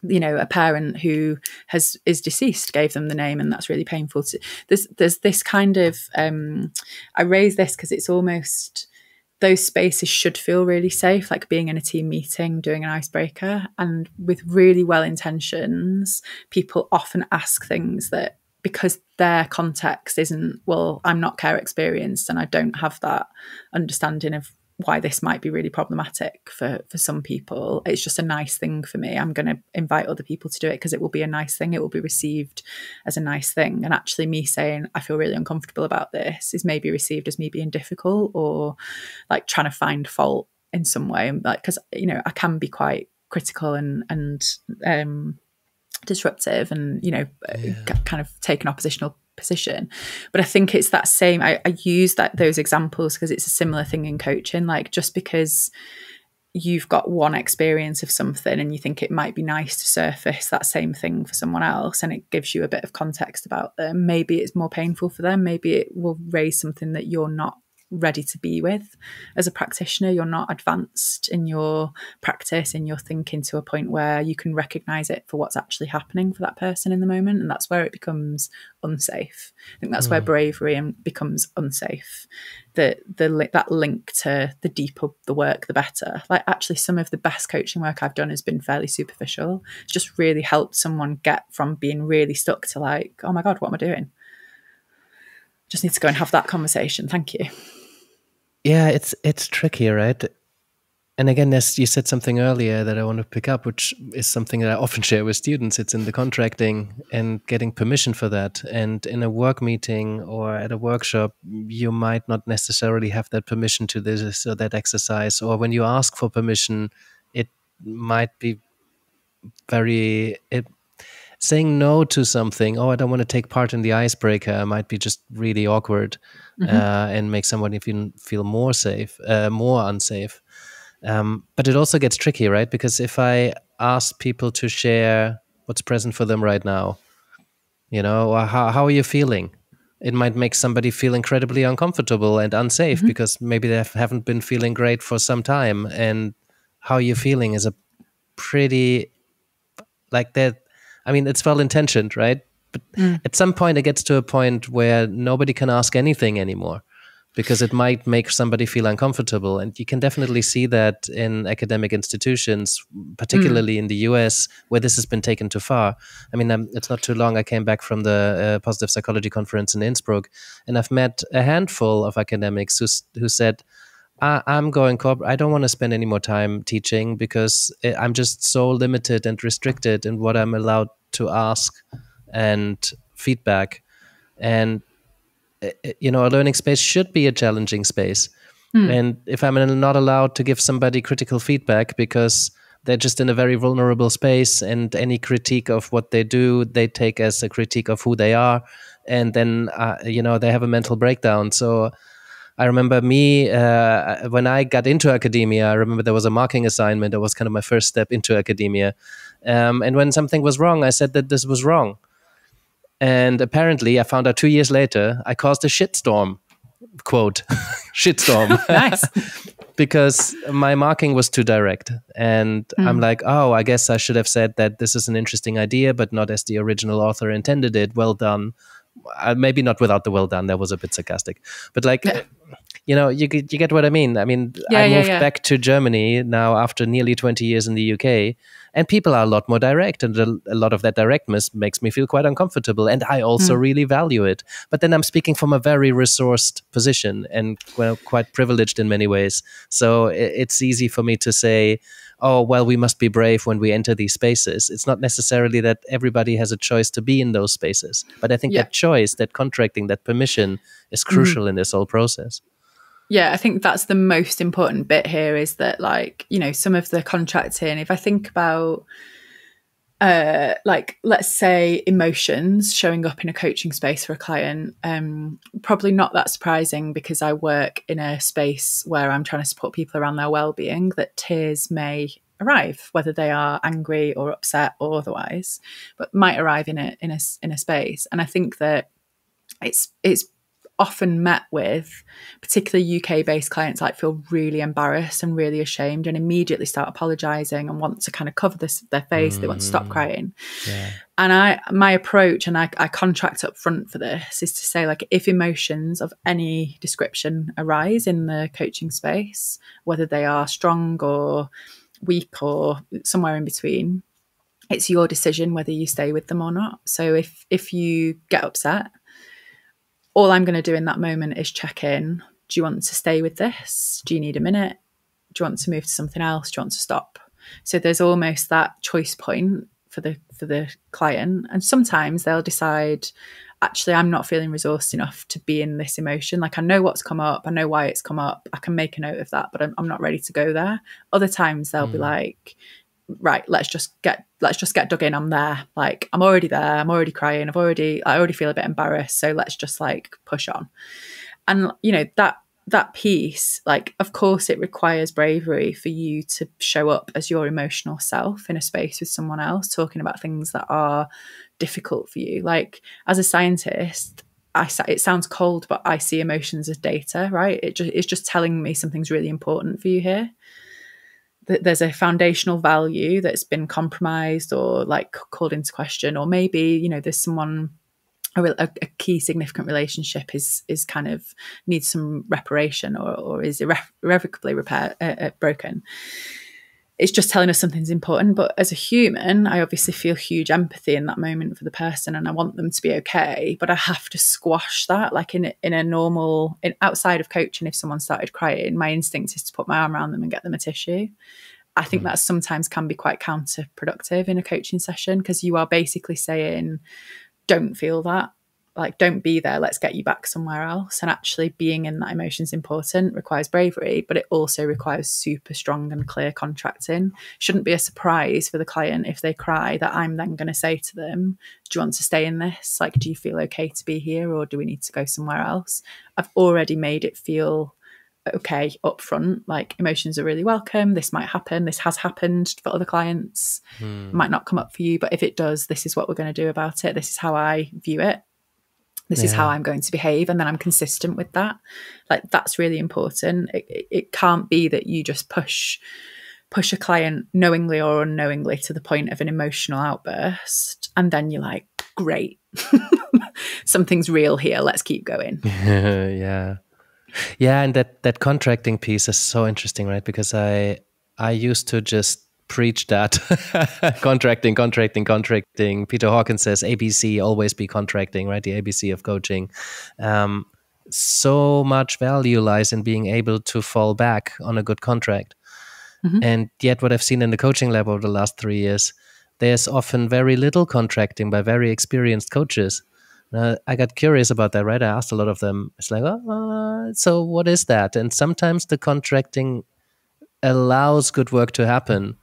Speaker 2: a parent who is deceased gave them the name and that's really painful. There's this kind of, I raise this because it's almost, those spaces should feel really safe, like being in a team meeting, doing an icebreaker. And with really well intentions, people often ask things that, because their context isn't, well, I'm not care experienced and I don't have that understanding of why this might be really problematic for some people. It's just a nice thing for me. I'm going to invite other people to do it because it will be a nice thing. It will be received as a nice thing. And actually me saying, I feel really uncomfortable about this, is maybe received as me being difficult or like trying to find fault in some way. Like, because, I can be quite critical and disruptive and, kind of take an oppositional position. But I think it's that same, I use those examples because it's a similar thing in coaching. Like, just because you've got one experience of something and you think it might be nice to surface that same thing for someone else, and it gives you a bit of context about them, maybe it's more painful for them, maybe it will raise something that you're not ready to be with as a practitioner. You're not advanced in your practice, in your thinking, to a point where you can recognize it for what's actually happening for that person in the moment, and that's where it becomes unsafe. I think that's where bravery becomes unsafe. That link to the deeper the work, the better. Like, actually, some of the best coaching work I've done has been fairly superficial. It's just really helped someone get from being really stuck to like, oh my God, what am I doing? Just need to go and have that conversation. Thank you.
Speaker 3: Yeah, it's tricky, right? And again, as you said something earlier that I want to pick up, which is something that I often share with students. It's in the contracting and getting permission for that. And in a work meeting or at a workshop, you might not necessarily have that permission to this or that exercise. Or when you ask for permission, it might be saying no to something. Oh, I don't want to take part in the icebreaker. Might be just really awkward and make somebody feel more unsafe. But it also gets tricky, right? Because if I ask people to share what's present for them right now, or how are you feeling? It might make somebody feel incredibly uncomfortable and unsafe because maybe they haven't been feeling great for some time. And how you're feeling is a pretty, like that. I mean, it's well-intentioned, right? But at some point it gets to a point where nobody can ask anything anymore, because it might make somebody feel uncomfortable. And you can definitely see that in academic institutions, particularly in the US, where this has been taken too far. I mean, it's not too long. I came back from the Positive Psychology Conference in Innsbruck, and I've met a handful of academics who said, I'm going corporate. I don't want to spend any more time teaching because I'm just so limited and restricted in what I'm allowed to ask and feedback. And a learning space should be a challenging space. And if I'm not allowed to give somebody critical feedback because they're just in a very vulnerable space, and any critique of what they do, they take as a critique of who they are, and then they have a mental breakdown. So I remember when I got into academia, I remember there was a marking assignment. That was kind of my first step into academia. And when something was wrong, I said that this was wrong. And apparently, I found out 2 years later, I caused a shitstorm, quote, shitstorm.
Speaker 2: Nice.
Speaker 3: Because my marking was too direct. And I'm like, oh, I guess I should have said that this is an interesting idea, but not as the original author intended it. Well done. Maybe not without the well done. That was a bit sarcastic. But you get what I mean. I mean, I moved back to Germany now after nearly 20 years in the UK, and people are a lot more direct, and a lot of that directness makes me feel quite uncomfortable, and I also really value it. But then I'm speaking from a very resourced position and quite privileged in many ways. So it's easy for me to say, oh, well, we must be brave when we enter these spaces. It's not necessarily that everybody has a choice to be in those spaces. But I think that choice, that contracting, that permission is crucial in this whole process.
Speaker 2: Yeah, I think that's the most important bit here, is that, some of the contracting, if I think about, let's say emotions showing up in a coaching space for a client, probably not that surprising, because I work in a space where I'm trying to support people around their well-being, that tears may arrive, whether they are angry or upset or otherwise, but might arrive in a space. And I think that it's often met with, particularly UK-based clients, feel really embarrassed and really ashamed, and immediately start apologising and want to kind of cover their face. They want to stop crying. Yeah. And my approach, and I contract up front for this, is to say, if emotions of any description arise in the coaching space, whether they are strong or weak or somewhere in between, it's your decision whether you stay with them or not. So if you get upset, all I'm going to do in that moment is check in. Do you want to stay with this? Do you need a minute? Do you want to move to something else? Do you want to stop? So there's almost that choice point for the client. And sometimes they'll decide, actually, I'm not feeling resourced enough to be in this emotion. I know what's come up. I know why it's come up. I can make a note of that, but I'm not ready to go there. Other times they'll be like, right, let's just get dug in. I'm there. Like, I'm already there. I'm already crying. I already feel a bit embarrassed. So let's just like push on. And, you know, that piece, like, of course it requires bravery for you to show up as your emotional self in a space with someone else, talking about things that are difficult for you. Like, as a scientist, it sounds cold, but I see emotions as data, right? It's just telling me something's really important for you here. That there's a foundational value that's been compromised or like called into question, or maybe, you know, there's someone, a key significant relationship is kind of needs some reparation or is irrevocably broken. It's just telling us something's important. But as a human, I obviously feel huge empathy in that moment for the person, and I want them to be okay. But I have to squash that. Like outside of coaching, if someone started crying, my instinct is to put my arm around them and get them a tissue. I think that sometimes can be quite counterproductive in a coaching session, because you are basically saying, don't feel that. Like, don't be there. Let's get you back somewhere else. And actually being in that emotion is important, requires bravery, but it also requires super strong and clear contracting. Shouldn't be a surprise for the client if they cry that I'm then going to say to them, do you want to stay in this? Like, do you feel okay to be here, or do we need to go somewhere else? I've already made it feel okay up front. Like, emotions are really welcome. This might happen. This has happened for other clients. It might not come up for you, but if it does, this is what we're going to do about it. This is how I view it. This is how I'm going to behave. And then I'm consistent with that. Like, that's really important. It can't be that you just push a client knowingly or unknowingly to the point of an emotional outburst, and then you're like, great, something's real here. Let's keep going.
Speaker 3: Yeah. And that contracting piece is so interesting, right? Because I used to just preach that contracting. Peter Hawkins says ABC, always be contracting, right? The ABC of coaching. So much value lies in being able to fall back on a good contract. Mm-hmm. And yet what I've seen in the coaching lab over the last 3 years, there's often very little contracting by very experienced coaches. I got curious about that, right? I asked a lot of them. It's like, so what is that? And sometimes the contracting allows good work to happen.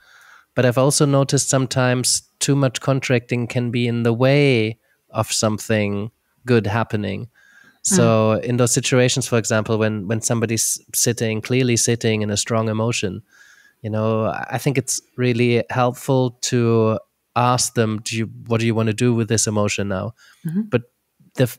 Speaker 3: But I've also noticed sometimes too much contracting can be in the way of something good happening. So in those situations, for example, when somebody's clearly sitting in a strong emotion, you know, I think it's really helpful to ask them, what do you want to do with this emotion now? Mm-hmm. But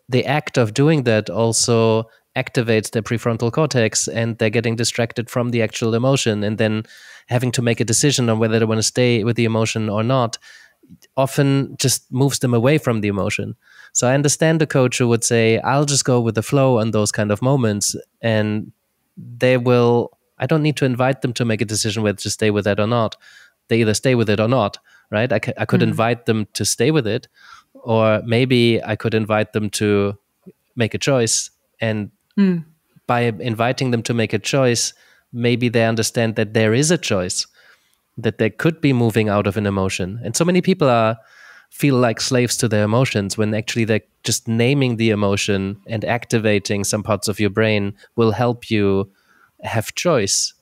Speaker 3: the act of doing that also activates their prefrontal cortex, and they're getting distracted from the actual emotion, and then having to make a decision on whether they want to stay with the emotion or not often just moves them away from the emotion. So I understand the coach who would say, I'll just go with the flow on those kind of moments, and I don't need to invite them to make a decision whether to stay with that or not. They either stay with it or not, right? I could invite them to stay with it, or maybe I could invite them to make a choice. And by inviting them to make a choice, maybe they understand that there is a choice, that they could be moving out of an emotion. And so many people feel like slaves to their emotions, when actually they're just naming the emotion and activating some parts of your brain will help you have choice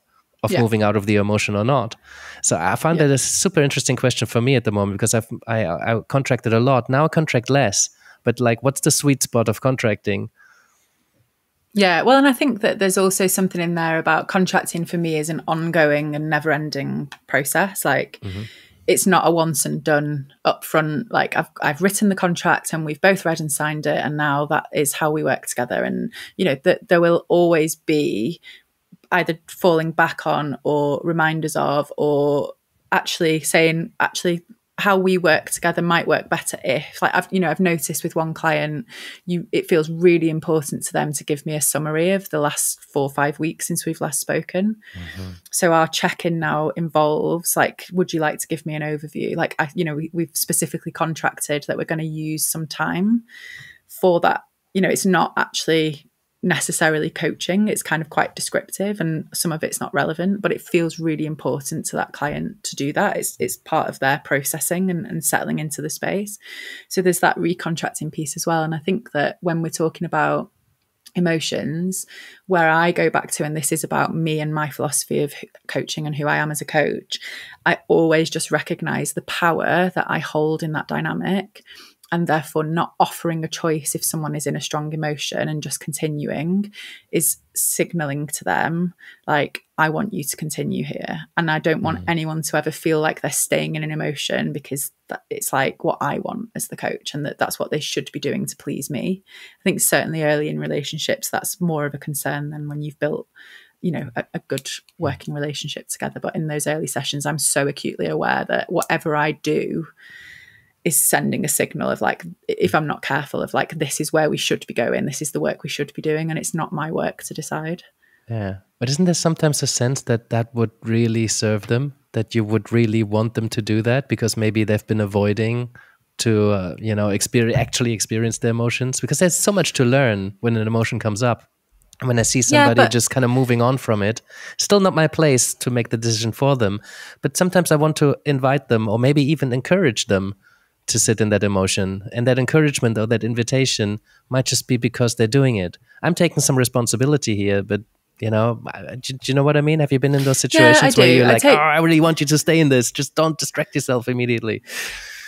Speaker 3: of moving out of the emotion or not. So I found that a super interesting question for me at the moment, because I contracted a lot. Now I contract less. But like, what's the sweet spot of contracting?
Speaker 2: Yeah, well, and I think that there's also something in there about contracting for me is an ongoing and never-ending process. Like, it's not a once and done upfront. Like, I've written the contract and we've both read and signed it, and now that is how we work together. And, you know, there will always be either falling back on or reminders of, or actually saying, how we work together might work better if, like, I've noticed with one client, it feels really important to them to give me a summary of the last 4 or 5 weeks since we've last spoken. So our check-in now involves, like, would you like to give me an overview? Like, we've specifically contracted that we're going to use some time for that. You know, it's not actually necessarily coaching. It's kind of quite descriptive, and some of it's not relevant, but it feels really important to that client to do that. It's part of their processing and settling into the space. So there's that recontracting piece as well. And I think that when we're talking about emotions, where I go back to, and this is about me and my philosophy of coaching and who I am as a coach, I always just recognize the power that I hold in that dynamic, and therefore not offering a choice if someone is in a strong emotion and just continuing is signaling to them, like, I want you to continue here. And I don't want anyone to ever feel like they're staying in an emotion because it's like what I want as the coach, and that's what they should be doing to please me. I think certainly early in relationships, that's more of a concern than when you've built, you know, a good working relationship together. But in those early sessions, I'm so acutely aware that whatever I do is sending a signal of, like, if I'm not careful, of like, this is where we should be going, this is the work we should be doing, and it's not my work to decide.
Speaker 3: Yeah. But isn't there sometimes a sense that that would really serve them, that you would really want them to do that because maybe they've been avoiding to, actually experience their emotions? Because there's so much to learn when an emotion comes up. And when I see somebody just kind of moving on from it, still not my place to make the decision for them. But sometimes I want to invite them, or maybe even encourage them to sit in that emotion. And that encouragement or that invitation might just be because they're doing it. I'm taking some responsibility here, but do you know what I mean? Have you been in those situations where you're like, I really want you to stay in this, just don't distract yourself immediately?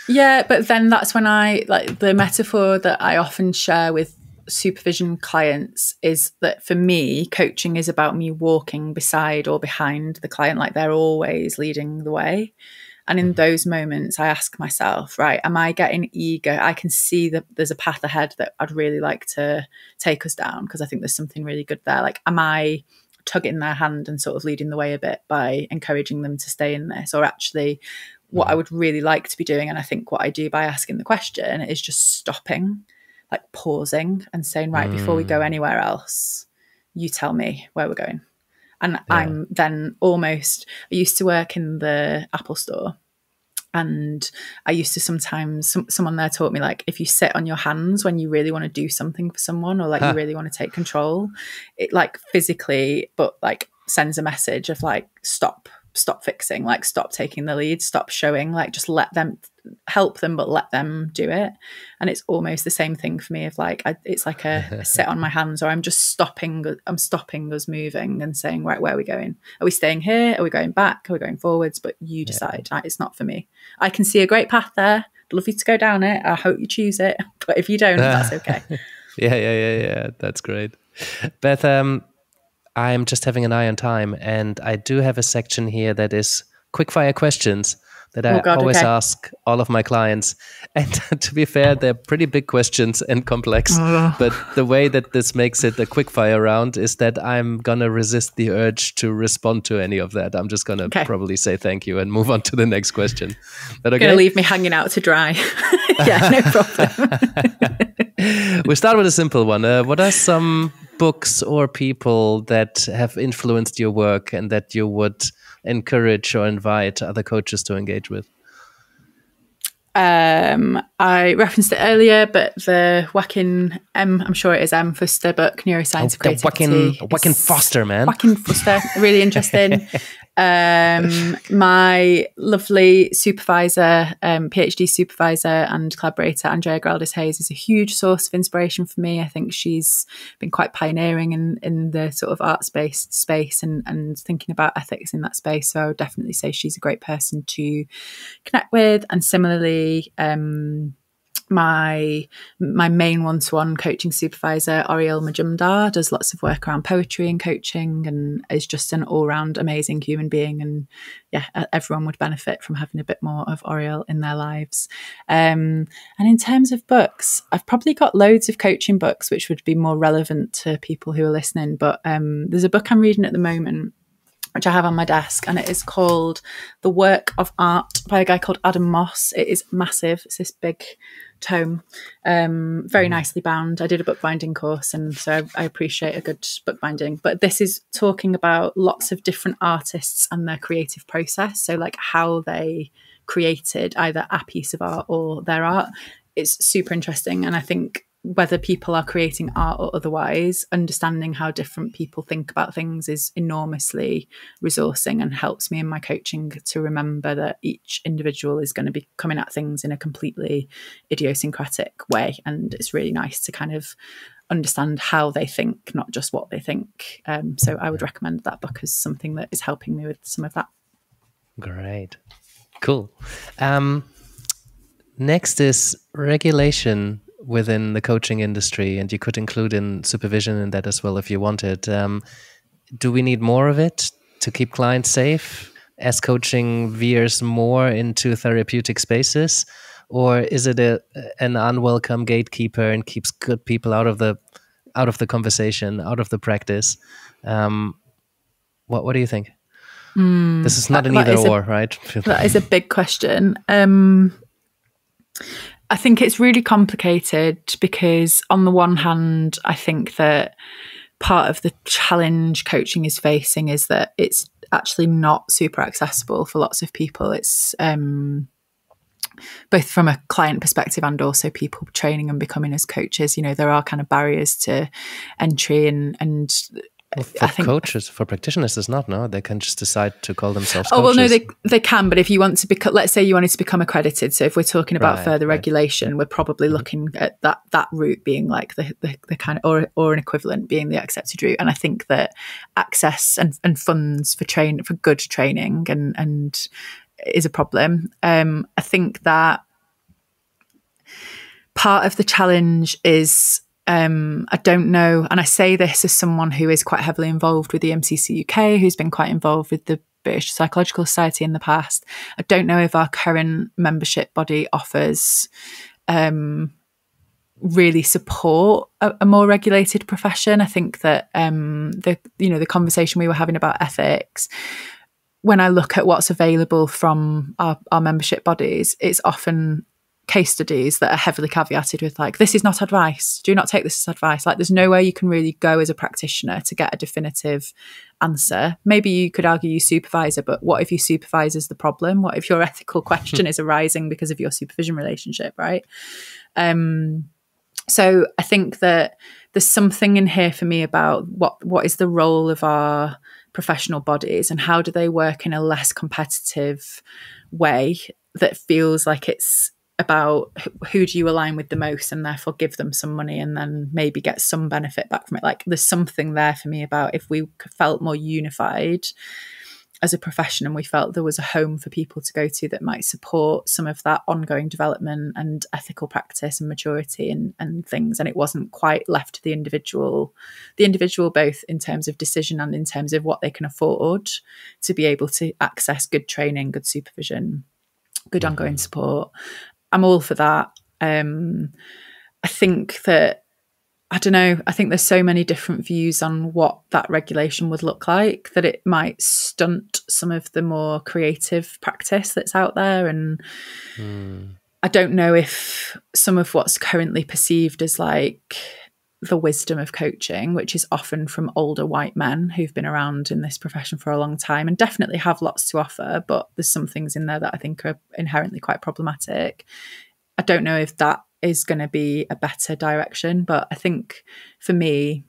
Speaker 2: Yeah, but then that's when I, like, the metaphor that I often share with supervision clients is that for me, coaching is about me walking beside or behind the client, like they're always leading the way. And in those moments, I ask myself, right, am I getting eager? I can see that there's a path ahead that I'd really like to take us down, because I think there's something really good there. Like, am I tugging their hand and sort of leading the way a bit by encouraging them to stay in this? Or actually, what I would really like to be doing, and I think what I do by asking the question, is just stopping, like pausing and saying, right, before we go anywhere else, you tell me where we're going. And I'm then almost, I used to work in the Apple store, and I used to sometimes, someone there taught me, like, if you sit on your hands when you really want to do something for someone, or like you really want to take control, it like physically, but like sends a message of like, stop fixing, like stop taking the lead, stop showing, like just let them, help them, but let them do it. And it's almost the same thing for me of like, it's like a sit on my hands, or I'm stopping us moving and saying, right, where are we going? Are we staying here? Are we going back? Are we going forwards? But you decide. It's not for me. I can see a great path there. I'd love you to go down it. I hope you choose it. But if you don't, that's okay.
Speaker 3: Yeah. That's great. Beth, I'm just having an eye on time, and I do have a section here that is quickfire questions that I always ask all of my clients. And to be fair, they're pretty big questions and complex. But the way that this makes it a quickfire round is that I'm going to resist the urge to respond to any of that. I'm just going to probably say thank you and move on to the next question. But okay?
Speaker 2: Going to leave me hanging out to dry. Yeah, no problem.
Speaker 3: We start with a simple one. What are some books or people that have influenced your work and that you would encourage or invite other coaches to engage with?
Speaker 2: I referenced it earlier, but the Joaquin I'm sure it is Foster book, Neuroscience of Creativity.
Speaker 3: Joaquin Foster, man.
Speaker 2: Joaquin Foster, really interesting. My lovely supervisor, PhD supervisor and collaborator, Andrea Giraldez Hayes, is a huge source of inspiration for me. I think she's been quite pioneering in the sort of arts-based space and thinking about ethics in that space. So I would definitely say she's a great person to connect with. And similarly, my main one-to-one coaching supervisor, Oriel Majumdar, does lots of work around poetry and coaching and is just an all-round amazing human being. And yeah, everyone would benefit from having a bit more of Oriel in their lives. And in terms of books, I've probably got loads of coaching books which would be more relevant to people who are listening. But there's a book I'm reading at the moment, which I have on my desk, and it is called The Work of Art by a guy called Adam Moss. It is massive. It's this big tome, very nicely bound. I did a bookbinding course, and so I appreciate a good bookbinding. But this is talking about lots of different artists and their creative process. So like how they created either a piece of art or their art. It's super interesting. And I think whether people are creating art or otherwise, understanding how different people think about things is enormously resourcing and helps me in my coaching to remember that each individual is going to be coming at things in a completely idiosyncratic way. And it's really nice to kind of understand how they think, not just what they think. So I would recommend that book as something that is helping me with some of that.
Speaker 3: Great. Cool. Next is regulation within the coaching industry, and you could include in supervision in that as well if you wanted. Do we need more of it to keep clients safe as coaching veers more into therapeutic spaces? Or is it an unwelcome gatekeeper and keeps good people out of the conversation, out of the practice? What do you think? This is not an either or, right?
Speaker 2: That is a big question. I think it's really complicated because on the one hand, I think that part of the challenge coaching is facing is that it's actually not super accessible for lots of people. It's both from a client perspective and also people training and becoming as coaches. You know, there are kind of barriers to entry and
Speaker 3: well, for coaches, for practitioners, it's not. No, they can just decide to call themselves.
Speaker 2: Oh,
Speaker 3: coaches.
Speaker 2: well, no, they can. But if you want to become, let's say you wanted to become accredited. So if we're talking about further regulation, we're probably looking at that route being like the kind of or an equivalent being the accepted route. And I think that access and funds for good training and is a problem. I think that part of the challenge is. I don't know, and I say this as someone who is quite heavily involved with the MCC UK, who's been quite involved with the British Psychological Society in the past. I don't know if our current membership body offers really support a more regulated profession. I think that the conversation we were having about ethics, when I look at what's available from our membership bodies, it's often case studies that are heavily caveated with like, this is not advice, do not take this as advice. Like there's nowhere you can really go as a practitioner to get a definitive answer. Maybe you could argue you supervisor, but what if your supervisor is the problem? What if your ethical question is arising because of your supervision relationship, right? So I think that there's something in here for me about what is the role of our professional bodies and how do they work in a less competitive way that feels like it's about who do you align with the most and therefore give them some money and then maybe get some benefit back from it. Like there's something there for me about if we felt more unified as a profession and we felt there was a home for people to go to that might support some of that ongoing development and ethical practice and maturity and things, and it wasn't quite left to the individual both in terms of decision and in terms of what they can afford to be able to access good training, good supervision, good ongoing support. I'm all for that. I think that, I don't know, I think there's so many different views on what that regulation would look like that it might stunt some of the more creative practice that's out there. And I don't know if some of what's currently perceived as like the wisdom of coaching, which is often from older white men who've been around in this profession for a long time and definitely have lots to offer, but there's some things in there that I think are inherently quite problematic. I don't know if that is going to be a better direction, but I think for me,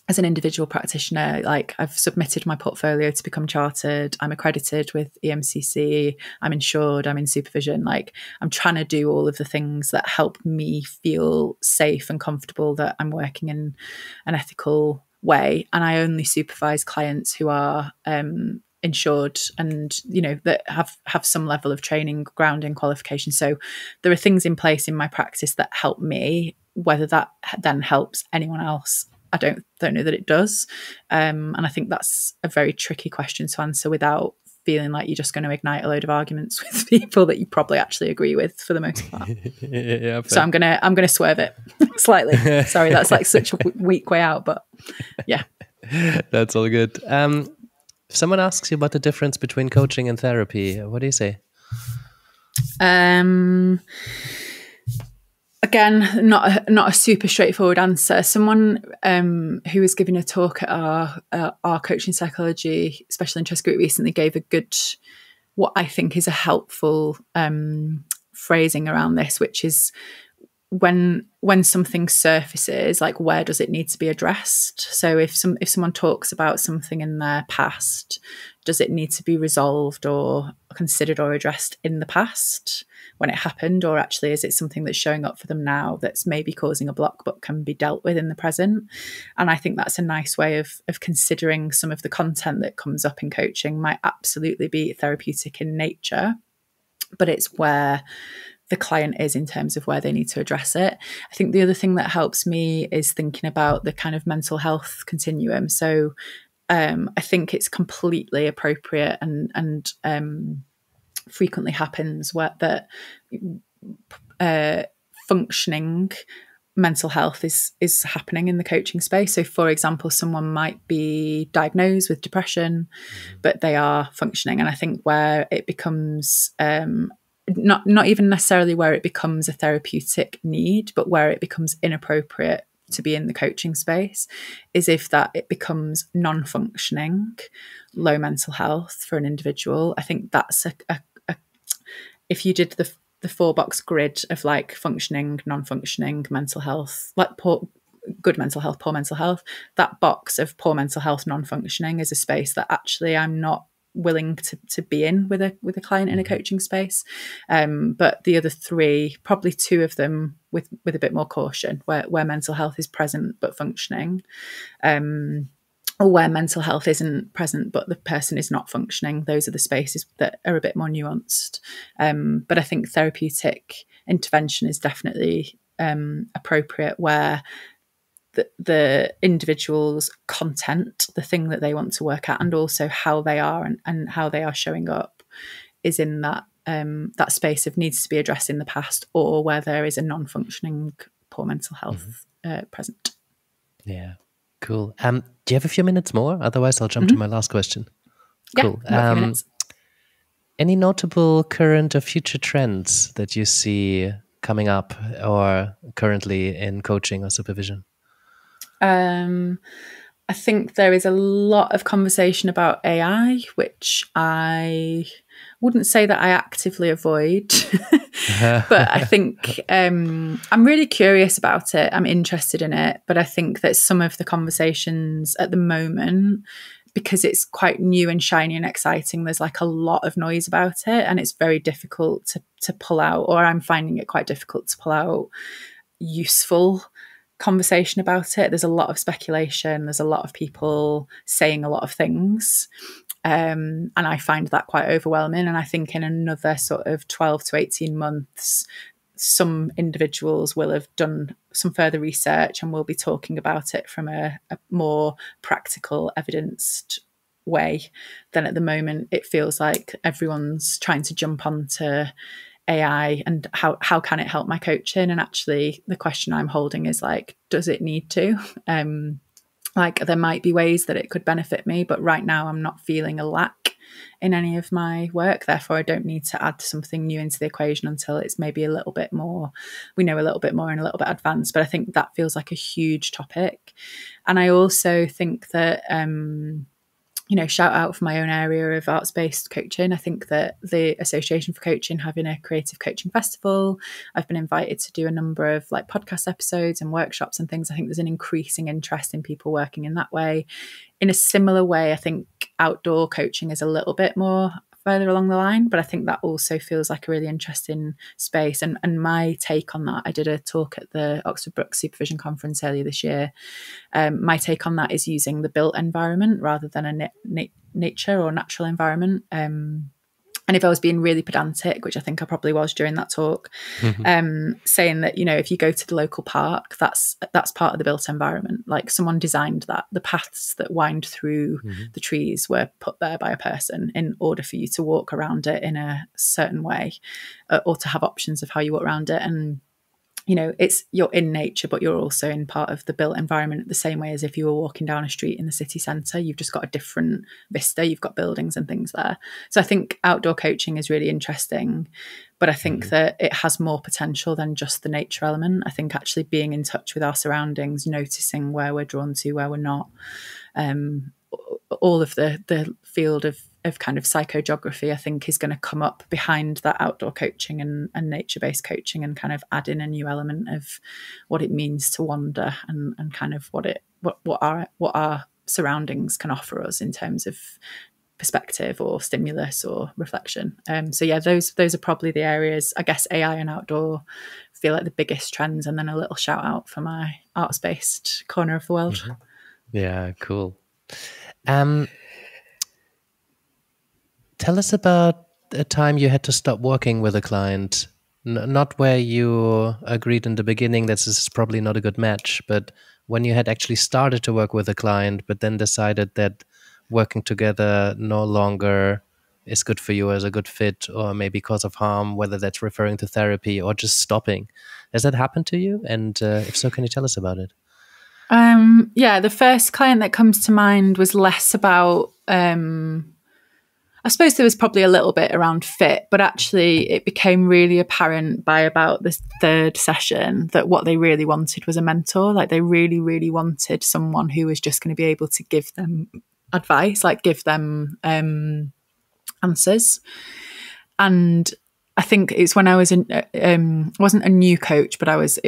Speaker 2: as an individual practitioner, like I've submitted my portfolio to become chartered, I'm accredited with EMCC, I'm insured, I'm in supervision. Like I'm trying to do all of the things that help me feel safe and comfortable that I'm working in an ethical way. And I only supervise clients who are insured and, you know, that have some level of training, grounding, qualification. So there are things in place in my practice that help me. Whether that then helps anyone else, I don't know that it does. And I think that's a very tricky question to answer without feeling like you're just going to ignite a load of arguments with people that you probably actually agree with for the most part.
Speaker 3: Yeah,
Speaker 2: so I'm gonna swerve it slightly. Sorry, that's like such a weak way out, but yeah.
Speaker 3: That's all good. If someone asks you about the difference between coaching and therapy, what do you say?
Speaker 2: Again, not a super straightforward answer. Someone who was giving a talk at our coaching psychology special interest group recently gave a good, what I think is a helpful phrasing around this, which is when something surfaces, like where does it need to be addressed? So if someone talks about something in their past, does it need to be resolved or considered or addressed in the past when it happened, or actually is it something that's showing up for them now that's maybe causing a block but can be dealt with in the present? And I think that's a nice way of considering some of the content that comes up in coaching might absolutely be therapeutic in nature, but it's where the client is in terms of where they need to address it. I think the other thing that helps me is thinking about the kind of mental health continuum. So I think it's completely appropriate and frequently happens where that functioning mental health is happening in the coaching space. So for example, someone might be diagnosed with depression, but they are functioning. And I think where it becomes not even necessarily where it becomes a therapeutic need, but where it becomes inappropriate to be in the coaching space is if that it becomes non-functioning, low mental health for an individual. I think that's if you did the 4-box grid of like functioning, non-functioning, mental health, like good mental health, poor mental health, that box of poor mental health, non-functioning is a space that actually I'm not willing to be in with a client in a coaching space. But the other 3, probably 2 of them with a bit more caution, where mental health is present but functioning, or where mental health isn't present but the person is not functioning. Those are the spaces that are a bit more nuanced. But I think therapeutic intervention is definitely appropriate where the individual's content, the thing that they want to work at, and also how they are and how they are showing up is in that that space of needs to be addressed in the past, or where there is a non-functioning poor mental health present.
Speaker 3: Yeah, cool. Do you have a few minutes more? Otherwise, I'll jump to my last question. Cool.
Speaker 2: Yeah, a few minutes.
Speaker 3: Any notable current or future trends that you see coming up or currently in coaching or supervision?
Speaker 2: I think there is a lot of conversation about AI, which I wouldn't say that I actively avoid, but I think I'm really curious about it. I'm interested in it, but I think that some of the conversations at the moment, because it's quite new and shiny and exciting, there's like a lot of noise about it, and it's very difficult to pull out, or I'm finding it quite difficult to pull out useful conversation about it. There's a lot of speculation. There's a lot of people saying a lot of things. And I find that quite overwhelming. And I think in another sort of 12 to 18 months, some individuals will have done some further research and will be talking about it from a more practical, evidenced way than at the moment. It feels like everyone's trying to jump onto AI and how can it help my coaching? And actually the question I'm holding is like, does it need to? Like there might be ways that it could benefit me, but right now I'm not feeling a lack in any of my work. Therefore, I don't need to add something new into the equation until it's maybe a little bit more, we know a little bit more and a little bit advanced. But I think that feels like a huge topic. And I also think that, shout out for my own area of arts-based coaching. I think that the Association for Coaching having a creative coaching festival, I've been invited to do a number of like podcast episodes and workshops and things. I think there's an increasing interest in people working in that way. In a similar way, I think outdoor coaching is a little bit more further along the line, but I think that also feels like a really interesting space. And my take on that, I did a talk at the Oxford Brookes Supervision Conference earlier this year. My take on that is using the built environment rather than a nature or natural environment. And if I was being really pedantic, which I think I probably was during that talk, saying that, if you go to the local park, that's part of the built environment. Like someone designed that. The paths that wind through the trees were put there by a person in order for you to walk around it in a certain way, or to have options of how you walk around it. And it's you're in nature, but you're also in part of the built environment the same way as if you were walking down a street in the city centre. You've just got a different vista. You've got buildings and things there. So I think outdoor coaching is really interesting, but I think that it has more potential than just the nature element. I think actually being in touch with our surroundings, noticing where we're drawn to, where we're not, all of the field of kind of psychogeography, I think, is going to come up behind that outdoor coaching and nature-based coaching, and kind of add in a new element of what it means to wander, and kind of what our surroundings can offer us in terms of perspective or stimulus or reflection. So yeah, those are probably the areas. I guess AI and outdoor feel like the biggest trends, and then a little shout out for my arts-based corner of the world.
Speaker 3: Mm-hmm. Yeah, cool. Tell us about a time you had to stop working with a client. Not where you agreed in the beginning that this is probably not a good match, but when you had actually started to work with a client, but then decided that working together no longer is good for you as a good fit, or maybe cause of harm, whether that's referring to therapy or just stopping. Has that happened to you? And if so, can you tell us about it?
Speaker 2: Yeah, the first client that comes to mind was less about, I suppose there was probably a little bit around fit, but actually it became really apparent by about the third session that what they really wanted was a mentor. Like, they really, really wanted someone who was just going to be able to give them advice, like give them answers. And I think it's when I was wasn't a new coach, but I was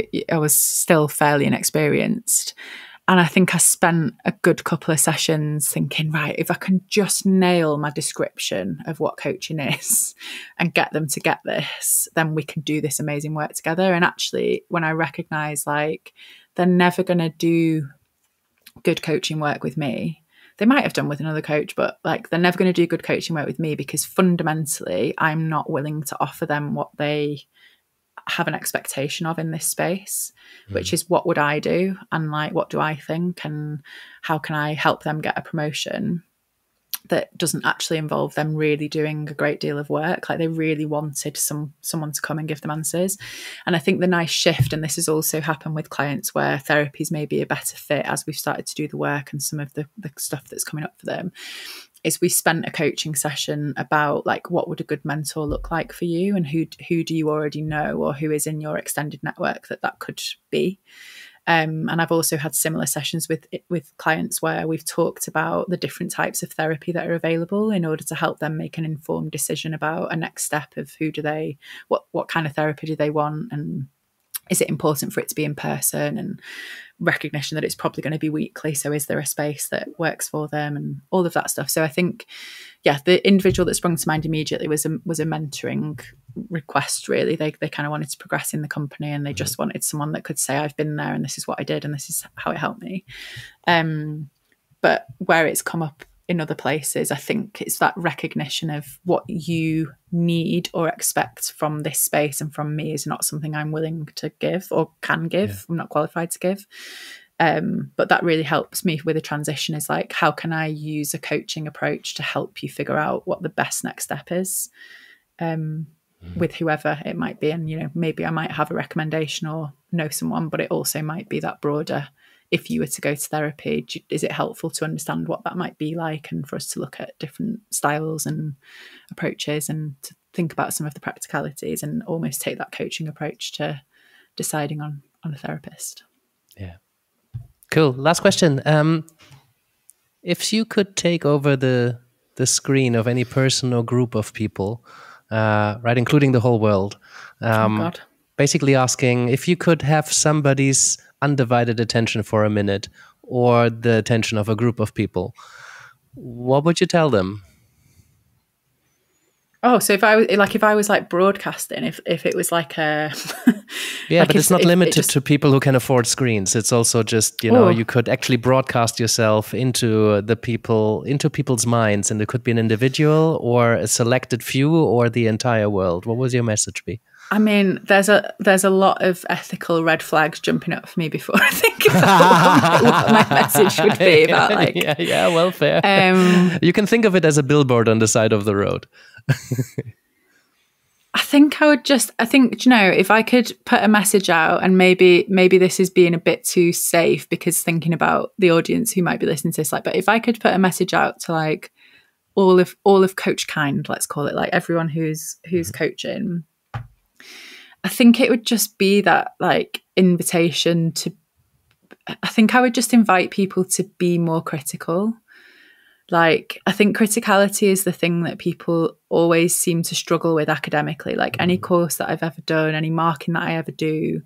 Speaker 2: still fairly inexperienced. And I think I spent a good couple of sessions thinking, right, if I can just nail my description of what coaching is and get them to get this, then we can do this amazing work together. And actually, when I recognise, like, they're never going to do good coaching work with me, they might have done with another coach, but like, they're never going to do good coaching work with me, because fundamentally I'm not willing to offer them what they have an expectation of in this space, which is, what would I do, and like, what do I think, and how can I help them get a promotion that doesn't actually involve them really doing a great deal of work. Like, they really wanted someone to come and give them answers. And I think the nice shift, and this has also happened with clients where therapies may be a better fit as we've started to do the work and some of the stuff that's coming up for them, is we spent a coaching session about, like, what would a good mentor look like for you, and who do you already know, or who is in your extended network that could be. And I've also had similar sessions with clients where we've talked about the different types of therapy that are available in order to help them make an informed decision about a next step of what kind of therapy do they want, and is it important for it to be in person, and recognition that it's probably going to be weekly. So is there a space that works for them, and all of that stuff. So I think, yeah, the individual that sprung to mind immediately was a mentoring request, really. They kind of wanted to progress in the company, and they just wanted someone that could say, I've been there and this is what I did and this is how it helped me. But where it's come up in other places, I think it's that recognition of what you need or expect from this space and from me is not something I'm willing to give or can give. Yeah. I'm not qualified to give. But that really helps me with a transition, is like, how can I use a coaching approach to help you figure out what the best next step is with whoever it might be. And, you know, maybe I might have a recommendation or know someone, but it also might be that broader. If you were to go to therapy, is it helpful to understand what that might be like, and for us to look at different styles and approaches, and to think about some of the practicalities, and almost take that coaching approach to deciding on a therapist.
Speaker 3: Yeah. Cool. Last question. If you could take over the screen of any person or group of people, right, including the whole world,
Speaker 2: oh God.
Speaker 3: Basically asking if you could have somebody's undivided attention for a minute, or the attention of a group of people, what would you tell them?
Speaker 2: Oh, so if I was broadcasting, if it was like a
Speaker 3: yeah, like, but it's not limited to people who can afford screens. It's also just, you know, you could actually broadcast yourself into people's minds, and it could be an individual or a selected few or the entire world. What would your message be?
Speaker 2: I mean, there's a lot of ethical red flags jumping up for me before I think about what my message would be about. Like,
Speaker 3: yeah, well, fair. You can think of it as a billboard on the side of the road.
Speaker 2: I think, you know, if I could put a message out, and maybe this is being a bit too safe, because thinking about the audience who might be listening to this, like, but if I could put a message out to like all of Coach Kind, let's call it, like everyone who's coaching, I think it would just be that like invitation to, I think I would just invite people to be more critical. Like, I think criticality is the thing that people always seem to struggle with academically. Like any course that I've ever done, any marking that I ever do.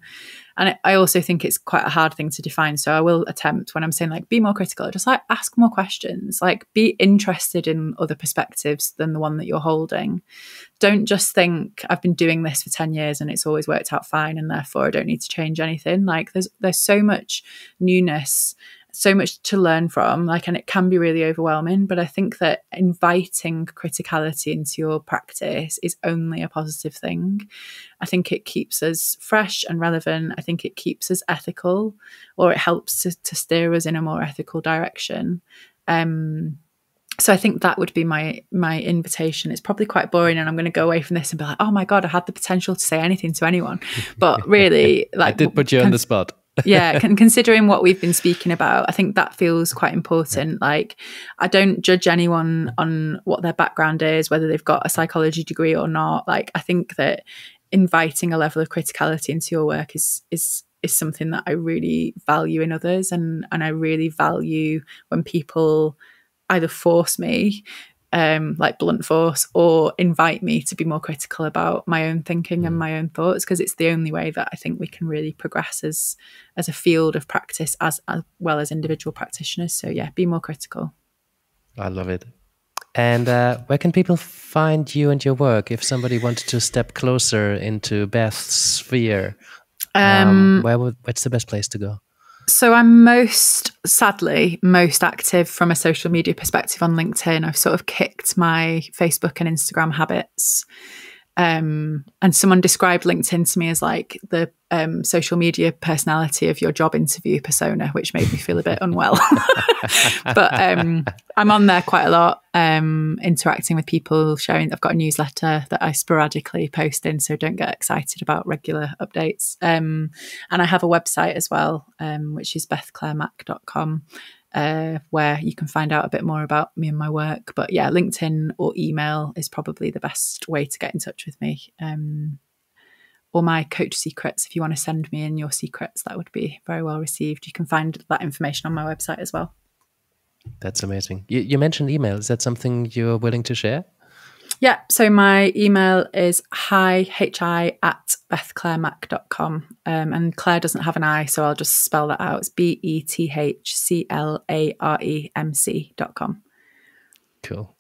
Speaker 2: And I also think it's quite a hard thing to define. So I will attempt, when I'm saying like, be more critical, just like ask more questions, like be interested in other perspectives than the one that you're holding. Don't just think I've been doing this for 10 years and it's always worked out fine and therefore I don't need to change anything. Like there's so much newness, so much to learn from, like, and it can be really overwhelming. But I think that inviting criticality into your practice is only a positive thing. I think it keeps us fresh and relevant. I think it keeps us ethical, or it helps to steer us in a more ethical direction. So I think that would be my invitation. It's probably quite boring, and I'm going to go away from this and be like, oh my God, I had the potential to say anything to anyone. But really, like,
Speaker 3: I did put you on the spot.
Speaker 2: Yeah, considering what we've been speaking about, I think that feels quite important. Like, I don't judge anyone on what their background is, whether they've got a psychology degree or not. Like, I think that inviting a level of criticality into your work is something that I really value in others, and I really value when people either force me, like blunt force, or invite me to be more critical about my own thinking and my own thoughts, because it's the only way that I think we can really progress as a field of practice, as well as individual practitioners. So yeah, be more critical.
Speaker 3: I love it. And where can people find you and your work if somebody wanted to step closer into Beth's sphere? What's the best place to go?
Speaker 2: So I'm sadly most active from a social media perspective on LinkedIn. I've sort of kicked my Facebook and Instagram habits. And someone described LinkedIn to me as like the social media personality of your job interview persona, which made me feel a bit unwell. But I'm on there quite a lot, interacting with people, sharing. I've got a newsletter that I sporadically post in, so don't get excited about regular updates. And I have a website as well, which is bethclaremac.com. Where you can find out a bit more about me and my work. But yeah, LinkedIn or email is probably the best way to get in touch with me. Or my coach secrets, if you want to send me in your secrets, that would be very well received. You can find that information on my website as well.
Speaker 3: That's amazing. You mentioned email. Is that something you're willing to share?
Speaker 2: Yeah, so my email is hi@bethclaremac.com. And Claire doesn't have an I, so I'll just spell that out. It's BETHCLAREMC.com.
Speaker 3: Cool.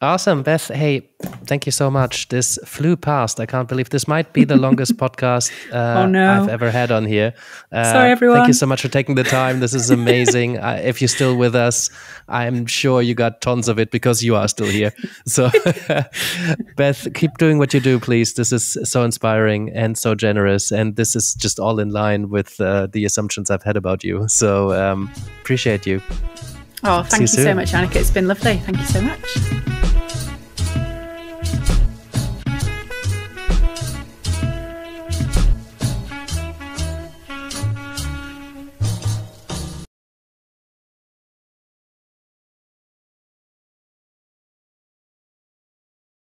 Speaker 3: Awesome, Beth. Hey, thank you so much. This flew past. I can't believe this might be the longest podcast I've ever had on here.
Speaker 2: Sorry, everyone.
Speaker 3: Thank you so much for taking the time. This is amazing. If you're still with us, I'm sure you got tons of it because you are still here. So, Beth, keep doing what you do, please. This is so inspiring and so generous. And this is just all in line with the assumptions I've had about you. So, appreciate you.
Speaker 2: Oh, thank you so much, Yannick. It's been lovely. Thank you so much.